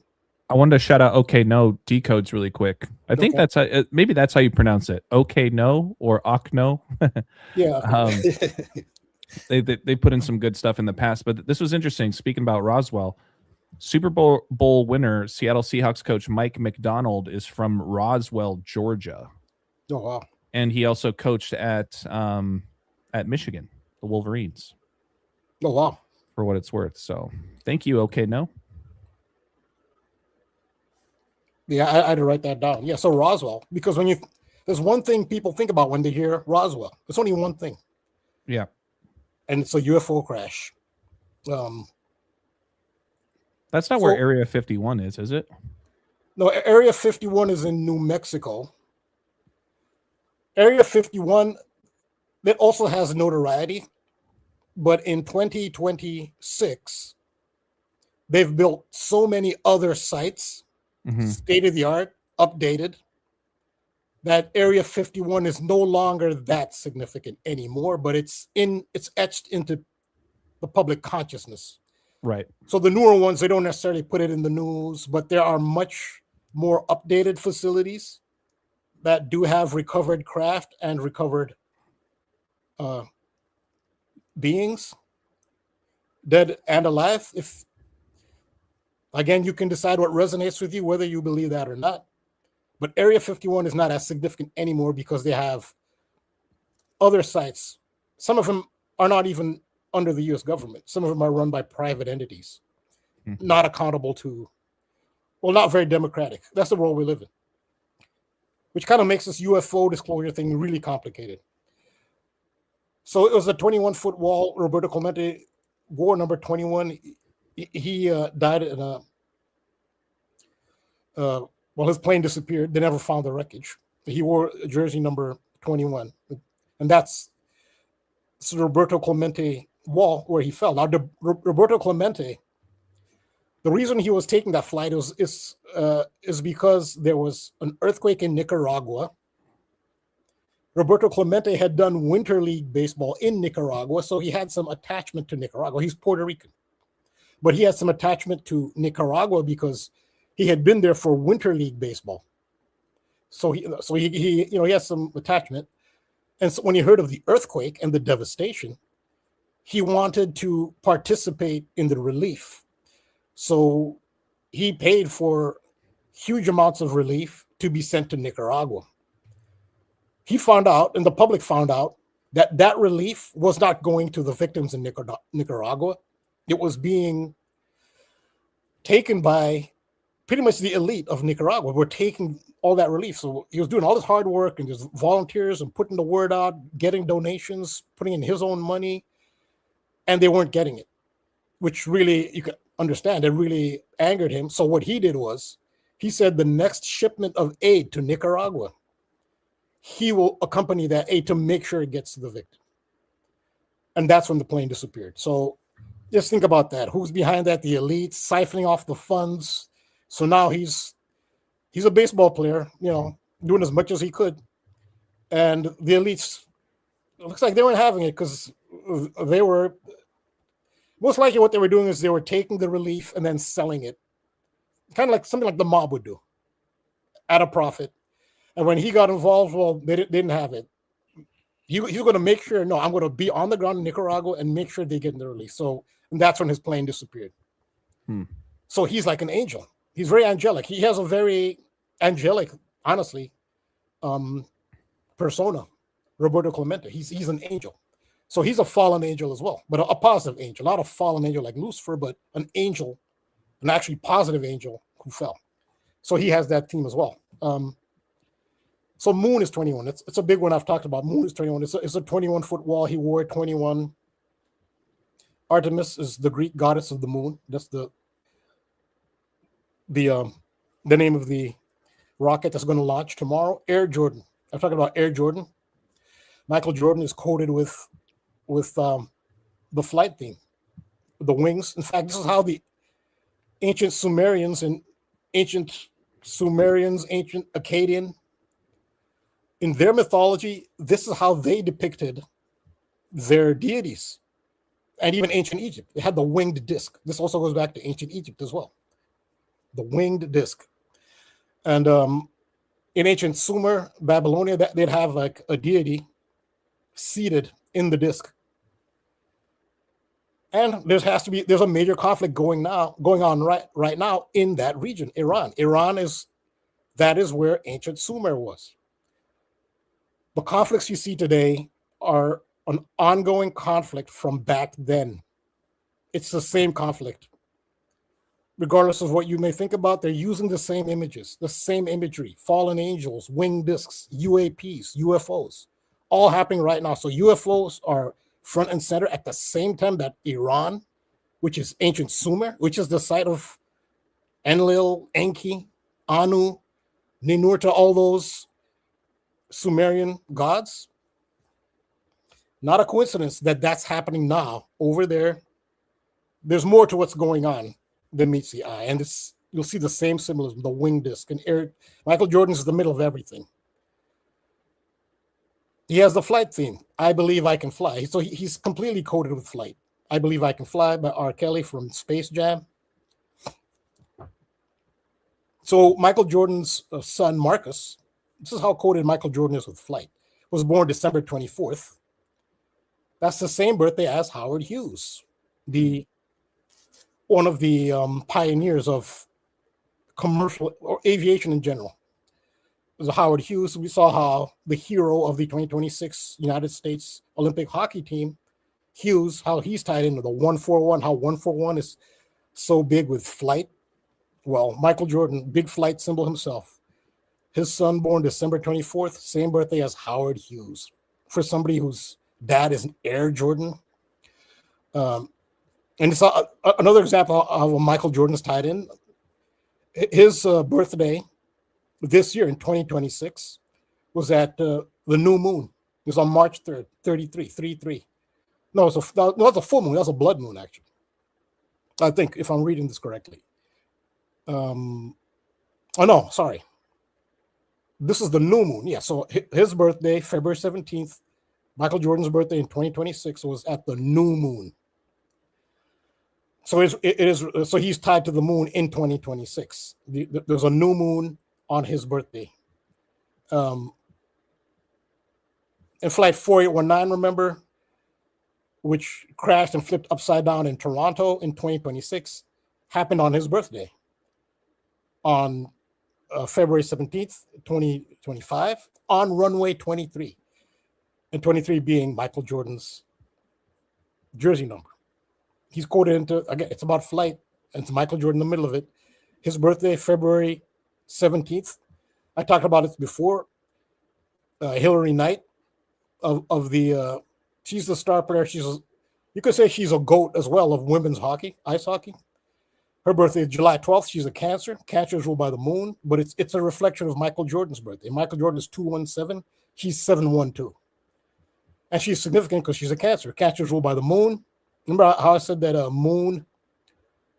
I wanted to shout out OK No decodes really quick. I think that's how, maybe that's how you pronounce it. OK No or Okno. Yeah. They put in some good stuff in the past, but this was interesting. Speaking about Roswell, Super Bowl winner Seattle Seahawks coach Mike McDonald is from Roswell, Georgia. Oh wow! And he also coached at Michigan, the Wolverines. Oh wow! For what it's worth. So thank you. OK No. Yeah, I had to write that down. Yeah, so Roswell, because there's one thing people think about when they hear Roswell. It's only one thing. Yeah. and it's a UFO crash. That's not where Area 51 is it? No, Area 51 is in New Mexico. Area 51, that also has notoriety, but in 2026, they've built so many other sites, state of the art, updated, that Area 51 is no longer that significant anymore, but it's etched into the public consciousness. Right. So the newer ones, they don't necessarily put it in the news, but there are much more updated facilities that do have recovered craft and recovered beings, dead and alive. If again, you can decide what resonates with you, whether you believe that or not. But Area 51 is not as significant anymore because they have other sites. Some of them are not even under the US government. Some of them are run by private entities, not accountable to, well, not very democratic. That's the world we live in, which kind of makes this UFO disclosure thing really complicated. So it was a 21-foot wall. Roberto Clemente wore number 21. He died in a, well, his plane disappeared. They never found the wreckage. He wore jersey number 21. And that's the Roberto Clemente wall where he fell. Now, Roberto Clemente, the reason he was taking that flight is because there was an earthquake in Nicaragua. Roberto Clemente had done Winter League baseball in Nicaragua, so he had some attachment to Nicaragua. He's Puerto Rican, but he had some attachment to Nicaragua because he had been there for Winter League baseball. So he has some attachment. And so when he heard of the earthquake and the devastation, he wanted to participate in the relief. So he paid for huge amounts of relief to be sent to Nicaragua. He found out, and the public found out, that that relief was not going to the victims in Nicaragua. It was being taken by pretty much the elite of Nicaragua. Were taking all that relief. So he was doing all this hard work and just volunteers and putting the word out, getting donations, putting in his own money, and they weren't getting it, which really, you can understand, it really angered him. So what he did was, he said the next shipment of aid to Nicaragua, he will accompany that aid to make sure it gets to the victim. And that's when the plane disappeared. So just think about that. Who's behind that? The elite siphoning off the funds. So now he's a baseball player, doing as much as he could. And the elites, it looks like they weren't having it because they were, most likely what they were doing is they were taking the relief and then selling it. Kind of like something like the mob would do at a profit. And when he got involved, well, they didn't have it. He was going to make sure, no, I'm going to be on the ground in Nicaragua and make sure they get the relief. So, and that's when his plane disappeared. So he's like an angel. He's very angelic. He has a very angelic, honestly, persona, Roberto Clemente. He's an angel. So he's a fallen angel as well, but a positive angel, not a fallen angel like Lucifer, but an angel, an actually positive angel who fell. So he has that theme as well. So Moon is 21. It's a big one I've talked about. Moon is 21. It's a 21-foot wall. He wore 21. Artemis is the Greek goddess of the moon. That's the name of the rocket that's going to launch tomorrow. Air Jordan. I'm talking about Air Jordan. Michael Jordan is quoted with the flight theme, the wings. In fact, this is how the ancient Sumerians, ancient Akkadian, in their mythology, this is how they depicted their deities. And even ancient Egypt, they had the winged disc. This also goes back to ancient Egypt as well. The winged disc. And in ancient Sumer, Babylonia, they'd have like a deity seated in the disc. And there's a major conflict going on right now in that region, Iran. That is where ancient Sumer was. The conflicts you see today are an ongoing conflict from back then. It's the same conflict. Regardless of what you may think about, they're using the same images, the same imagery, fallen angels, winged discs, UAPs, UFOs, all happening right now. So UFOs are front and center at the same time that Iran, which is ancient Sumer, which is the site of Enlil, Enki, Anu, Ninurta, all those Sumerian gods. Not a coincidence that that's happening now over there. There's more to what's going on than meets the eye, and you'll see the same symbolism, the wing disc, and Michael Jordan's in the middle of everything. He has the flight theme. I believe I can fly. So he's completely coded with flight. I Believe I Can Fly by R. Kelly from Space Jam. So Michael Jordan's son, Marcus, this is how coded Michael Jordan is with flight, was born December 24th. That's the same birthday as Howard Hughes, one of the pioneers of commercial or aviation in general. It was Howard Hughes. We saw how the hero of the 2026 United States Olympic hockey team, Hughes, how he's tied into the 141, how 141 is so big with flight. Well, Michael Jordan, big flight symbol himself. His son born December 24th, same birthday as Howard Hughes. For somebody whose dad is an Air Jordan. And it's another example of how Michael Jordan's tied in. His birthday this year in 2026 was at the new moon. It was on March 3rd, 33. No, it's a full moon. That's a blood moon, actually. I think, if I'm reading this correctly. Oh, no, sorry. This is the new moon. Yeah, so his birthday, February 17th, Michael Jordan's birthday in 2026 was at the new moon. So so he's tied to the moon in 2026. There's a new moon on his birthday. And Flight 4819, remember, which crashed and flipped upside down in Toronto in 2026, happened on his birthday on February 17th, 2025, on runway 23. And 23 being Michael Jordan's jersey number. He's coded into, again, it's about flight, and it's Michael Jordan in the middle of it. His birthday, February 17th. I talked about it before. Hillary Knight she's the star player. You could say she's a GOAT as well of women's hockey, ice hockey. Her birthday is July 12th. She's a Cancer. Cancer is ruled by the moon, but it's a reflection of Michael Jordan's birthday. Michael Jordan is 217. She's 712. And she's significant because she's a Cancer. Cancer is ruled by the moon. Remember how I said that moon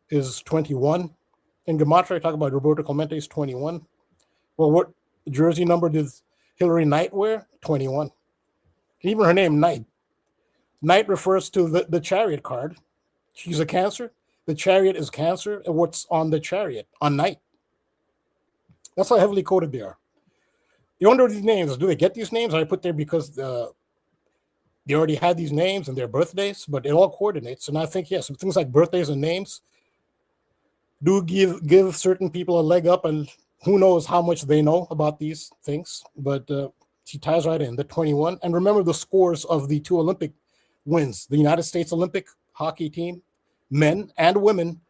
is 21? In Gematria, I talk about Roberto Clemente is 21. Well, what jersey number did Hillary Knight wear? 21. Even her name, Knight. Knight refers to the chariot card. She's a Cancer. The chariot is Cancer. And what's on the chariot? On Knight. That's how heavily coded they are. You wonder these names. Do they get these names? Are they put there because they already had these names and their birthdays? But it all coordinates. And I think, yes, things like birthdays and names do give certain people a leg up, and who knows how much they know about these things. But she ties right in, the 21. And remember the scores of the two Olympic wins. The United States Olympic hockey team, men and women,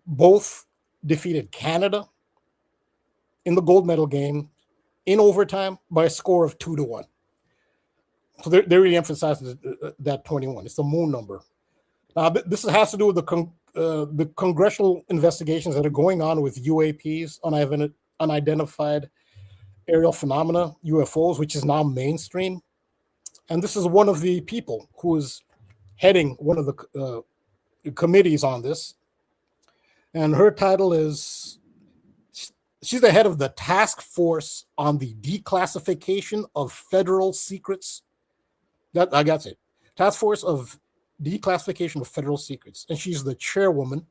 both defeated Canada in the gold medal game in overtime by a score of 2-1. So they really emphasize that 21. It's the moon number. Now, this has to do with the congressional investigations that are going on with UAPs, unidentified aerial phenomena, UFOs, which is now mainstream. And this is one of the people who is heading one of the committees on this. And her title is, she's the head of the task force on the declassification of federal secrets. I got it. Task force of declassification of federal secrets. And she's the chairwoman.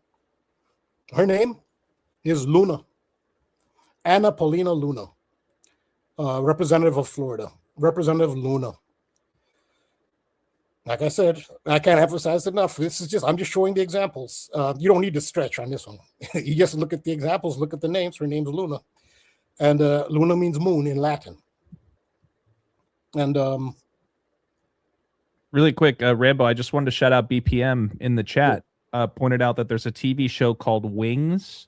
Her name is Luna. Anna Paulina Luna, representative of Florida. Representative Luna. Like I said, I can't emphasize it enough. I'm just showing the examples. You don't need to stretch on this one. You just look at the examples, look at the names. Her name's Luna. And Luna means moon in Latin. And really quick, Rambo, I just wanted to shout out BPM in the chat. Pointed out that there's a TV show called Wings.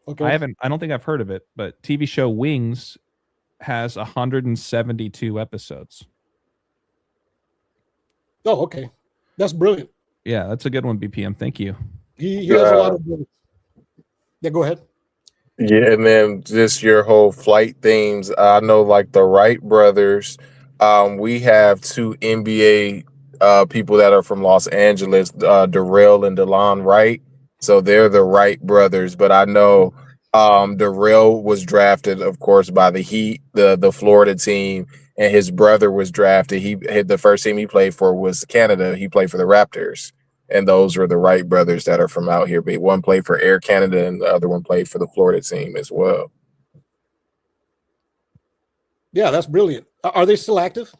Okay. I don't think I've heard of it, but TV show Wings has 172 episodes. Oh, okay. That's brilliant. Yeah, that's a good one, BPM. Thank you. He has a lot of brilliance. Yeah, go ahead. Yeah, and then just your whole flight themes. I know, like the Wright brothers. We have two NBA people that are from Los Angeles, Darrell and DeLon Wright. So they're the Wright brothers. But I know Darrell was drafted, of course, by the Heat, the Florida team, and his brother was drafted. The first team he played for was Canada. He played for the Raptors. And those were the Wright brothers that are from out here. But one played for Air Canada and the other one played for the Florida team as well. Yeah, that's brilliant. Are they still active?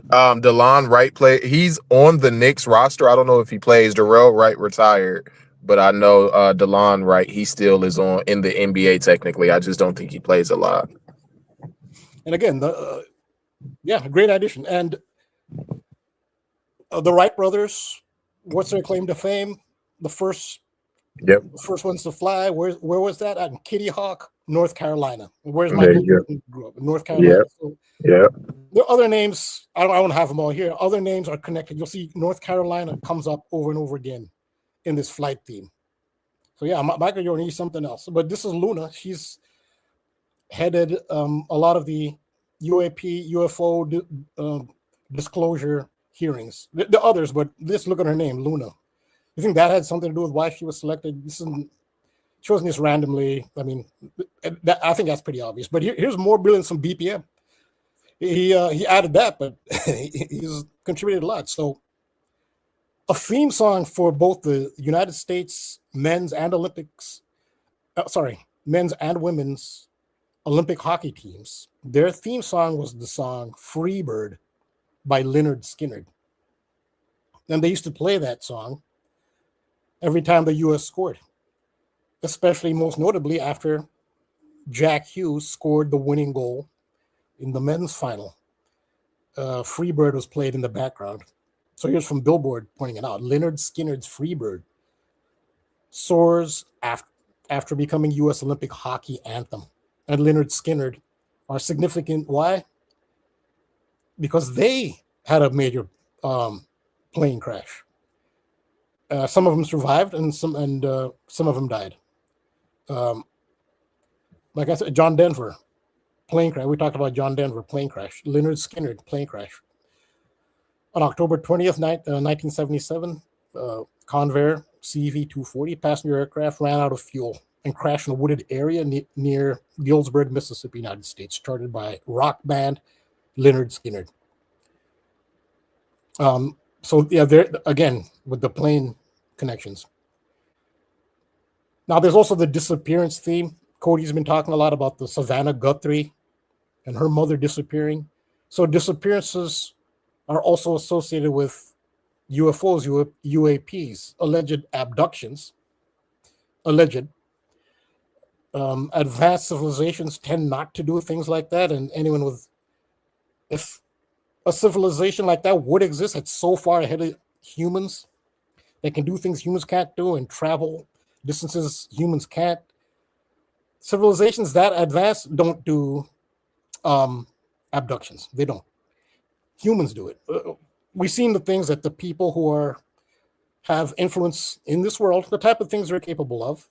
DeLon Wright he's on the Knicks roster. I don't know if he plays. Darrell Wright retired, but I know DeLon Wright, he still is in the NBA technically. I just don't think he plays a lot. And again, great addition. And the Wright brothers, what's their claim to fame? The first ones to fly. Where was that? At Kitty Hawk, North Carolina. Where's Michael Jordan grew up? North Carolina. Yeah. There are other names. I don't have them all here. Other names are connected. You'll see North Carolina comes up over and over again in this flight theme. So yeah, Michael Jordan, he's something else. But this is Luna. She's headed a lot of the UAP, UFO disclosure hearings. The others, but let's look at her name, Luna. You think that had something to do with why she was selected? She wasn't just randomly. I mean, I think that's pretty obvious. But here's more brilliance from BPM. He added that, but he's contributed a lot. So a theme song for both the United States men's and women's Olympic hockey teams. Their theme song was the song Free Bird by Lynyrd Skynyrd. And they used to play that song every time the U.S. scored, especially most notably after Jack Hughes scored the winning goal in the men's final. Free Bird was played in the background. So here's from Billboard pointing it out. Lynyrd Skynyrd's Free Bird soars after becoming U.S. Olympic hockey anthem. And Lynyrd Skynyrd are significant. Why? Because they had a major plane crash. Some of them survived, and some of them died. Like I said, John Denver, plane crash. We talked about John Denver, plane crash. Lynyrd Skynyrd, plane crash. On October 20th, 1977, Convair CV-240 passenger aircraft ran out of fuel and crashed in a wooded area near Galesburg, Mississippi, United States, chartered by rock band Lynyrd Skynyrd. So yeah, there again with the plane connections. Now there's also the disappearance theme. Cody's been talking a lot about the Savannah Guthrie and her mother disappearing. So disappearances are also associated with UFOs, UAPs, alleged abductions. Advanced civilizations tend not to do things like that, and if a civilization like that would exist, it's so far ahead of humans. They can do things humans can't do and travel distances humans can't. Civilizations that advanced don't do abductions. They don't. Humans do it. We've seen the things that the people who have influence in this world, the type of things they're capable of,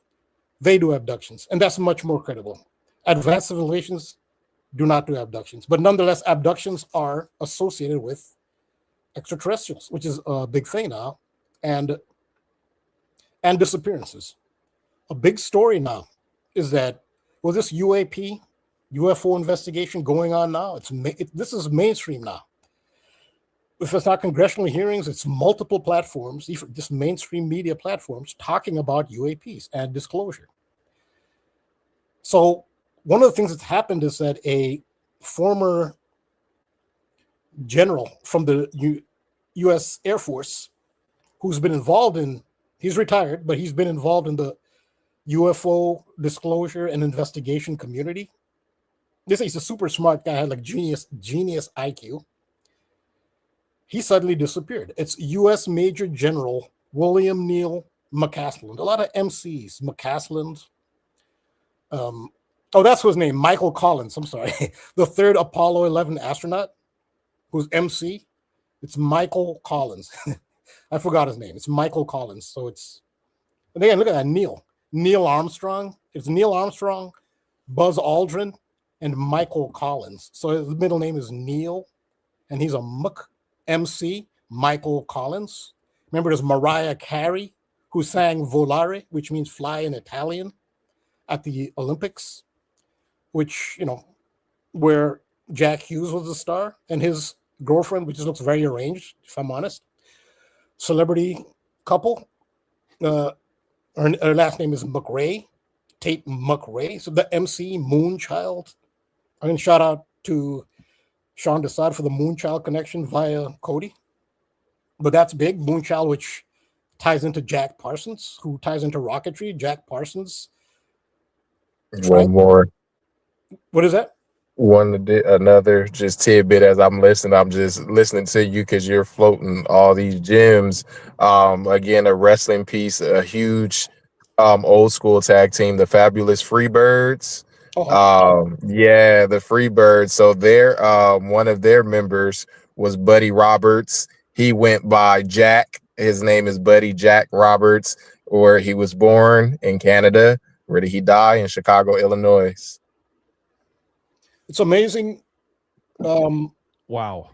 they do abductions, and that's much more credible. Advanced civilizations do not do abductions, but nonetheless, abductions are associated with extraterrestrials, which is a big thing now, and disappearances. A big story now is that this UAP, UFO investigation going on now. This is mainstream now. If it's not congressional hearings, it's multiple platforms, just mainstream media platforms talking about UAPs and disclosure. So one of the things that's happened is that a former general from the U.S. Air Force, who's been involved he's retired, but he's been involved in the UFO disclosure and investigation community. He's a super smart guy, had like genius IQ. He suddenly disappeared. It's U.S. Major General William Neal McCasland. A lot of MCs, McCasland. That's his name, Michael Collins. I'm sorry. The third Apollo 11 astronaut, who's MC. It's Michael Collins. I forgot his name. It's Michael Collins. So it's, and again, look at that, Neil Armstrong. It's Neil Armstrong, Buzz Aldrin, and Michael Collins. So his middle name is Neil, and he's a MC, Michael Collins. Remember, there's Mariah Carey, who sang Volare, which means fly in Italian, at the Olympics, which, where Jack Hughes was the star, and his girlfriend, which just looks very arranged, if I'm honest. Celebrity couple. Her last name is McRae, Tate McRae. So the MC, Moonchild. I'm going to shout out to Sean Desad for the Moonchild connection via KODI. But that's big. Moonchild, which ties into Jack Parsons, who ties into rocketry. Jack Parsons. One more. What is that? Another just tidbit as I'm listening. I'm just listening to you because you're floating all these gems. Again, a wrestling piece, a huge old school tag team, the Fabulous Freebirds. Yeah, the Freebirds. So their one of their members was Buddy Roberts. He went by Jack. His name is Buddy Jack Roberts, or he was born in Canada. Where did he die? In Chicago, Illinois. It's amazing. Wow.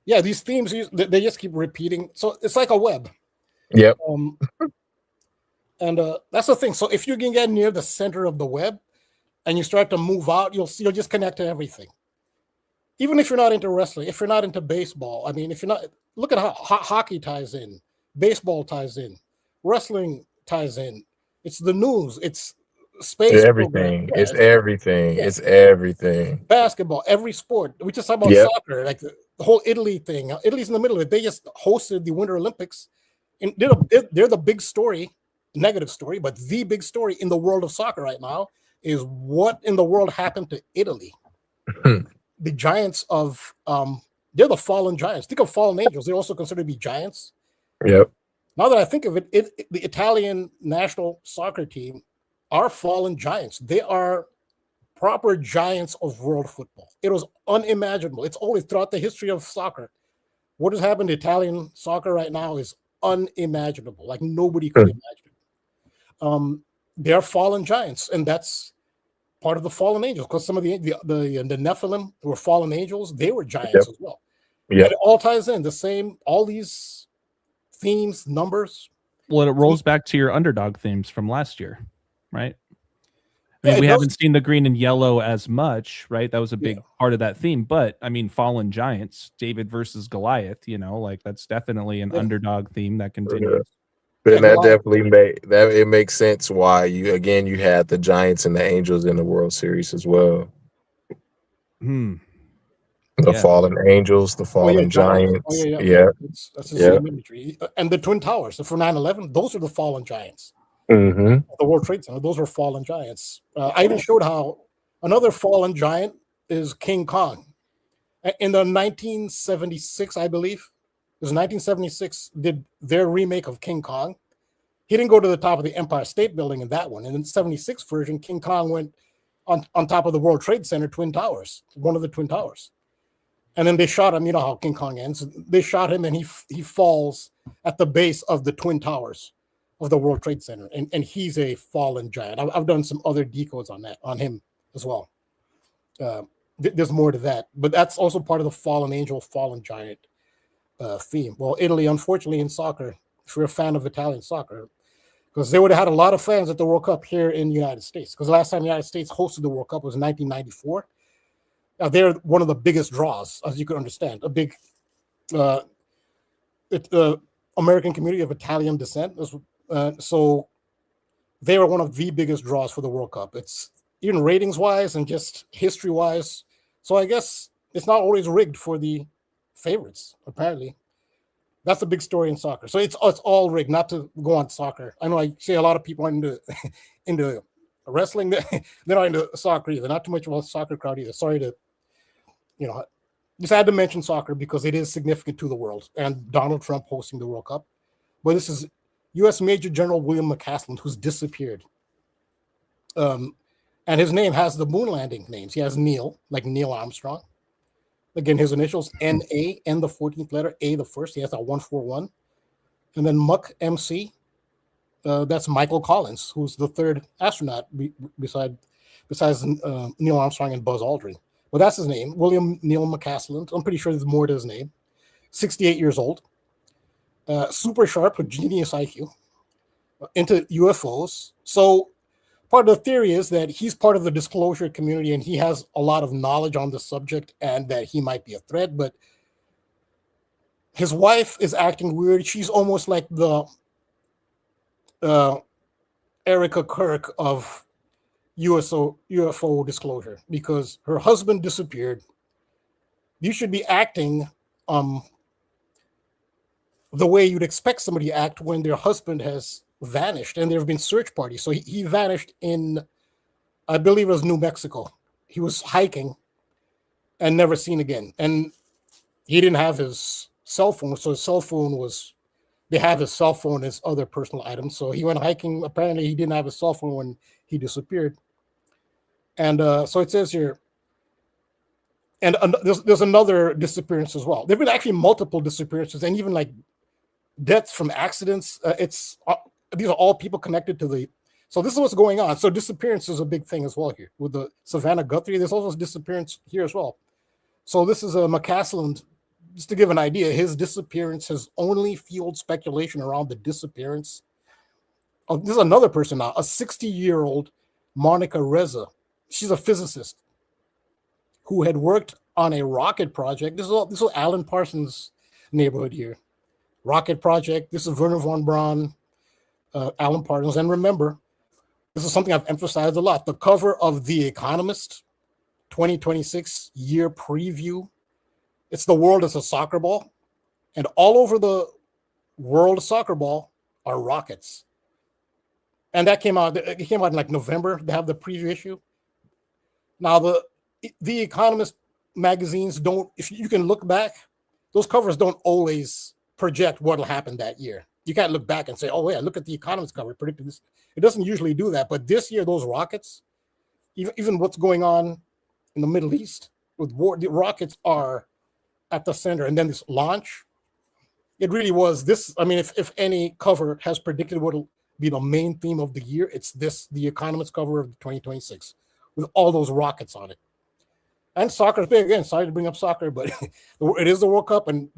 Yeah, these themes, they just keep repeating. So it's like a web. Yep. And that's the thing. So if you can get near the center of the web and you start to move out, you'll just connect to everything. Even if you're not into wrestling, if you're not into baseball, I mean, if you're not, look at how hockey ties in, baseball ties in, wrestling ties in. It's the news. It's space. Everything. Yeah, it's everything. Yeah. It's everything. Basketball, every sport. We just talk about soccer, like the whole Italy thing. Italy's in the middle of it. They just hosted the Winter Olympics. And they're the big story, negative story, but the big story in the world of soccer right now is what in the world happened to Italy. The giants of, they're the fallen giants. Think of fallen angels. They're also considered to be giants. Yep. Now that I think of it, the Italian national soccer team are fallen giants. They are proper giants of world football. It was unimaginable. It's always throughout the history of soccer. What has happened to Italian soccer right now is unimaginable. Like nobody could imagine. They are fallen giants, and that's part of the fallen angels. Because some of the Nephilim were fallen angels. They were giants as well. Yeah, it all ties in. The same. All these themes, numbers. Well, it rolls back to your underdog themes from last year, right? I mean, we haven't seen the green and yellow as much, right? That was a big part of that theme. But I mean, fallen giants, David versus Goliath, like that's definitely an underdog theme that continues. And that definitely it makes sense why you had the Giants and the Angels in the World Series as well. The fallen angels, the fallen giants. That's the same imagery. And the Twin Towers. So for 9/11, those are the fallen giants. The World Trade Center, those are fallen giants. I even showed how another fallen giant is King Kong. In the 1976, I believe, it was 1976, did their remake of King Kong. He didn't go to the top of the Empire State Building in that one. And in the 76 version, King Kong went on top of the World Trade Center Twin Towers, one of the Twin Towers. And then they shot him. You know how King Kong ends. They shot him, and he falls at the base of the Twin Towers of the World Trade Center. And he's a fallen giant. I've done some other decodes on him as well. There's more to that. But that's also part of the fallen angel, fallen giant theme. Well, Italy, unfortunately, in soccer, if you're a fan of Italian soccer, because they would have had a lot of fans at the World Cup here in the United States. Because the last time the United States hosted the World Cup was 1994. They're one of the biggest draws, as you can understand. A big American community of Italian descent. So they were one of the biggest draws for the World Cup. It's even ratings-wise and just history-wise. So I guess it's not always rigged for the favorites, apparently. That's a big story in soccer. So it's all rigged, not to go on soccer. I know I see a lot of people into wrestling. They're not into soccer either. Not too much of a soccer crowd either. Sorry to, just had to mention soccer because it is significant to the world and Donald Trump hosting the World Cup. But this is U.S. Major General William McCaslin, who's disappeared. And his name has the moon landing names. He has Neil, like Neil Armstrong. Again, his initials, N-A, N the 14th letter, A the first. He has that 141. And then Muck MC, that's Michael Collins, who's the third astronaut besides Neil Armstrong and Buzz Aldrin. Well, that's his name, William Neil McCaslin. I'm pretty sure there's more to his name. 68 years old, super sharp with genius IQ, into UFOs. So part of the theory is that he's part of the disclosure community and he has a lot of knowledge on the subject and that he might be a threat, but his wife is acting weird. She's almost like the Erica Kirk of UFO disclosure, because her husband disappeared. You should be acting the way you'd expect somebody to act when their husband has vanished, and there have been search parties. So he vanished in, I believe it was New Mexico. He was hiking and never seen again. And he didn't have his cell phone, so his cell phone was, they have his cell phone as other personal items. So he went hiking. Apparently he didn't have his cell phone when he disappeared. And so it says here, and there's another disappearance as well. There have been actually multiple disappearances and even like deaths from accidents. These are all people connected to the, so this is what's going on. So disappearance is a big thing as well here. With the Savannah Guthrie, there's also a disappearance here as well. So this is a McCaslin, just to give an idea, his disappearance has only fueled speculation around the disappearance of, this is another person now, a 60-year-old Monica Reza. She's a physicist who had worked on a rocket project. This is Alan Parsons' neighborhood here. Rocket project. This is Werner von Braun, Alan Parsons. And remember, this is something I've emphasized a lot. The cover of The Economist 2026 year preview. It's the world as a soccer ball. And all over the world soccer ball are rockets. And that came out, it came out in like November. They have the preview issue. Now, the Economist magazines don't, if you can look back, those covers don't always project what will happen that year. You can't look back and say, oh, yeah, look at the Economist cover, predicted this. It doesn't usually do that. But this year, those rockets, even what's going on in the Middle East with war, the rockets are at the center. And then this launch, it really was this. I mean, if any cover has predicted what will be the main theme of the year, it's this, the Economist cover of 2026 with all those rockets on it. And soccer, again, sorry to bring up soccer, but it is the World Cup, and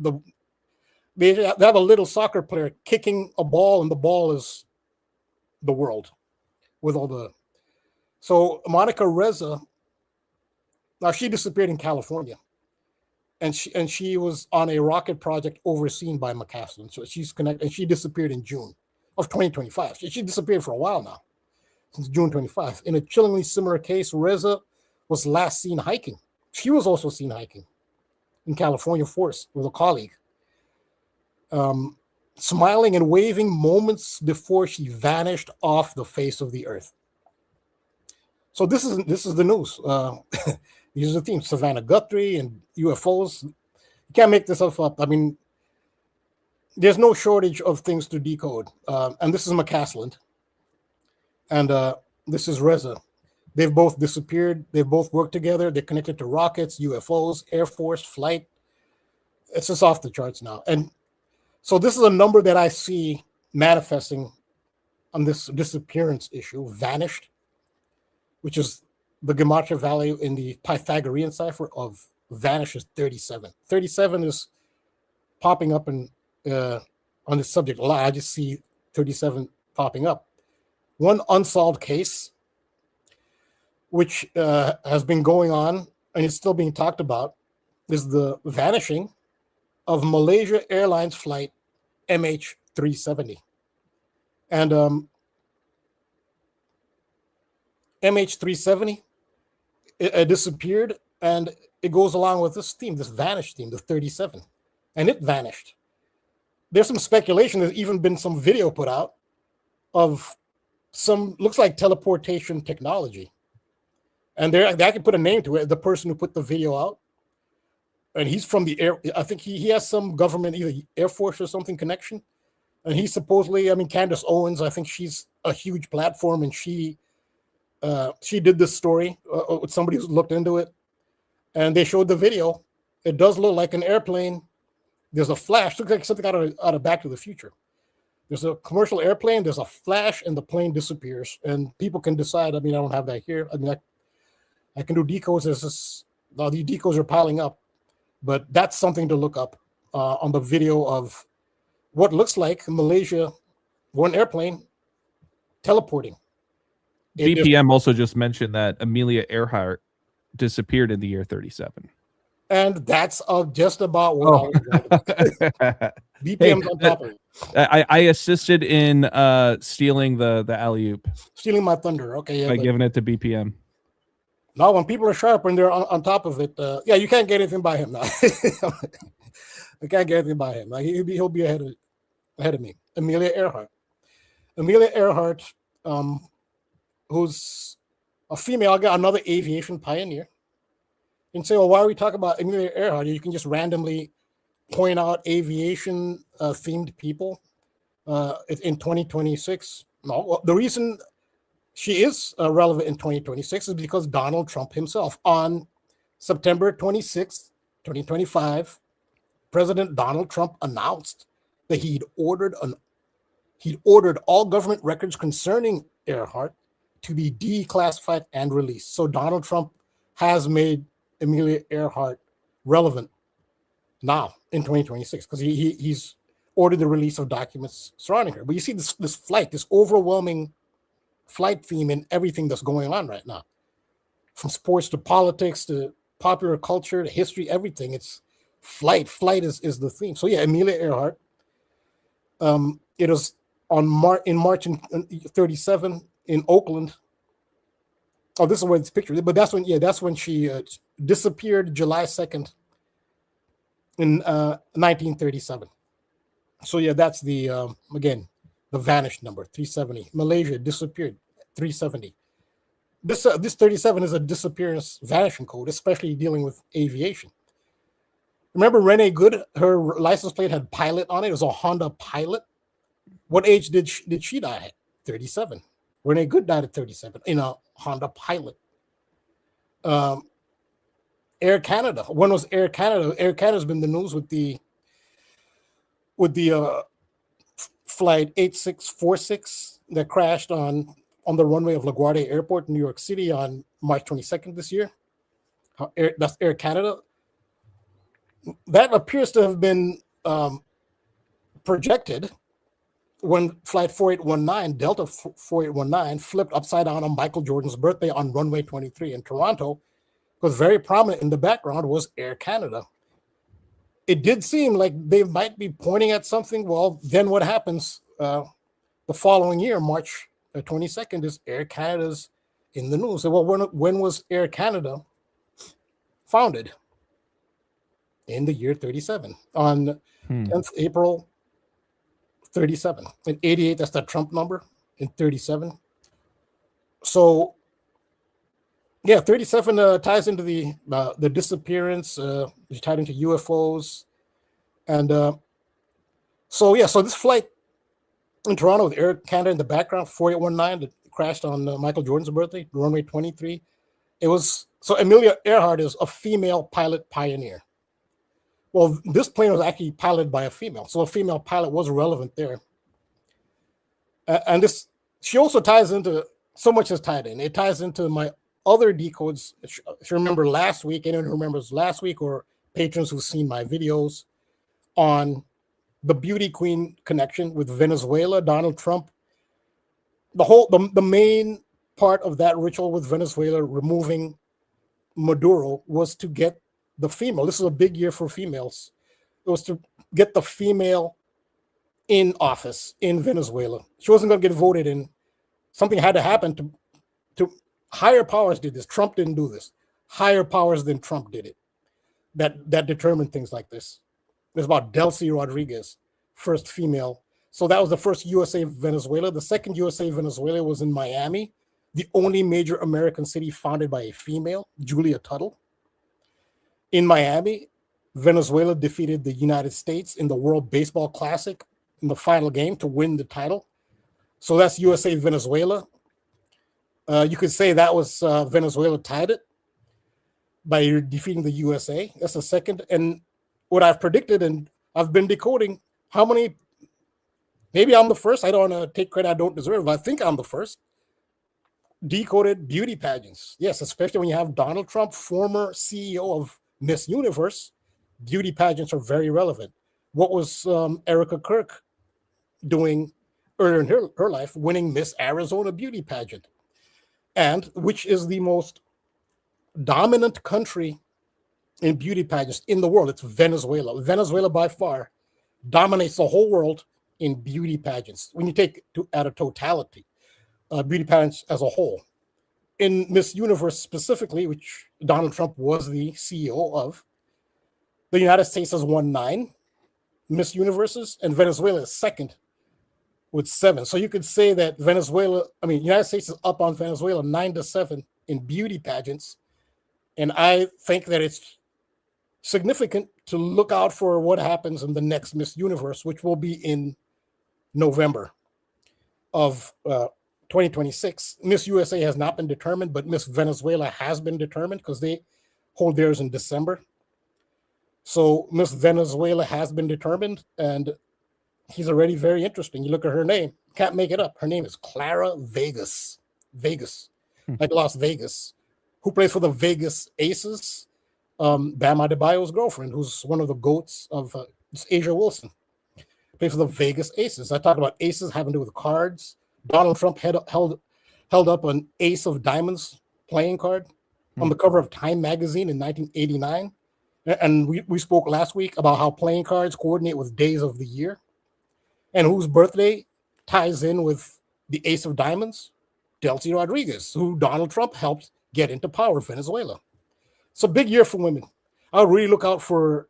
they have a little soccer player kicking a ball, and the ball is the world with all the. So Monica Reza, now she disappeared in California, and she was on a rocket project overseen by McCaslin. So she's connected, and she disappeared in June of 2025. She disappeared for a while now, since June 25. In a chillingly similar case, Reza was last seen hiking. She was also seen hiking in California forest with a colleague, smiling and waving moments before she vanished off the face of the earth. So this is the news. These are the themes: Savannah Guthrie and UFOs. You can't make this stuff up. I mean, there's no shortage of things to decode. And this is McCaslin, and this is Reza. They've both disappeared. They've both worked together. They're connected to rockets, UFOs, Air Force, flight. It's just off the charts now. And so this is a number that I see manifesting on this disappearance issue, vanished, which is the gematria value in the Pythagorean cipher of vanish is 37. 37 is popping up in, on this subject a lot. I just see 37 popping up. One unsolved case, which has been going on and is still being talked about, is the vanishing of Malaysia Airlines flight MH370. And MH370 it disappeared, and it goes along with this theme, this vanished theme, the 37, and it vanished. There's some speculation. There's even been some video put out of some, looks like teleportation technology. And I can put a name to it, the person who put the video out. And he's from the air, I think he has some government, either Air Force or something connection. And he supposedly, I mean, Candace Owens, I think she's a huge platform, and she did this story with somebody who's looked into it. And they showed the video. It does look like an airplane. There's a flash, looks like something out of Back to the Future. There's a commercial airplane, there's a flash, and the plane disappears. And people can decide. I mean, I don't have that here. I mean, I can do decodes. Now the decodes are piling up, but that's something to look up on the video of what looks like Malaysia, one airplane teleporting. BPM also just mentioned that Amelia Earhart disappeared in the year 37. And that's just about what I was writing. BPM's on top of it. I assisted in stealing the alley-oop. Stealing my thunder. Okay, yeah. By giving it to BPM. Now, when people are sharp and they're on top of it, yeah, you can't get anything by him now. I can't get anything by him. Like, he'll be ahead of me. Amelia Earhart. Amelia Earhart, who's a female, I got another aviation pioneer. And say, well, why are we talking about Amelia Earhart? You can just randomly point out aviation themed people in 2026. No, well, the reason she is relevant in 2026 is because Donald Trump himself, on September 26th, 2025, President Donald Trump announced that he'd ordered all government records concerning Earhart to be declassified and released. So Donald Trump has made Amelia Earhart relevant now in 2026 because he's ordered the release of documents surrounding her. But you see this flight, this overwhelming flight theme in everything that's going on right now, from sports to politics to popular culture to history, everything. It's flight. Flight is the theme. So yeah, Amelia Earhart. It was in March 37 in Oakland. Oh, this is where it's pictured. But that's when she disappeared July 2nd in 1937. So yeah, that's the again, the vanished number, 370. Malaysia disappeared, 370. This 37 is a disappearance vanishing code, especially dealing with aviation. Remember Renee Good, her license plate had Pilot on it. It was a Honda Pilot. What age did she die at? 37. Renee Good died at 37 in a Honda Pilot. Air Canada. When was Air Canada? Air Canada's been in the news with the flight 8646 that crashed on the runway of LaGuardia Airport in New York City on March 22nd this year. That's Air Canada. That appears to have been projected when Flight 4819, Delta 4819, flipped upside down on Michael Jordan's birthday on runway 23 in Toronto. Because very prominent in the background was Air Canada. It did seem like they might be pointing at something. Well, then what happens the following year, March 22nd, is Air Canada's in the news. So, well, when was Air Canada founded? In the year 37, on 10th April 37. In 88, that's the Trump number, in 37. So, yeah, 37 ties into the disappearance, tied into UFOs. And so this flight in Toronto with Air Canada in the background, 4819, that crashed on Michael Jordan's birthday, runway 23. So Amelia Earhart is a female pilot pioneer. Well, this plane was actually piloted by a female, so a female pilot was relevant there. And she also ties into, so much is tied in. It ties into my other decodes. If you remember last week, anyone who remembers last week, or patrons who've seen my videos on the beauty queen connection with Venezuela, Donald Trump, the main part of that ritual with Venezuela removing Maduro was to get the female. This is a big year for females. It was to get the female in office in Venezuela. She wasn't going to get voted in. Something had to happen to higher powers did this. Trump didn't do this. Higher powers than Trump did it. That determined things like this. There's about Delcy Rodriguez, first female. So that was the first USA Venezuela. The second USA Venezuela was in Miami, the only major American city founded by a female, Julia Tuttle. In Miami, Venezuela defeated the United States in the World Baseball Classic in the final game to win the title. So that's USA Venezuela. You could say that was Venezuela tied it by defeating the USA. That's the second. And what I've predicted, and I've been decoding, how many maybe I'm the first. I don't want to take credit I don't deserve, but I think I'm the first. Decoded beauty pageants. Yes, especially when you have Donald Trump, former CEO of Miss Universe, beauty pageants are very relevant. What was Erica Kirk doing earlier in her life, winning Miss Arizona beauty pageant? And which is the most dominant country in beauty pageants in the world? It's Venezuela. Venezuela by far dominates the whole world in beauty pageants. When you take it at a totality, beauty pageants as a whole. In Miss Universe specifically, which Donald Trump was the CEO of, the United States has won 9 Miss Universes, and Venezuela is second with 7. So you could say that United States is up on Venezuela 9-7 in beauty pageants. And I think that it's significant to look out for what happens in the next Miss Universe, which will be in November of 2026. Miss USA has not been determined, but Miss Venezuela has been determined because they hold theirs in December. So Miss Venezuela has been determined, and she's already very interesting. You look at her name, can't make it up. Her name is Clara Vegas, like Las Vegas, who plays for the Vegas Aces. Bam Adebayo's girlfriend, who's one of the GOATs of Asia Wilson, plays for the Vegas Aces. I talk about aces having to do with cards. Donald Trump held up an ace of diamonds playing card on the cover of Time magazine in 1989. And we spoke last week about how playing cards coordinate with days of the year, and whose birthday ties in with the ace of diamonds, Delcy Rodriguez, who Donald Trump helped get into power, Venezuela. It's a big year for women. I'll really look out for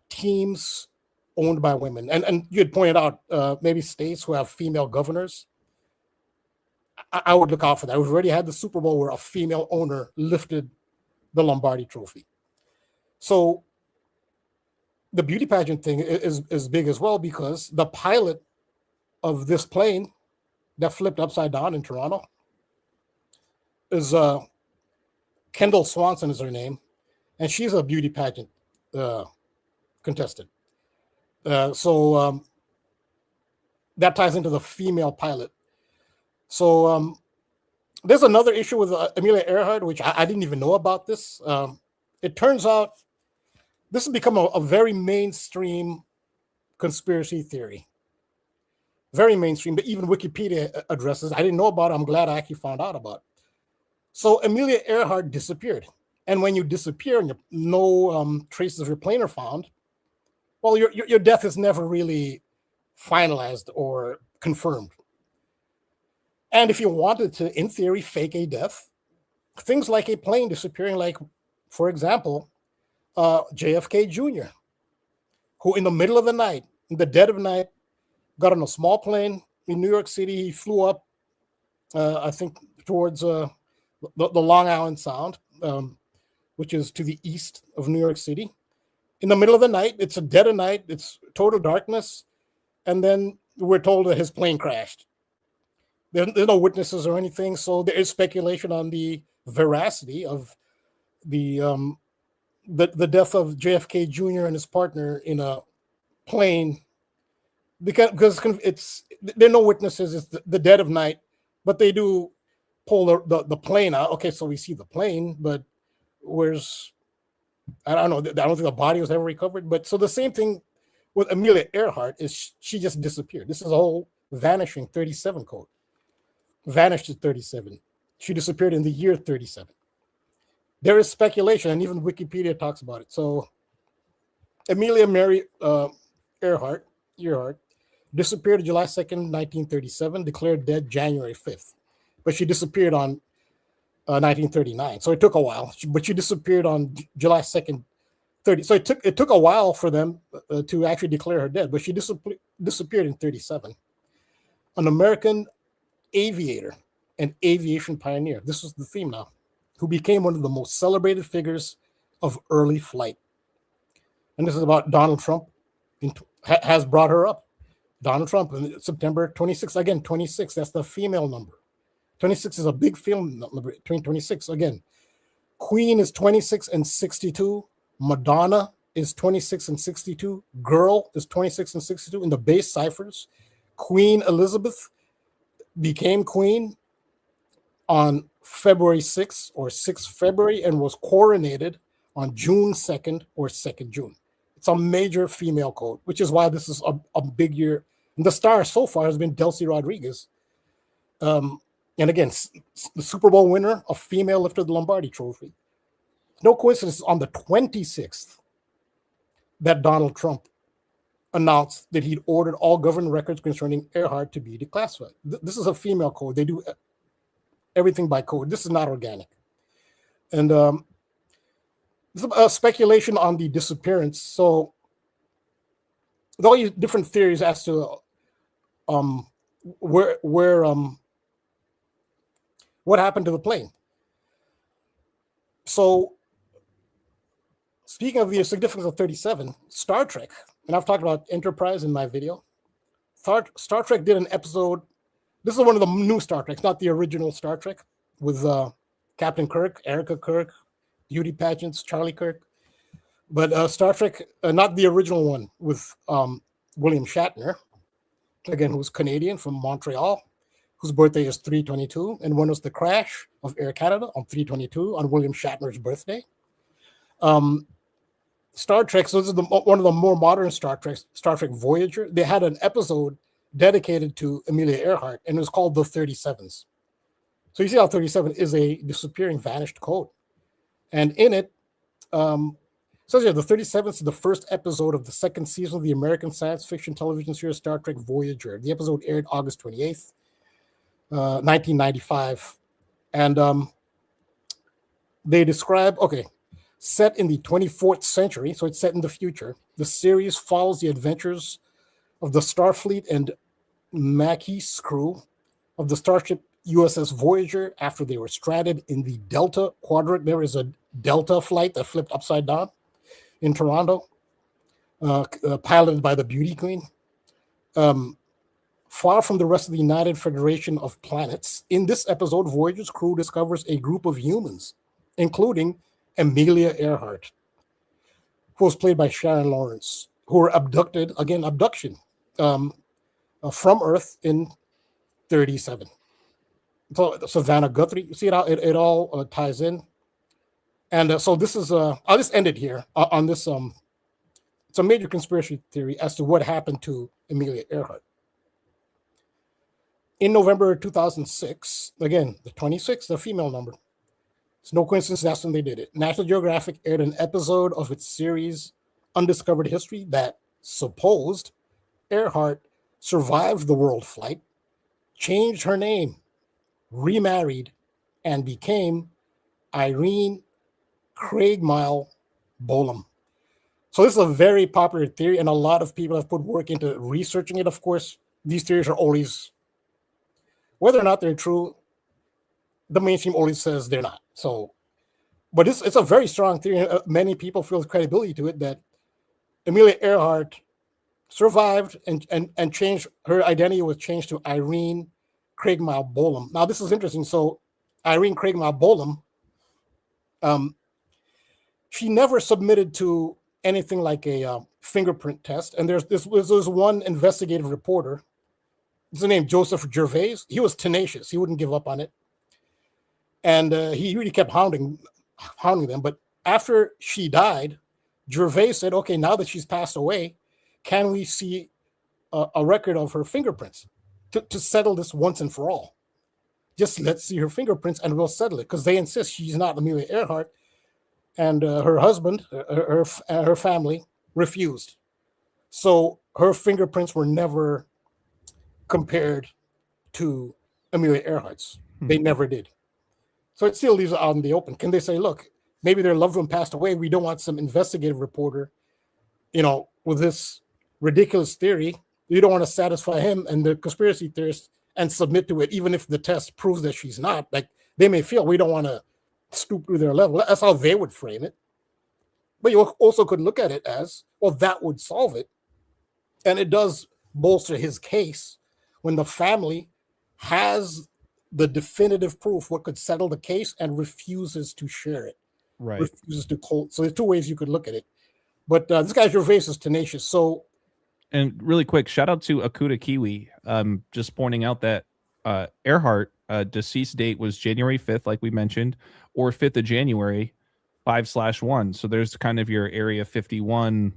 teams owned by women. And you had pointed out maybe states who have female governors. I would look out for that. We've already had the Super Bowl where a female owner lifted the Lombardi trophy. So the beauty pageant thing is big as well, because the pilot of this plane that flipped upside down in Toronto is Kendall Swanson is her name, and she's a beauty pageant contestant. So that ties into the female pilot. So there's another issue with Amelia Earhart, which I didn't even know about this. It turns out this has become a very mainstream conspiracy theory. Very mainstream, but even Wikipedia addresses. I didn't know about it. I'm glad I actually found out about it. So Amelia Earhart disappeared. And when you disappear and no traces of your plane are found, well, your death is never really finalized or confirmed. And if you wanted to, in theory, fake a death, things like a plane disappearing, like, for example, JFK Jr., who in the middle of the night, in the dead of night, got on a small plane in New York City. He flew up, I think, towards the Long Island Sound, which is to the east of New York City. In the middle of the night, it's a dead of night, it's total darkness, and then we're told that his plane crashed. There's no witnesses or anything, so there is speculation on the veracity of the death of JFK Jr. and his partner in a plane, because there are no witnesses. It's the dead of night, but they do pull the plane out. Okay, so we see the plane, but where's, I don't know. I don't think the body was ever recovered. But so the same thing with Amelia Earhart is she just disappeared. This is a whole vanishing 37 code. Vanished at 37. She disappeared in the year 37. There is speculation, and even Wikipedia talks about it. So Amelia Mary Earhart disappeared July 2nd, 1937, declared dead January 5th. But she disappeared on 1939. So it took a while, but she disappeared on July 2nd, 30. So it took a while for them to actually declare her dead, but she disappeared in 37. An American aviator and aviation pioneer, this was the theme now, who became one of the most celebrated figures of early flight. And this is about Donald Trump, has brought her up. Donald Trump, September 26th, again, 26, that's the female number. 26 is a big female number, 26, again. Queen is 26 and 62. Madonna is 26 and 62. Girl is 26 and 62 in the base ciphers. Queen Elizabeth became queen on February 6th or 6th February and was coronated on June 2nd or 2nd June. It's a major female code, which is why this is a big year. And the star so far has been Delcy Rodriguez. And again, the Super Bowl winner, a female lifted the Lombardi Trophy. No coincidence, on the 26th that Donald Trump announced that he'd ordered all government records concerning Earhart to be declassified. This is a female code. They do everything by code. This is not organic. And there's a speculation on the disappearance. So there's all these different theories as to where what happened to the plane. So speaking of the significance of 37, Star Trek, and I've talked about Enterprise in my video. Star Trek did an episode. This is one of the new Star Treks, not the original Star Trek, with Captain Kirk, Erica Kirk, beauty pageants, Charlie Kirk. But Star Trek, not the original one, with William Shatner, again, who's Canadian from Montreal, whose birthday is 3/22, and one was the crash of Air Canada on 3/22 on William Shatner's birthday. Star Trek, so this is one of the more modern Star Treks, Star Trek Voyager. They had an episode dedicated to Amelia Earhart, and it was called The 37s. So you see how 37 is a disappearing, vanished code. And in it, says here, the 37th is the first episode of the second season of the American science fiction television series Star Trek Voyager. The episode aired August 28th, 1995. And they describe, set in the 24th century, so it's set in the future. The series follows the adventures of the Starfleet and Maquis crew of the starship USS Voyager after they were stranded in the Delta Quadrant. There is a Delta flight that flipped upside down in Toronto, piloted by the Beauty Queen. Far from the rest of the United Federation of Planets, in this episode, Voyager's crew discovers a group of humans, including Amelia Earhart, who was played by Sharon Lawrence, who were abducted, abduction, from Earth in 37. So Savannah Guthrie, you see how it all ties in. And so this is, I'll just end it here on this. It's a major conspiracy theory as to what happened to Amelia Earhart. In November 2006, again, the 26th, the female number. It's no coincidence that's when they did it. National Geographic aired an episode of its series Undiscovered History that supposed Earhart survived the world flight, changed her name, remarried, and became Irene Craigmile Bolam. So this is a very popular theory, and a lot of people have put work into researching it. Of course, these theories are always, whether or not they're true, the mainstream always says they're not. So, but it's a very strong theory. Many people feel credibility to it that Amelia Earhart survived and changed, her identity was changed to Irene Craigmile Bolam. Now, this is interesting. So, Irene Craigmile Bolam, she never submitted to anything like a fingerprint test. And there's one investigative reporter, his name Joseph Gervais. He was tenacious. He wouldn't give up on it. And he really kept hounding them. But after she died, Gervais said, okay, now that she's passed away, can we see a record of her fingerprints to settle this once and for all? Just let's see her fingerprints and we'll settle it, because they insist she's not Amelia Earhart. And her husband, her family refused. So her fingerprints were never compared to Amelia Earhart's. They never did. So it still leaves it out in the open. Can they say, look, maybe their loved one passed away. We don't want some investigative reporter, with this ridiculous theory. You don't want to satisfy him and the conspiracy theorists and submit to it, even if the test proves that she's not. Like, they may feel we don't want to stoop to their level. That's how they would frame it. But you also could look at it as, well, that would solve it. And it does bolster his case when the family has the definitive proof what could settle the case and refuses to share it. Right. Refuses to quote. So there's two ways you could look at it. But this guy Gervais is tenacious. So And really quick, shout out to Akuta Kiwi. Just pointing out that Earhart deceased date was January 5th, like we mentioned, or 5th of January, 5/1. So there's kind of your Area 51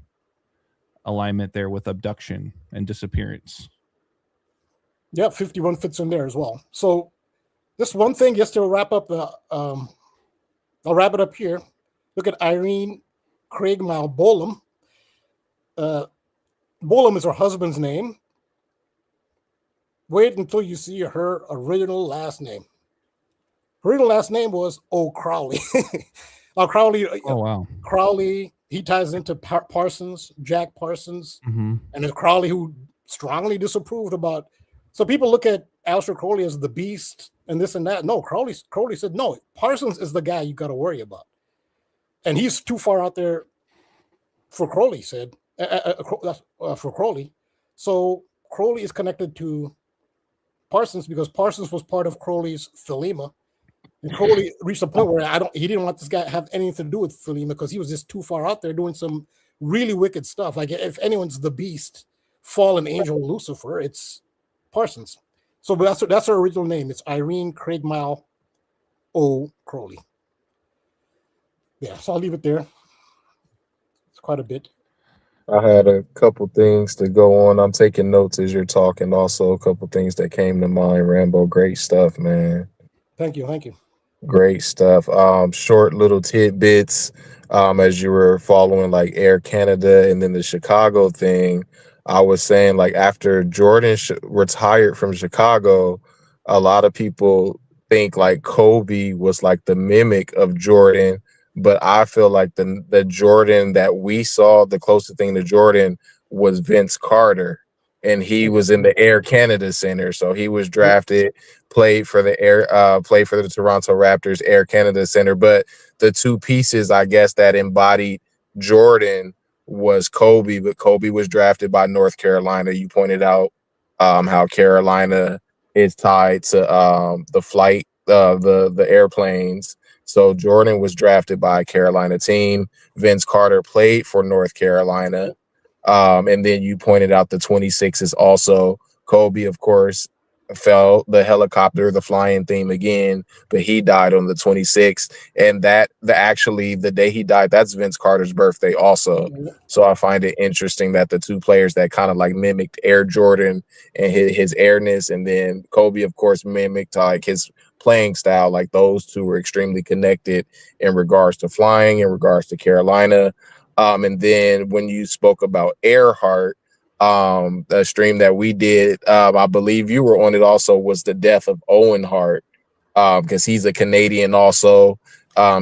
alignment there with abduction and disappearance. Yeah, 51 fits in there as well. So this one thing, just to wrap up the, I'll wrap it up here. Look at Irene Craigmile Bolam. Bolam is her husband's name. Wait until you see her original last name. Her original last name was O'Crowley. Crowley. Oh, wow. Crowley, he ties into Parsons, Jack Parsons, Mm-hmm. and it's Crowley who strongly disapproved about. So people look at Aleister Crowley as the beast and this and that. No, Crowley said, no, Parsons is the guy you got to worry about. And he's too far out there for Crowley, for Crowley. So Crowley is connected to Parsons because Parsons was part of Crowley's Thelema. And Crowley reached a point where he didn't want this guy to have anything to do with Thelema because he was just too far out there doing some really wicked stuff. Like if anyone's the beast, fallen angel Lucifer, it's Parsons. So that's her original name. It's Irene Craigmile O'Crowley. Yeah, so I'll leave it there. It's quite a bit. I had a couple things to go on. I'm taking notes as you're talking. Also, a couple things that came to mind. Rambo, great stuff, man. Thank you. Great stuff. Short little tidbits as you were following like Air Canada and then the Chicago thing. I was saying like after Jordan retired from Chicago, a lot of people think like Kobe was like the mimic of Jordan, but I feel like the Jordan that we saw, the closest thing to Jordan was Vince Carter. And he was in the Air Canada Center. So he was drafted, played for the Toronto Raptors Air Canada Center. But the two pieces, I guess, that embodied Jordan was Kobe, but Kobe was drafted by North Carolina. You pointed out how Carolina is tied to the flight, the airplanes. So Jordan was drafted by a Carolina team. Vince Carter played for North Carolina. And then you pointed out the 26 is also Kobe, of course, fell the helicopter, the flying theme again, but he died on the 26th. And the day he died, that's Vince Carter's birthday also. So I find it interesting that the two players that kind of like mimicked Air Jordan and his airness, and then Kobe, of course, mimicked like his playing style, like those two were extremely connected in regards to flying, in regards to Carolina. And then when you spoke about Earhart, the stream that we did, I believe you were on it also, was the death of Owen Hart, because he's a Canadian also.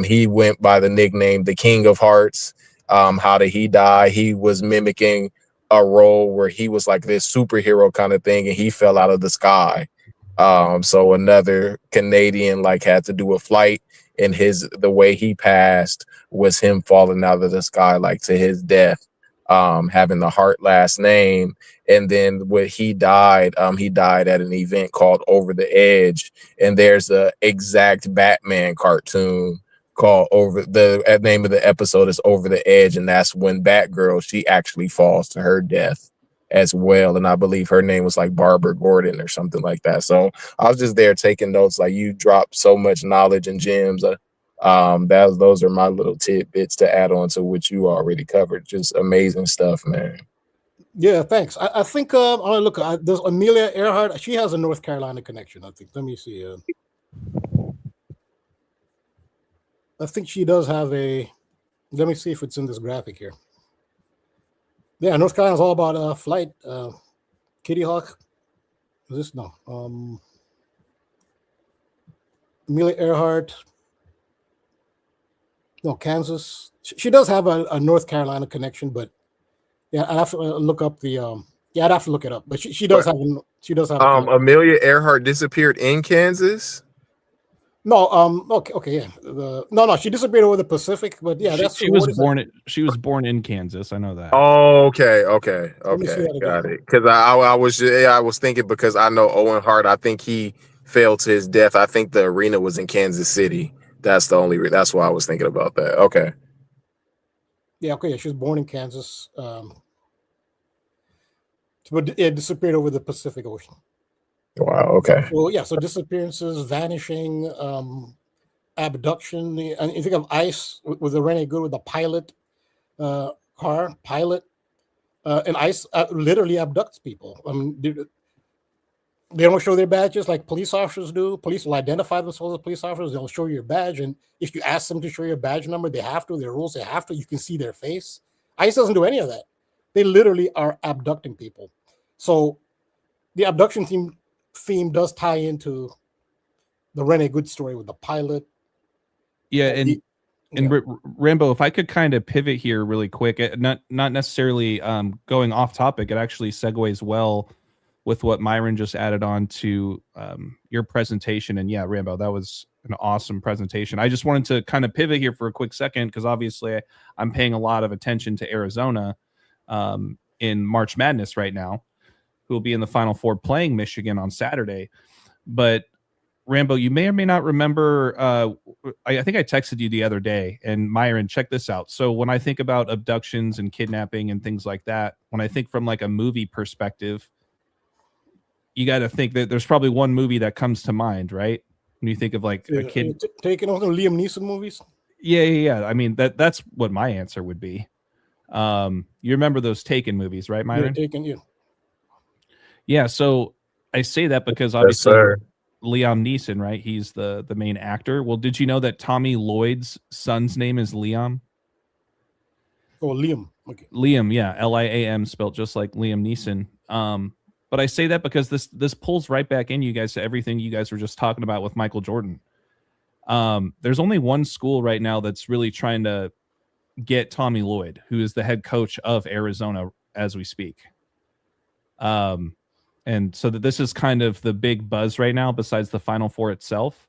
He went by the nickname the King of Hearts. How did he die? He was mimicking a role where he was like this superhero kind of thing, and he fell out of the sky. So another Canadian like had to do a flight, and the way he passed was him falling out of the sky, like to his death, having the Hart last name. And then when he died at an event called Over the Edge. And there's a exact Batman cartoon called the name of the episode is Over the Edge. And that's when Batgirl, she actually falls to her death as well. And I believe her name was like Barbara Gordon or something like that. So I was just there taking notes. Like, you dropped so much knowledge and gems. Those are my little tidbits to add on to what you already covered. Just amazing stuff, man. Yeah, thanks. I think look, there's Amelia Earhart. She has a North Carolina connection, I think. Let me see. I think she does have a. Let me see if it's in this graphic here. Yeah, North Carolina's all about flight. Kitty Hawk. Is this no? Amelia Earhart. No, Kansas. She does have a North Carolina connection, but yeah, I'd have to look up the. I'd have to look it up, but she does have. She does have. Amelia Earhart disappeared in Kansas. No, okay, yeah. No, she disappeared over the Pacific, but yeah, she was born in Kansas. I know that. Oh, okay, got it. Because I was thinking, because I know Owen Hart. I think he fell to his death. I think the arena was in Kansas City. That's the only. That's why I was thinking about that. Okay. Yeah. Okay. Yeah, she was born in Kansas. but it disappeared over the Pacific Ocean. Wow. Okay. So yeah, so disappearances, vanishing, abduction, and you think of ICE with the renegade with the pilot pilot, and ICE literally abducts people. I mean, they don't show their badges like police officers do. Police will identify themselves as police officers. They'll show you your badge, and if you ask them to show your badge number, they have to. There are rules. They have to. You can see their face. ICE doesn't do any of that. They literally are abducting people. So the abduction theme does tie into the Rene Good story with the pilot. Yeah, and Rambo, if I could kind of pivot here really quick, not necessarily going off topic, it actually segues well with what Myron just added on to your presentation. And yeah, Rambo, that was an awesome presentation. I just wanted to kind of pivot here for a quick second, because obviously I'm paying a lot of attention to Arizona in March Madness right now, who will be in the Final Four playing Michigan on Saturday. But Rambo, you may or may not remember, I think I texted you the other day, and Myron, check this out. So when I think about abductions and kidnapping and things like that, when I think from like a movie perspective, you got to think that there's probably one movie that comes to mind, right? When you think of like a kid taking over Liam Neeson movies. Yeah. I mean, that's what my answer would be. You remember those Taken movies, right, Myron? Yeah, Taken, yeah. Yeah, so I say that because obviously Liam Neeson, right? He's the main actor. Well, did you know that Tommy Lloyd's son's name is Liam? Oh, Liam. Okay. Liam, yeah, Liam, spelled just like Liam Neeson. But I say that because this pulls right back in, you guys, to everything you guys were just talking about with Michael Jordan. There's only one school right now that's really trying to get Tommy Lloyd, who is the head coach of Arizona as we speak. And so that this is kind of the big buzz right now, besides the Final Four itself,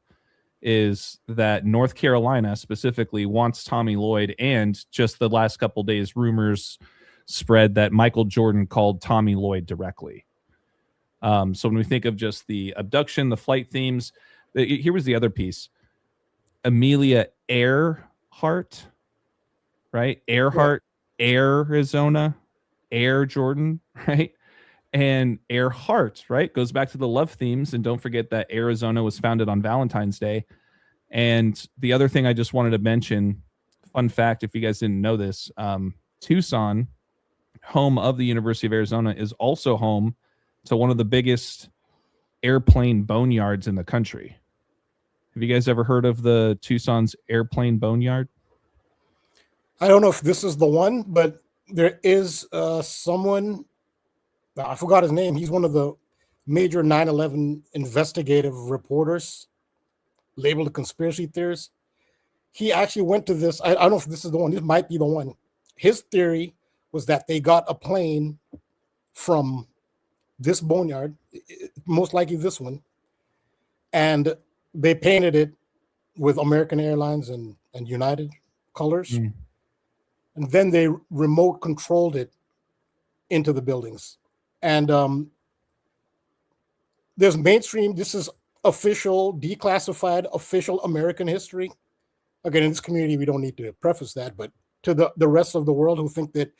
is that North Carolina specifically wants Tommy Lloyd, and just the last couple of days, rumors spread that Michael Jordan called Tommy Lloyd directly. So when we think of just the abduction, the flight themes, here was the other piece. Amelia Earhart, right? Earhart, Arizona, Air Jordan, right? And Earhart, right? Goes back to the love themes. And don't forget that Arizona was founded on Valentine's Day. And the other thing I just wanted to mention, fun fact, if you guys didn't know this, Tucson, home of the University of Arizona, is also home to one of the biggest airplane boneyards in the country. Have you guys ever heard of the Tucson's airplane boneyard? I don't know if this is the one, but there is someone, I forgot his name. He's one of the major 9/11 investigative reporters, labeled a conspiracy theorist. He actually went to this. I don't know if this is the one. This might be the one. His theory was that they got a plane from this boneyard, most likely this one, and they painted it with American Airlines and United colors. And then they remote controlled it into the buildings. And there's mainstream, this is official, declassified, official American history. Again, in this community, we don't need to preface that, but to the rest of the world who think that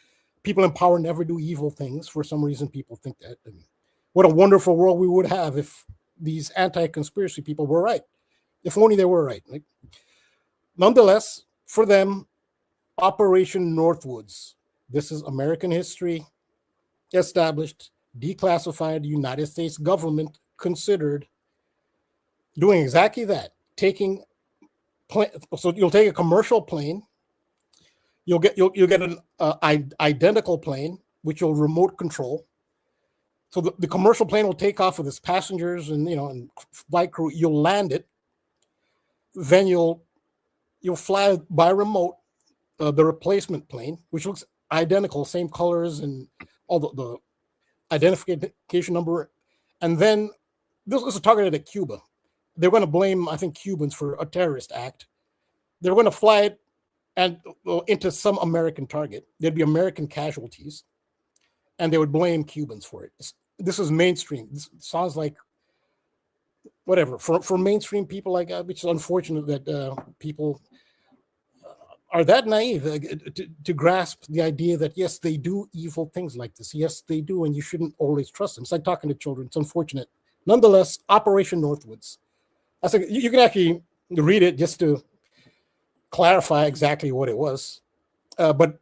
people in power never do evil things, for some reason, people think that. And what a wonderful world we would have if these anti-conspiracy people were right. If only they were right. Right? Nonetheless, for them, Operation Northwoods, this is American history, established, declassified, United States government considered doing exactly that. So you'll take a commercial plane, you'll get an identical plane, which you'll remote control. So the commercial plane will take off with its passengers and flight crew. You'll land it, then you'll fly by remote the replacement plane, which looks identical, same colors and all the identification number. And then this is targeted at Cuba. They're going to blame, I think, Cubans for a terrorist act. They're going to fly it into some American target. There'd be American casualties, and they would blame Cubans for it. This is mainstream. This sounds like whatever for mainstream people like which is unfortunate that people are that naive to grasp the idea that yes, they do evil things like this. Yes, they do, and you shouldn't always trust them. It's like talking to children. It's unfortunate. Nonetheless, Operation Northwoods. I think you can actually read it just to clarify exactly what it was. But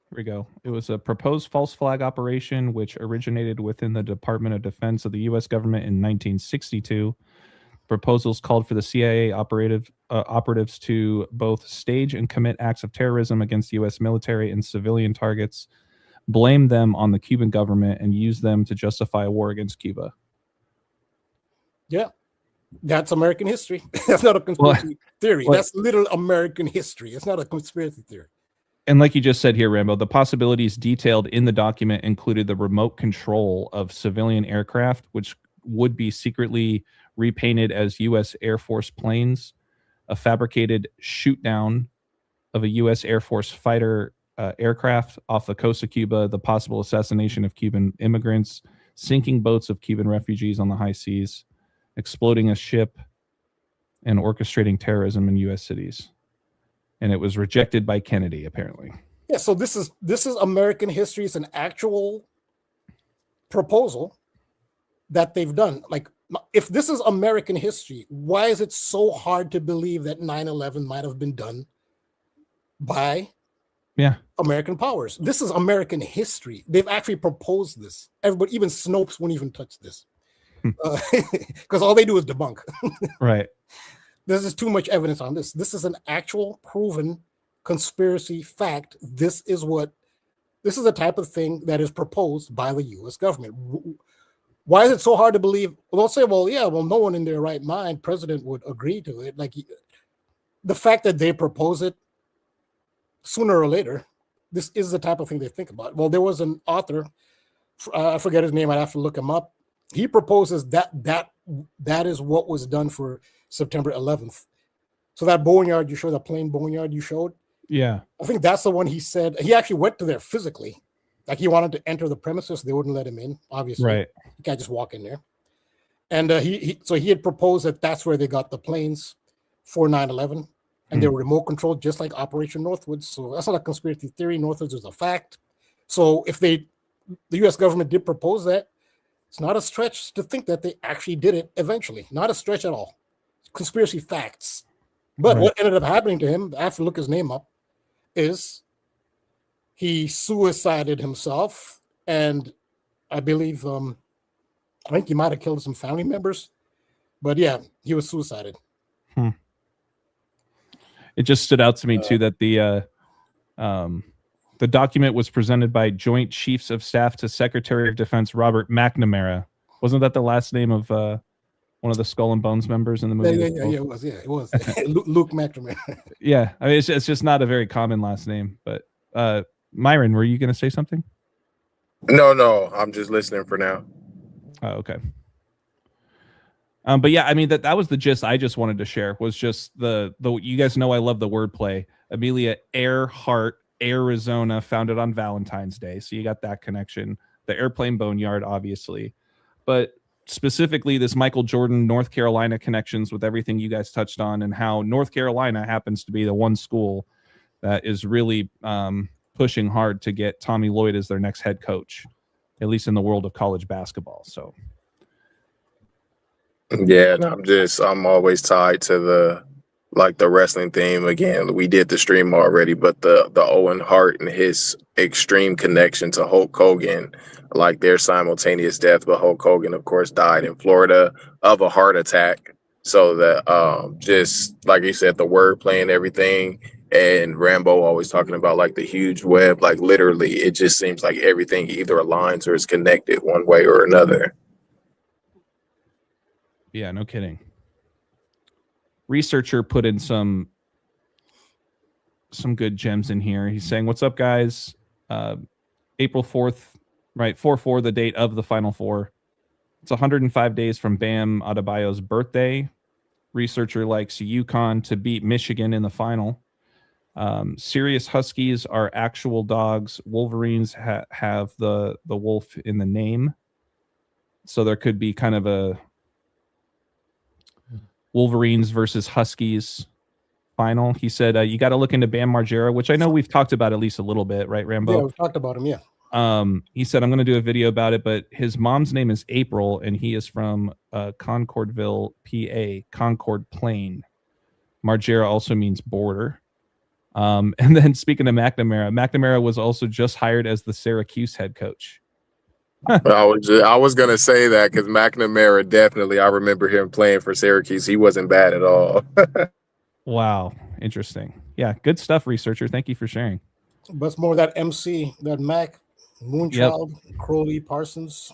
here we go. It was a proposed false flag operation which originated within the Department of Defense of the U.S. government in 1962. Proposals called for the CIA operatives to both stage and commit acts of terrorism against U.S. military and civilian targets, blame them on the Cuban government, and use them to justify a war against Cuba. Yeah, that's American history. That's not a conspiracy theory. That's literal American history. It's not a conspiracy theory. And like you just said here, Rambo, the possibilities detailed in the document included the remote control of civilian aircraft, which would be secretly repainted as U.S. Air Force planes, a fabricated shoot down of a U.S. Air Force fighter aircraft off the coast of Cuba, the possible assassination of Cuban immigrants, sinking boats of Cuban refugees on the high seas, exploding a ship, and orchestrating terrorism in U.S. cities. And it was rejected by Kennedy, apparently. Yeah, so this is American history. It's an actual proposal that they've done. Like, if this is American history, why is it so hard to believe that 9/11 might have been done by American powers? This is American history. They've actually proposed this. Everybody, even Snopes, won't even touch this because all they do is debunk. Right. There's too much evidence on this. This is an actual proven conspiracy fact. This is the type of thing that is proposed by the U.S. government. Why is it so hard to believe? They'll say, well, no one in their right mind, president, would agree to it. Like, the fact that they propose it sooner or later, this is the type of thing they think about. Well, there was an author, I forget his name, I'd have to look him up. He proposes that is what was done for September 11th. So that boneyard you showed, that plain boneyard you showed, yeah, I think that's the one. He said he actually went to there physically. Like, he wanted to enter the premises, they wouldn't let him in, obviously. Right. You can't just walk in there. And he had proposed that that's where they got the planes for 9/11, and they were remote controlled, just like Operation Northwoods. So that's not a conspiracy theory. Northwoods is a fact. So if the U.S. government did propose that, it's not a stretch to think that they actually did it eventually. Not a stretch at all. Conspiracy facts. But what ended up happening to him, I have to look his name up, is he suicided himself, and I believe I think he might have killed some family members, but yeah, he was suicided. It just stood out to me too that the document was presented by Joint Chiefs of Staff to Secretary of Defense Robert McNamara. Wasn't that the last name of one of the Skull and Bones members in the movie? Yeah, it was. Yeah, it was. Luke McNamara. Yeah, I mean, it's just not a very common last name. But Myron, were you going to say something? No, I'm just listening for now. Oh, okay. But yeah, I mean, that was the gist I just wanted to share, was just the you guys know I love the wordplay. Amelia Earhart, Arizona, founded on Valentine's Day. So you got that connection. The airplane boneyard, obviously. But specifically this Michael Jordan, North Carolina connections with everything you guys touched on, and how North Carolina happens to be the one school that is really pushing hard to get Tommy Lloyd as their next head coach, at least in the world of college basketball. So yeah, I'm always tied to the wrestling theme. Again, we did the stream already, but the Owen Hart and his extreme connection to Hulk Hogan, like their simultaneous death. But Hulk Hogan, of course, died in Florida of a heart attack. So that just like you said, the wordplay and everything, and Rambo always talking about like the huge web, like literally, it just seems like everything either aligns or is connected one way or another. Yeah, no kidding. Researcher put in some good gems in here. He's saying, what's up, guys? April 4th, right? 4/4, the date of the Final Four. It's 105 days from Bam Adebayo's birthday. Researcher likes UConn to beat Michigan in the final. Sirius Huskies are actual dogs. Wolverines have the wolf in the name. So there could be kind of a Wolverines versus Huskies final. He said, you got to look into Bam Margera, which I know we've talked about at least a little bit, right, Rambo? Yeah, we've talked about him, yeah. He said, I'm going to do a video about it, but his mom's name is April, and he is from Concordville, PA, Concord Plain. Margera also means border. And then speaking of McNamara was also just hired as the Syracuse head coach. I was gonna say that because McNamara definitely, I remember him playing for Syracuse. He wasn't bad at all. Wow, interesting. Yeah, good stuff, researcher. Thank you for sharing. But it's more that MC, that Mac, Moonchild, Crowley, Parsons.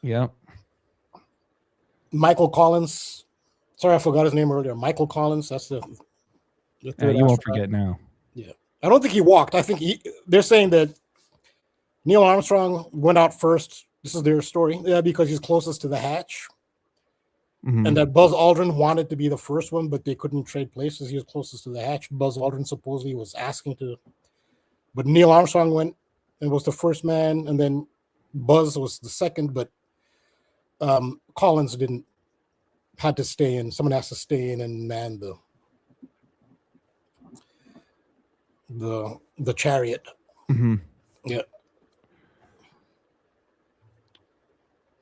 Yep. Michael Collins. Sorry, I forgot his name earlier. Michael Collins. That's the third you won't astronaut. forget now. Yeah, I don't think he walked. I think they're saying that Neil Armstrong went out first. This is their story. Yeah, because he's closest to the hatch. Mm-hmm. And that Buzz Aldrin wanted to be the first one, but they couldn't trade places. He was closest to the hatch. Buzz Aldrin supposedly was asking to, but Neil Armstrong went and was the first man, and then Buzz was the second, but Collins had to stay in. Someone has to stay in and man the chariot. Mm-hmm. Yeah.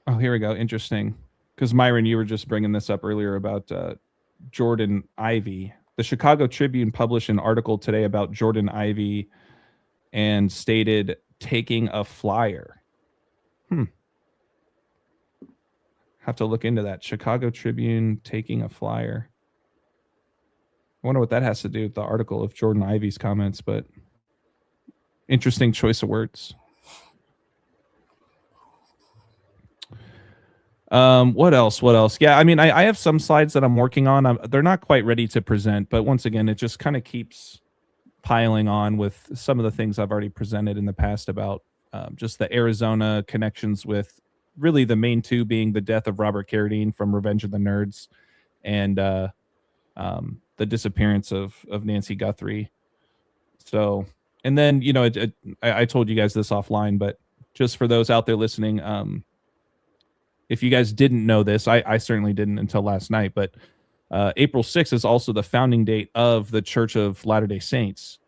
Oh, here we go. Interesting. Because Myron, you were just bringing this up earlier about Jordan Ivey. The Chicago Tribune published an article today about Jordan Ivey and stated taking a flyer. Have to look into that. Chicago Tribune taking a flyer. I wonder what that has to do with the article of Jordan Ivey's comments, but interesting choice of words. What else? Yeah, I mean, I have some slides that I'm working on. They're not quite ready to present, but once again, it just kind of keeps piling on with some of the things I've already presented in the past about just the Arizona connections, with really the main two being the death of Robert Carradine from Revenge of the Nerds and the disappearance of Nancy Guthrie. So, and then, you know, I told you guys this offline, but just for those out there listening, if you guys didn't know this, I certainly didn't until last night, but April 6th is also the founding date of the Church of Latter-day Saints.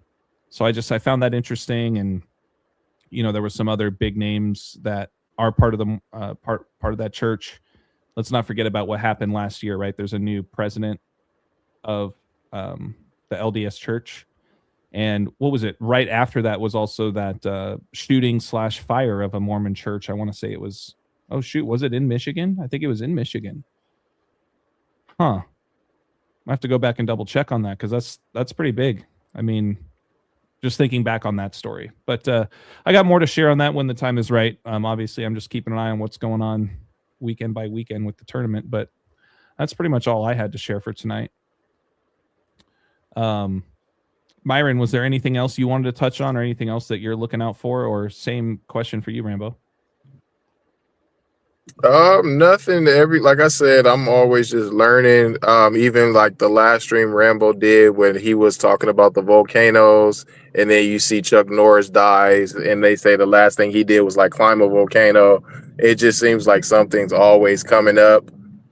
So I found that interesting, and you know, there were some other big names that are part of the part of that church. Let's not forget about what happened last year, right? There's a new president of the LDS Church, and what was it? Right after that was also that shooting/fire of a Mormon church. I want to say it was. Oh shoot, was it in Michigan? I think it was in Michigan. Huh. I have to go back and double check on that, because that's pretty big. I mean, just thinking back on that story. But I got more to share on that when the time is right. Obviously, I'm just keeping an eye on what's going on weekend by weekend with the tournament. But that's pretty much all I had to share for tonight. Myron, was there anything else you wanted to touch on, or anything else that you're looking out for? Or same question for you, Rambo? Nothing. Like I said, I'm always just learning. Even like the last stream Rambo did when he was talking about the volcanoes, and then you see Chuck Norris dies, and they say the last thing he did was like climb a volcano. It just seems like something's always coming up.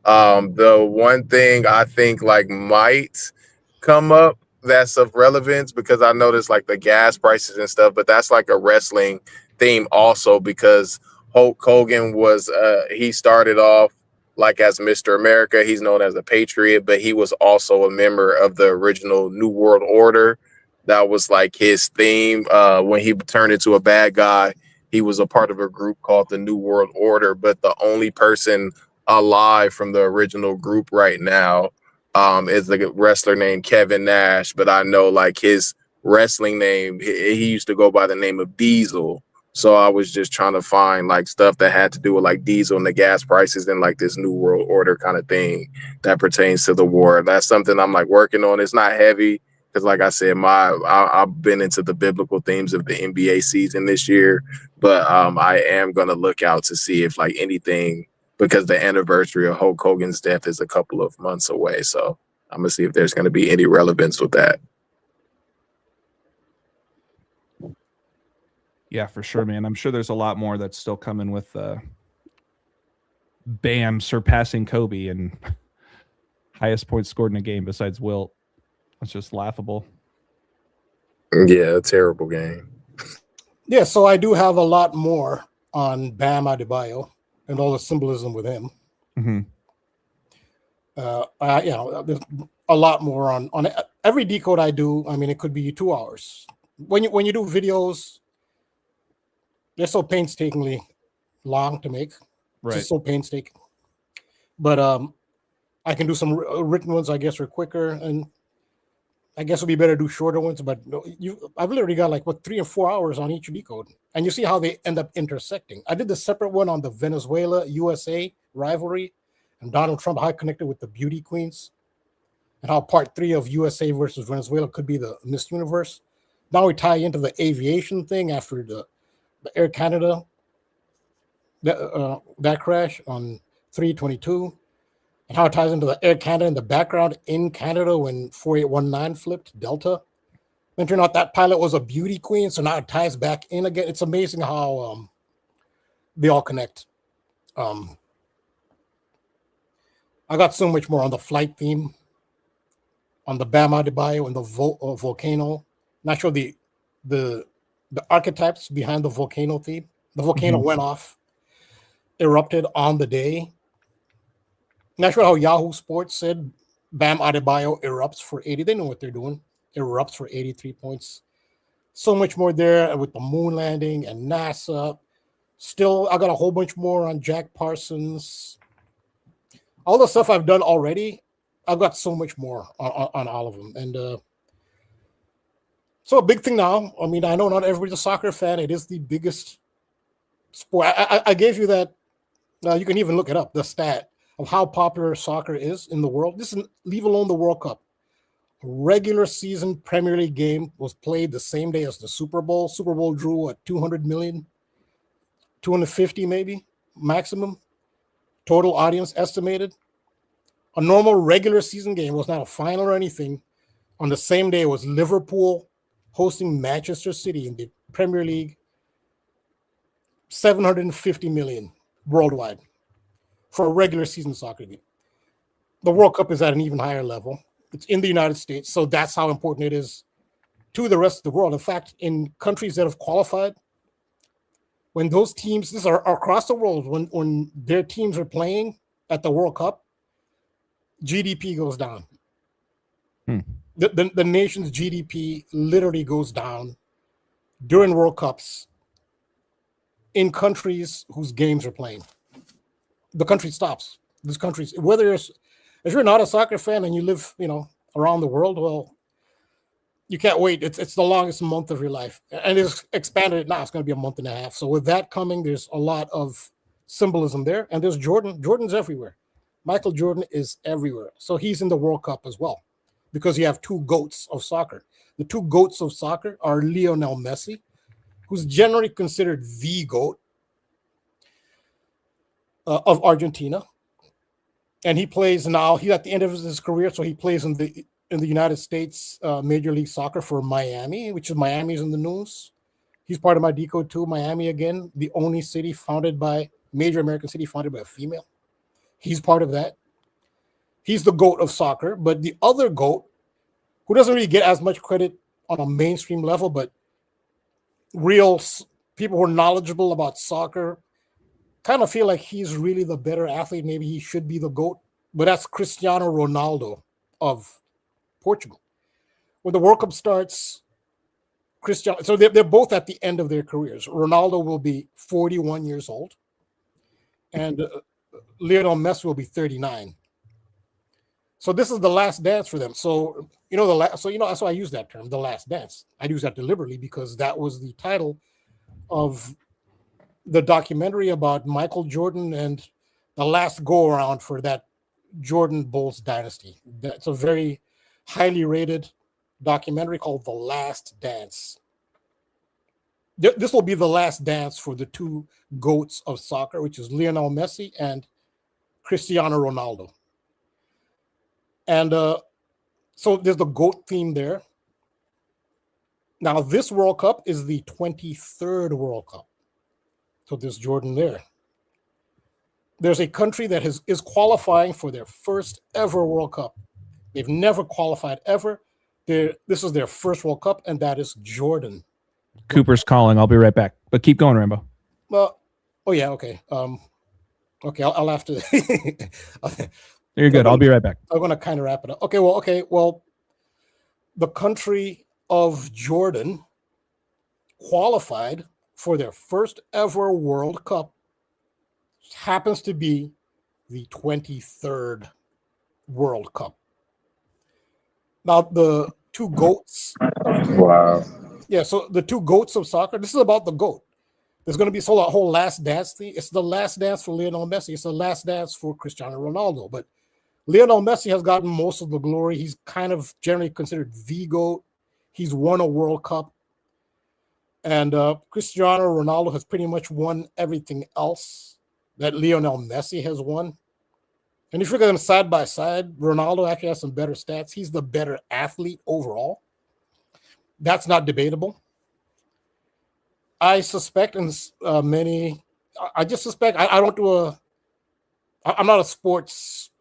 The one thing I think like might come up that's of relevance, because I noticed like the gas prices and stuff, but that's like a wrestling theme also, because Hulk Hogan was he started off like as Mr. America. He's known as a patriot, but he was also a member of the original New World Order. That was like his theme. When he turned into a bad guy, he was a part of a group called the New World Order. But the only person alive from the original group right now is a wrestler named Kevin Nash. But I know like his wrestling name, he used to go by the name of Diesel. So I was just trying to find like stuff that had to do with like diesel and the gas prices and like this New World Order kind of thing that pertains to the war. That's something I'm like working on. It's not heavy because, like I said, I've been into the biblical themes of the NBA season this year, but I am gonna look out to see if like anything, because the anniversary of Hulk Hogan's death is a couple of months away. So I'm gonna see if there's gonna be any relevance with that. Yeah, for sure, man. I'm sure there's a lot more that's still coming with Bam surpassing Kobe and highest points scored in a game besides Wilt. It's just laughable. Yeah, a terrible game. Yeah, so I do have a lot more on Bam Adebayo and all the symbolism with him. Mm-hmm. There's a lot more on every decode I do. I mean, it could be 2 hours. When you do videos, they're so painstakingly long to make. Right. Just so painstaking. But I can do some written ones, I guess, are quicker, and I guess it'll be better to do shorter ones. But I've literally got like 3 or 4 hours on each decode, and you see how they end up intersecting. I did the separate one on the Venezuela USA rivalry, and Donald Trump, how it connected with the beauty queens, and how part 3 of USA versus Venezuela could be the Miss Universe. Now we tie into the aviation thing after the Air Canada that crash on 3/22, and how it ties into the Air Canada in the background in Canada when 4819 flipped Delta. Then turned out that pilot was a beauty queen, so now it ties back in again. It's amazing how they all connect. I got so much more on the flight theme, on the Bam Adebayo and the volcano. Not sure the archetypes behind the volcano theme. The volcano went off, erupted on the day. Not sure how Yahoo Sports said Bam Adebayo erupts for 80. They know what they're doing. Erupts for 83 points. So much more there with the moon landing and NASA. Still, I got a whole bunch more on Jack Parsons. All the stuff I've done already, I've got so much more on all of them. And so a big thing now, I mean, I know not everybody's a soccer fan. It is the biggest sport. I gave you that. You can even look it up, the stat of how popular soccer is in the world. This is, leave alone the World Cup. A regular season Premier League game was played the same day as the Super Bowl. Super Bowl drew at 200 million, 250 maybe, maximum. Total audience estimated. A normal regular season game was not a final or anything. On the same day, it was Liverpool hosting Manchester City in the Premier League. 750 million worldwide for a regular season soccer game. The World Cup is at an even higher level. It's in the United States, so that's how important it is to the rest of the world. In fact, in countries that have qualified, when those teams, these are across the world, when their teams are playing at the World Cup, GDP goes down. The nation's GDP literally goes down during World Cups in countries whose games are playing. The country stops. These countries, whether if you're not a soccer fan and you live, around the world, well, you can't wait. It's the longest month of your life, and it's expanded now. It's going to be a month and a half. So with that coming, there's a lot of symbolism there, and there's Jordan. Jordan's everywhere. Michael Jordan is everywhere. So he's in the World Cup as well, because you have two GOATs of soccer. The two GOATs of soccer are Lionel Messi, who's generally considered the GOAT of Argentina. And he plays now, he's at the end of his career, so he plays in the United States Major League Soccer for Miami, which is Miami's in the news. He's part of my decode too. Miami, again, the only major American city founded by a female. He's part of that. He's the GOAT of soccer, but the other GOAT, who doesn't really get as much credit on a mainstream level, but real people who are knowledgeable about soccer kind of feel like he's really the better athlete. Maybe he should be the GOAT, but that's Cristiano Ronaldo of Portugal. When the World Cup starts, so they're both at the end of their careers. Ronaldo will be 41 years old, and Lionel Messi will be 39. So this is the last dance for them. So that's why I use that term, the last dance. I use that deliberately because that was the title of the documentary about Michael Jordan and the last go around for that Jordan Bulls dynasty. That's a very highly rated documentary called The Last Dance. This will be the last dance for the two GOATs of soccer, which is Lionel Messi and Cristiano Ronaldo. And so there's the GOAT theme there. Now, this World Cup is the 23rd World Cup. So there's Jordan there. there's a country that is qualifying for their first ever World Cup. They've never qualified ever. This is their first World Cup, and that is Jordan. Cooper's calling. I'll be right back. But keep going, Rambo. Well, oh yeah, okay. Okay, I'll have to. You're good. I'll be right back. I'm going to kind of wrap it up. Okay, well, the country of Jordan qualified for their first ever World Cup. Happens to be the 23rd World Cup. Now, the two GOATs. Wow. Yeah, so the two GOATs of soccer, this is about the GOAT. There's going to be a whole last dance thing. It's the last dance for Lionel Messi. It's the last dance for Cristiano Ronaldo. But Lionel Messi has gotten most of the glory. He's kind of generally considered the GOAT. He's won a World Cup. And Cristiano Ronaldo has pretty much won everything else that Lionel Messi has won. And if you look at them side by side, Ronaldo actually has some better stats. He's the better athlete overall. That's not debatable. I suspect, and I just suspect, I don't do I'm not a sports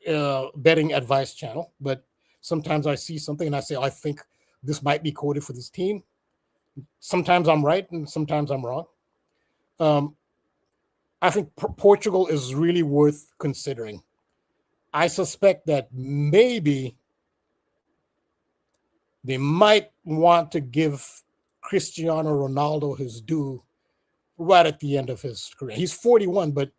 betting advice channel, but sometimes I see something and I say, I think this might be coded for this team. Sometimes I'm right and sometimes I'm wrong. I think Portugal is really worth considering. I suspect that maybe they might want to give Cristiano Ronaldo his due right at the end of his career. He's 41, but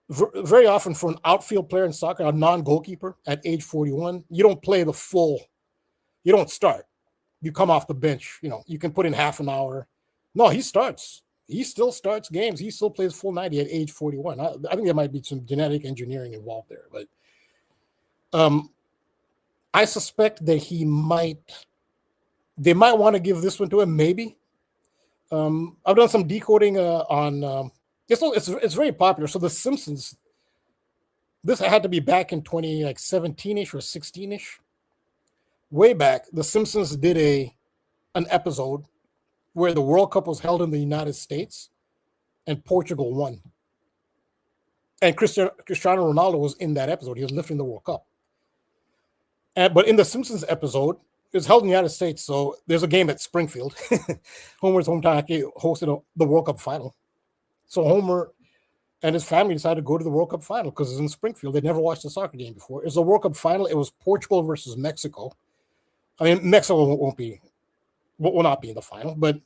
very often for an outfield player in soccer, a non-goalkeeper at age 41, you don't play the full, you don't start. You come off the bench, you can put in half an hour. No, he starts. He still starts games. He still plays full 90 at age 41. I think there might be some genetic engineering involved there, but I suspect that they might want to give this one to him, maybe. I've done some decoding on it's very popular. So The Simpsons, this had to be back in 2017-ish or 16-ish. Way back, The Simpsons did an episode where the World Cup was held in the United States and Portugal won. And Cristiano Ronaldo was in that episode. He was lifting the World Cup. But in the Simpsons episode, it was held in the United States, so there's a game at Springfield. Homer's hometown actually hosted the World Cup final. So Homer and his family decided to go to the World Cup final because it's in Springfield. They'd never watched a soccer game before. It was the World Cup final. It was Portugal versus Mexico. I mean, Mexico will not be in the final, but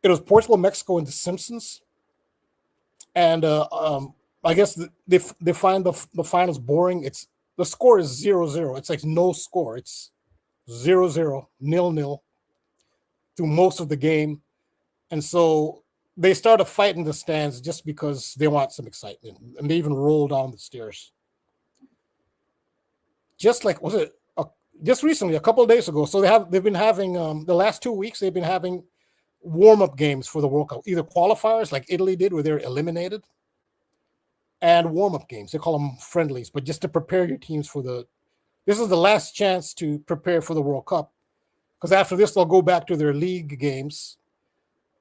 it was Portugal, Mexico, and the Simpsons. And I guess they find the finals boring. The score is 0-0. It's like no score. It's 0-0, 0-0 through most of the game. And so they start a fight in the stands just because they want some excitement. And they even roll down the stairs. Just like, just recently, a couple of days ago. So they've been having, the last 2 weeks, they've been having warm-up games for the World Cup. Either qualifiers like Italy did where they're eliminated, and warm-up games. They call them friendlies, but just to prepare your teams this is the last chance to prepare for the World Cup. Because after this, they'll go back to their league games.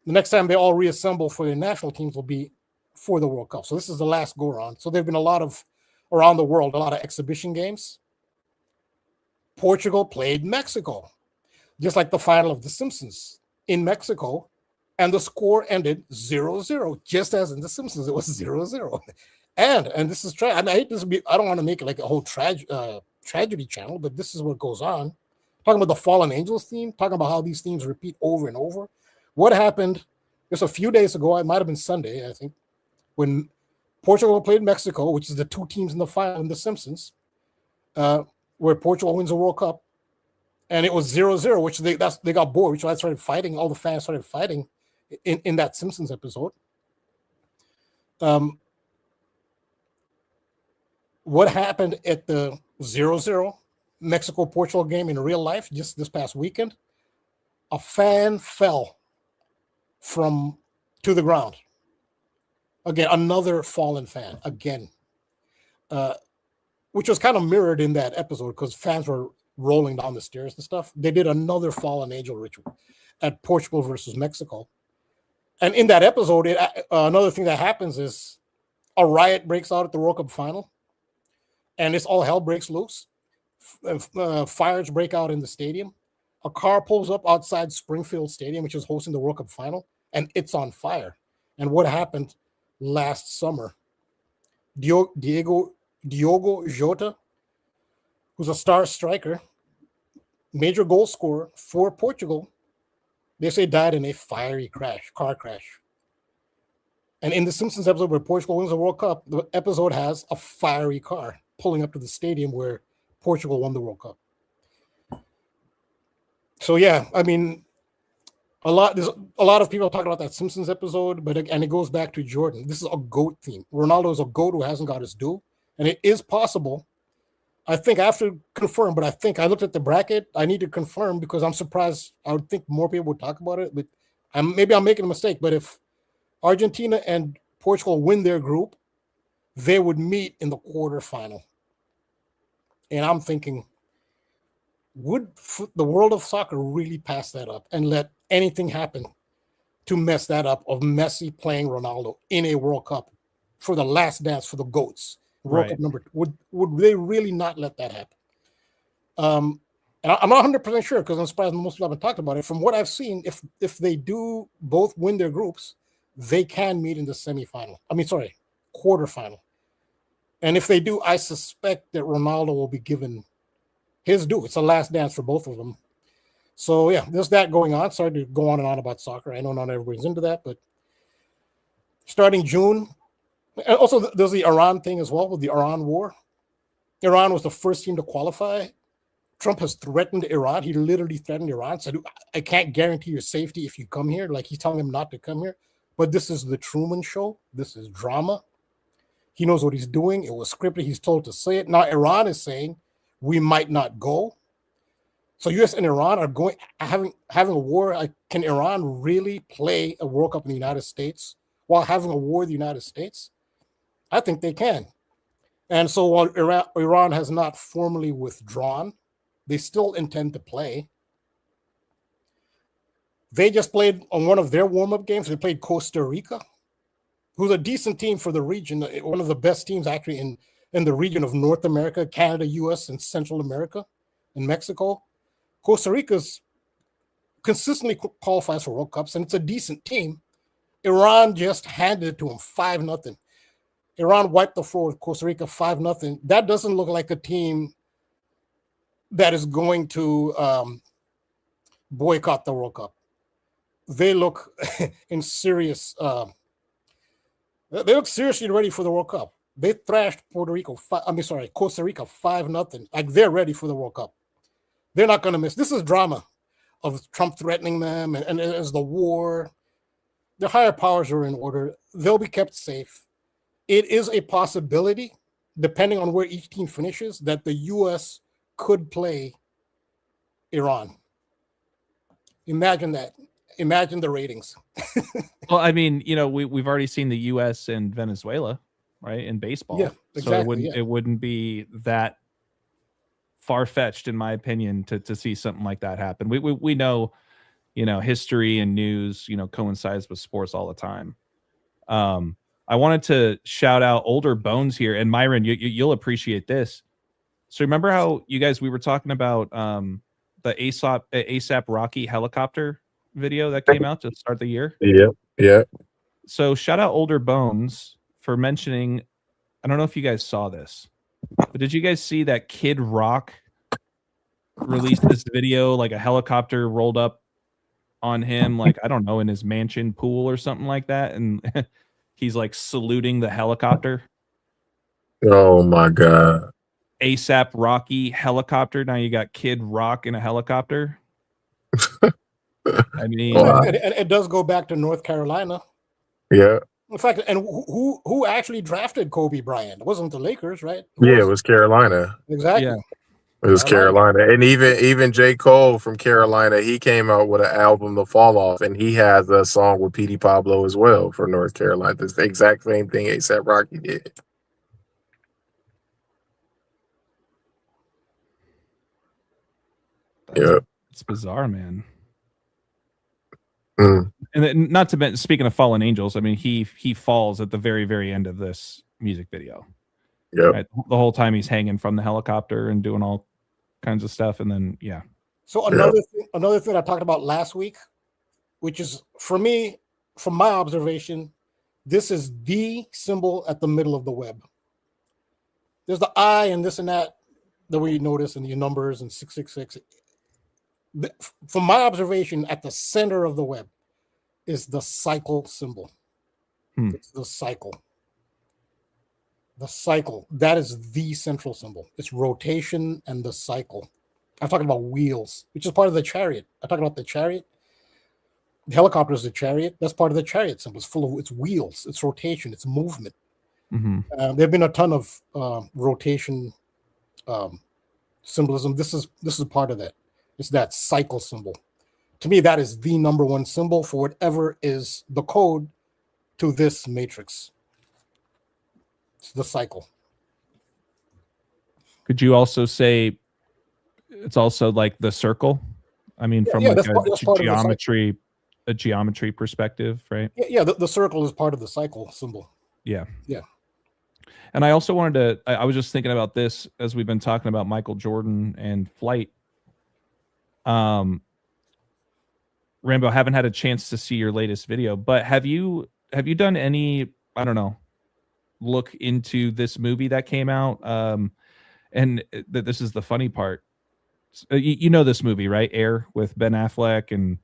The next time they all reassemble for their national teams will be for the World Cup. So this is the last go-around. So there have been around the world, a lot of exhibition games. Portugal played Mexico, just like the final of The Simpsons in Mexico. And the score ended 0-0, just as in The Simpsons, it was 0-0. And this is I hate this. I don't want to make it like a whole tragedy channel, but this is what goes on. Talking about the Fallen Angels theme, talking about how these themes repeat over and over. What happened just a few days ago? It might have been Sunday, I think, when Portugal played Mexico, which is the two teams in the final in The Simpsons, where Portugal wins the World Cup, and it was 0-0, which they got bored, which I started fighting. All the fans started fighting in that Simpsons episode. What happened at the 0-0 Mexico-Portugal game in real life just this past weekend? A fan fell to the ground. Again, another fallen fan. Again. Which was kind of mirrored in that episode because fans were rolling down the stairs and stuff. They did another fallen angel ritual at Portugal versus Mexico. And in that episode, another thing that happens is a riot breaks out at the World Cup final, and it's all hell breaks loose. Fires break out in the stadium. A car pulls up outside Springfield Stadium, which is hosting the World Cup final, and it's on fire. And what happened last summer? Diogo Jota, who's a star striker, major goal scorer for Portugal, they say died in a fiery car crash. And in the Simpsons episode where Portugal wins the World Cup, the episode has a fiery car pulling up to the stadium where Portugal won the World Cup. So yeah, I mean, there's a lot of people talking about that Simpsons episode, and it goes back to Jordan. This is a GOAT theme. Ronaldo is a GOAT who hasn't got his due, and it is possible. I think I have to confirm, but I think I looked at the bracket. I need to confirm because I'm surprised. I would think more people would talk about it, but maybe I'm making a mistake. But if Argentina and Portugal win their group, they would meet in the quarterfinal. And I'm thinking, would the world of soccer really pass that up and let anything happen to mess that up of Messi playing Ronaldo in a World Cup for the last dance for the GOATs? World Cup number 2. Would they really not let that happen? And I'm not 100% sure because I'm surprised most people haven't talked about it. From what I've seen, if they do both win their groups, they can meet in the quarterfinal. And if they do, I suspect that Ronaldo will be given his due. It's a last dance for both of them. So yeah, there's that going on. Sorry to go on and on about soccer. I know not everybody's into that, but starting June. And also, there's the Iran thing as well with the Iran war. Iran was the first team to qualify. Trump has threatened Iran. He literally threatened Iran. Said, I can't guarantee your safety if you come here. Like he's telling them not to come here. But this is the Truman Show. This is drama. He knows what he's doing. It was scripted. He's told to say it. Now Iran is saying we might not go. So U.S. and Iran are having a war. Can Iran really play a World Cup in the United States while having a war in the United States? I think they can. And so while Iran has not formally withdrawn, they still intend to play. They just played on one of their warm-up games. They played Costa Rica, who's a decent team for the region, one of the best teams actually in the region of North America, Canada, U.S., and Central America, and Mexico. Costa Rica's consistently qualifies for World Cups, and it's a decent team. Iran just handed it to them 5-0. Iran wiped the floor with Costa Rica 5-0. That doesn't look like a team that is going to boycott the World Cup. They look in serious. They look seriously ready for the World Cup. They thrashed Costa Rica 5-0. Like they're ready for the World Cup. They're not going to miss. This is drama of Trump threatening them, and as the war, the higher powers are in order. They'll be kept safe. It is a possibility, depending on where each team finishes, that the U.S. could play Iran. Imagine that. Imagine the ratings. Well, I mean, we've already seen the U.S. and Venezuela, right, in baseball. Yeah, exactly. So it wouldn't be that far-fetched, in my opinion, to see something like that happen. We know, history and news, coincides with sports all the time. I wanted to shout out Older Bones here, and Myron, you'll appreciate this. So remember how we were talking about the ASAP Rocky helicopter video that came out to start the year? Yeah. So shout out Older Bones for mentioning, I don't know if you guys saw this, but did you guys see that Kid Rock released this video, like a helicopter rolled up on him, like, I don't know, in his mansion pool or something like that, and he's like saluting the helicopter. Oh my God. ASAP Rocky helicopter. Now you got Kid Rock in a helicopter. I mean, it does go back to North Carolina. Yeah. In fact, and who actually drafted Kobe Bryant? It wasn't the Lakers, right? It was Carolina. Exactly. Yeah. It was Carolina. And even J. Cole from Carolina, he came out with an album, The Fall Off, and he has a song with Petey Pablo as well for North Carolina. It's the exact same thing A$AP Rocky did. It's bizarre, man. And then, not to speaking of fallen angels, I mean, he falls at the very, very end of this music video. Yep. Right? The whole time he's hanging from the helicopter and doing all kinds of stuff, and then So another thing I talked about last week, which is for me, from my observation, this is the symbol at the middle of the web. There's the I and this and that we notice, and the numbers and 666. From my observation, at the center of the web is the cycle symbol. It's the cycle. The cycle. That is the central symbol. It's rotation and the cycle. I'm talking about wheels, which is part of the chariot. I talk about the chariot. The helicopter is the chariot. That's part of the chariot symbol. It's full of its wheels, its rotation, its movement. There have been a ton of rotation symbolism. This is part of that. It's that cycle symbol. To me, that is the number one symbol for whatever is the code to this matrix. It's the cycle. Could you also say it's also like the circle? I mean, from like a geometry perspective, right? Yeah, the circle is part of the cycle symbol. Yeah. Yeah. And I also wanted to, I was just thinking about this as we've been talking about Michael Jordan and flight. Rambo, haven't had a chance to see your latest video, but have you done any, I don't know, look into this movie that came out? And this is the funny part. You know this movie, right? Air, with Ben Affleck and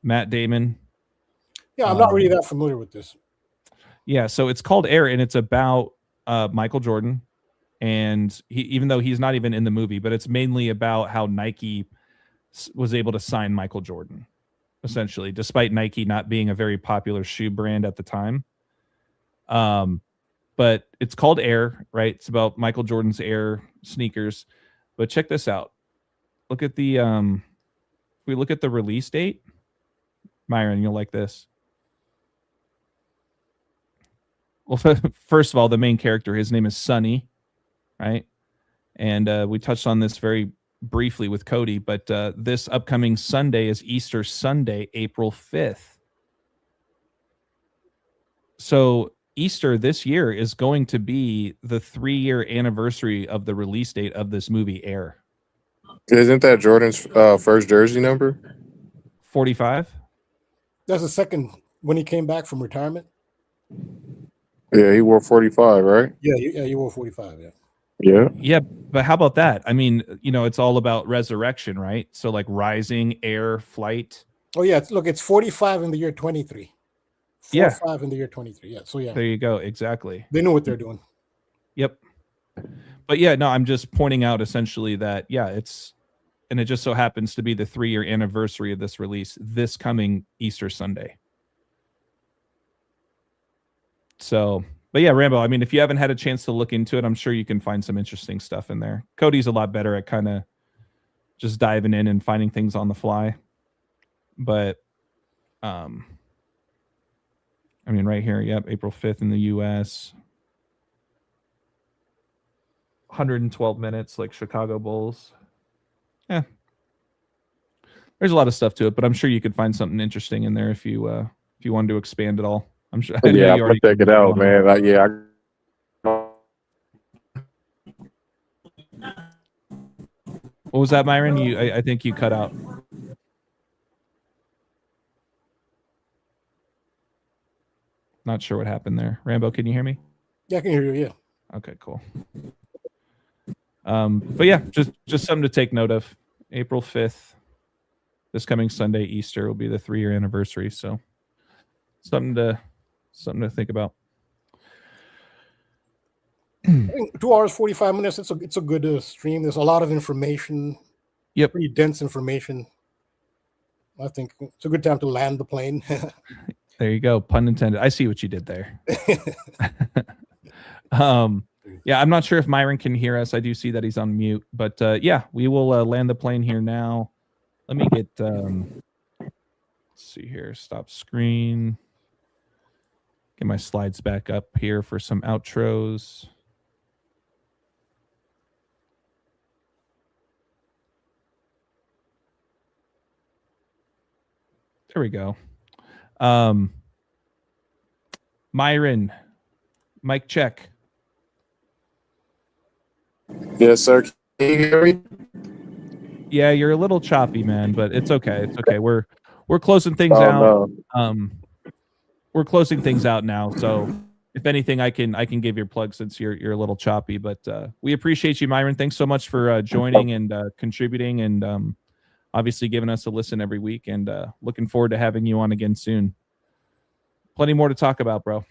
Matt Damon. Yeah, I'm not really that familiar with this. Yeah, so it's called Air, and it's about Michael Jordan, and even though he's not even in the movie, but it's mainly about how Nike was able to sign Michael Jordan, essentially, despite Nike not being a very popular shoe brand at the time. But it's called Air, right? It's about Michael Jordan's Air sneakers. But check this out. Look at the we look at the release date. Myron, you'll like this. Well, first of all, the main character, his name is Sonny, right? And we touched on this very briefly with KODI, but this upcoming Sunday is Easter Sunday, April 5th. So Easter this year is going to be the 3-year anniversary of the release date of this movie, Air. Isn't that Jordan's first jersey number? 45? That's the second when he came back from retirement. Yeah, he wore 45, right? Yeah, he wore 45. Yeah, but how about that? I mean, it's all about resurrection, right? So like rising, air, flight. Oh yeah, look, it's 45 in the year 23. 45 in the year 23. Yeah, so yeah. There you go. Exactly. They know what they're doing. Yep. But yeah, no, I'm just pointing out essentially that, and it just so happens to be the 3-year anniversary of this release this coming Easter Sunday. So, but yeah, Rambo, I mean, if you haven't had a chance to look into it, I'm sure you can find some interesting stuff in there. KODI's a lot better at kind of just diving in and finding things on the fly. But, I mean, right here, yep, April 5th in the US. 112 minutes, like Chicago Bulls. Yeah. There's a lot of stuff to it, but I'm sure you could find something interesting in there if you wanted to expand it all. I'm sure. I'm gonna check it out, man. What was that, Myron? I think you cut out. Not sure what happened there. Rambo, can you hear me? Yeah, I can hear you. Yeah. Okay, cool. But yeah, just something to take note of. April 5th, this coming Sunday, Easter will be the 3-year anniversary. So something to think about. 2 hours 45 minutes. It's a good stream. There's a lot of information. Yep. Pretty dense information. I think it's a good time to land the plane. There you go. Pun intended. I see what you did there. Yeah, I'm not sure if Myron can hear us. I do see that he's on mute, but yeah, we will land the plane here now. Let me get, let's see here, stop screen. Get my slides back up here for some outros. There we go. Myron, mic check. Yes, sir. Can you hear me? Yeah, you're a little choppy, man, but it's okay. It's okay. We're closing things Oh out. no. We're closing things out now. So if anything, I can give your plug since you're a little choppy. But we appreciate you, Myron. Thanks so much for joining and contributing, and obviously giving us a listen every week. And looking forward to having you on again soon. Plenty more to talk about, bro.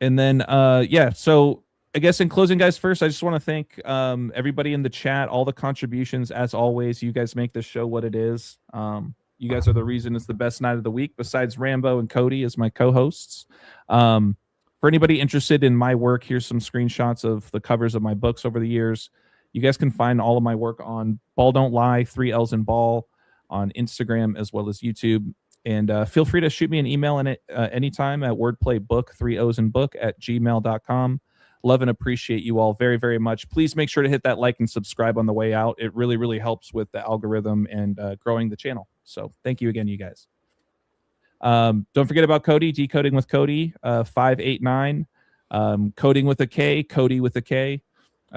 And then yeah, so I guess in closing, guys, first I just want to thank everybody in the chat, all the contributions. As always, you guys make this show what it is. You guys are the reason it's the best night of the week, besides Rambo and Cody as my co-hosts. For anybody interested in my work, here's some screenshots of the covers of my books over the years. You guys can find all of my work on Balll Don't Lie, 3 L's in Ball, on Instagram as well as YouTube. And feel free to shoot me an email in it anytime at wordplaybook, 3 O's in book, @gmail.com. Love and appreciate you all very, very much. Please make sure to hit that like and subscribe on the way out. It really, really helps with the algorithm and growing the channel. So thank you again, you guys. Don't forget about Cody, Decoding with Cody, 589. Coding with a K, Cody with a K.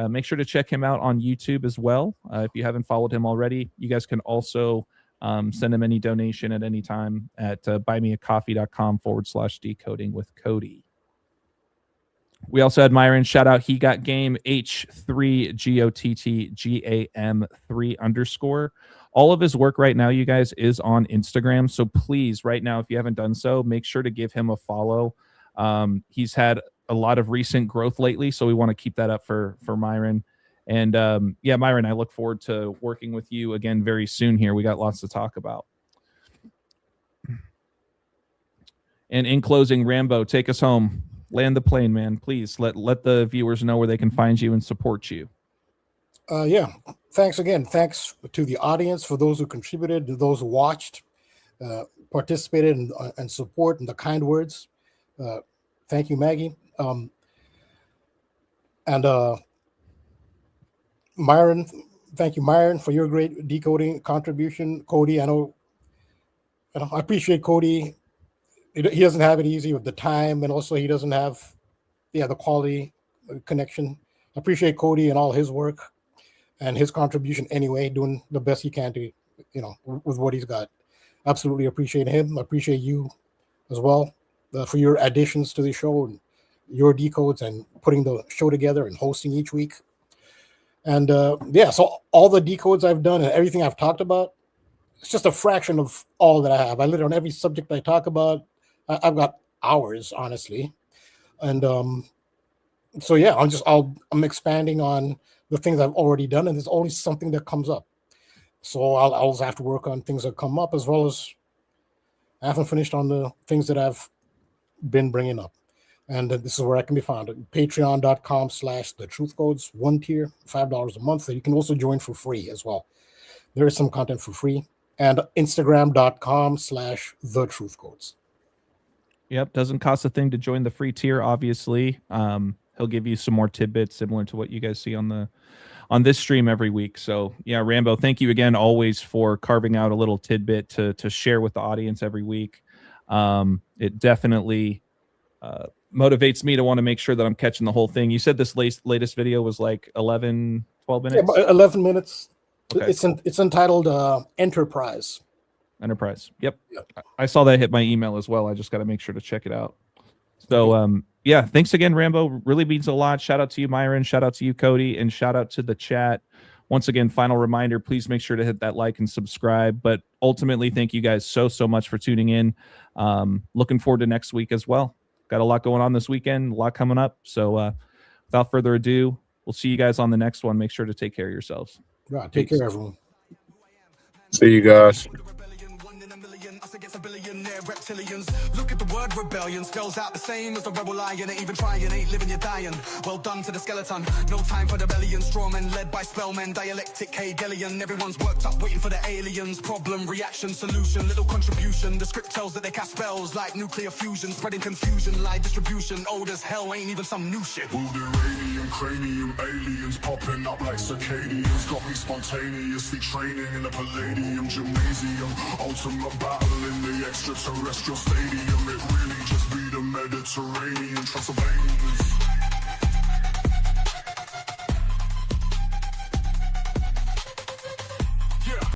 Make sure to check him out on YouTube as well. If you haven't followed him already, you guys can also send him any donation at any time at buymeacoffee.com/decoding with Cody. We also had Myron shout out He Got Game, H3GOTTGAM3_. All of his work right now, you guys, is on Instagram. So please, right now, if you haven't done so, make sure to give him a follow. He's had a lot of recent growth lately, so we want to keep that up for Myron. And yeah, Myron, I look forward to working with you again very soon here. We got lots to talk about. And in closing, Rambo, take us home. Land the plane, man. Please let the viewers know where they can find you and support you. Yeah. Thanks again. Thanks to the audience, for those who contributed, to those who watched, participated, and support, and the kind words. Thank you, Maggie. Myron, thank you, Myron, for your great decoding contribution. Cody, I appreciate Cody. He doesn't have it easy with the time, and also he doesn't have the quality connection. I appreciate Cody and all his work and his contribution anyway, doing the best he can to, with what he's got. Absolutely appreciate him. I appreciate you as well for your additions to the show and your decodes and putting the show together and hosting each week. And yeah, so all the decodes I've done and everything I've talked about, it's just a fraction of all that I have. I literally, on every subject I talk about, I've got hours, honestly. And so yeah, I'm expanding on the things I've already done, and there's always something that comes up. So I'll always have to work on things that come up, as well as I haven't finished on the things that I've been bringing up. And this is where I can be found at patreon.com/thetruthcodes, 1 tier, $5 a month. You can also join for free as well. There is some content for free. And instagram.com/thetruthcodes. Yep, doesn't cost a thing to join the free tier, obviously. He'll give you some more tidbits similar to what you guys see on this stream every week. So yeah, Rambo, thank you again always for carving out a little tidbit to share with the audience every week. It definitely motivates me to want to make sure that I'm catching the whole thing. You said this latest video was like 11, 12 minutes? Yeah, 11 minutes. Okay. It's entitled Enterprise. Enterprise. Yep. Yep. I saw that hit my email as well. I just got to make sure to check it out. So yeah, thanks again, Rambo. Really means a lot. Shout out to you, Myron. Shout out to you, Cody, and shout out to the chat. Once again, final reminder, please make sure to hit that like and subscribe. But ultimately, thank you guys so much for tuning in. Looking forward to next week as well. Got a lot going on this weekend, a lot coming up. So without further ado, we'll see you guys on the next one. Make sure to take care of yourselves. Right, take care, everyone. See you guys. Look at the word rebellion spells out the same as the rebel lion. Ain't even trying, ain't living, you're dying. Well done to the skeleton. No time for the bellion. Strawmen led by spellmen, dialectic Hegelian. Everyone's worked up waiting for the aliens. Problem, reaction, solution, little contribution. The script tells that they cast spells like nuclear fusion, spreading confusion, lie distribution. Old as hell, ain't even some new shit. Wounded radium, cranium, aliens popping up like circadians. Got me spontaneously training in the palladium gymnasium. Ultimate battle in the extraterrestrial stadium. It really just be the Mediterranean Transylvanians.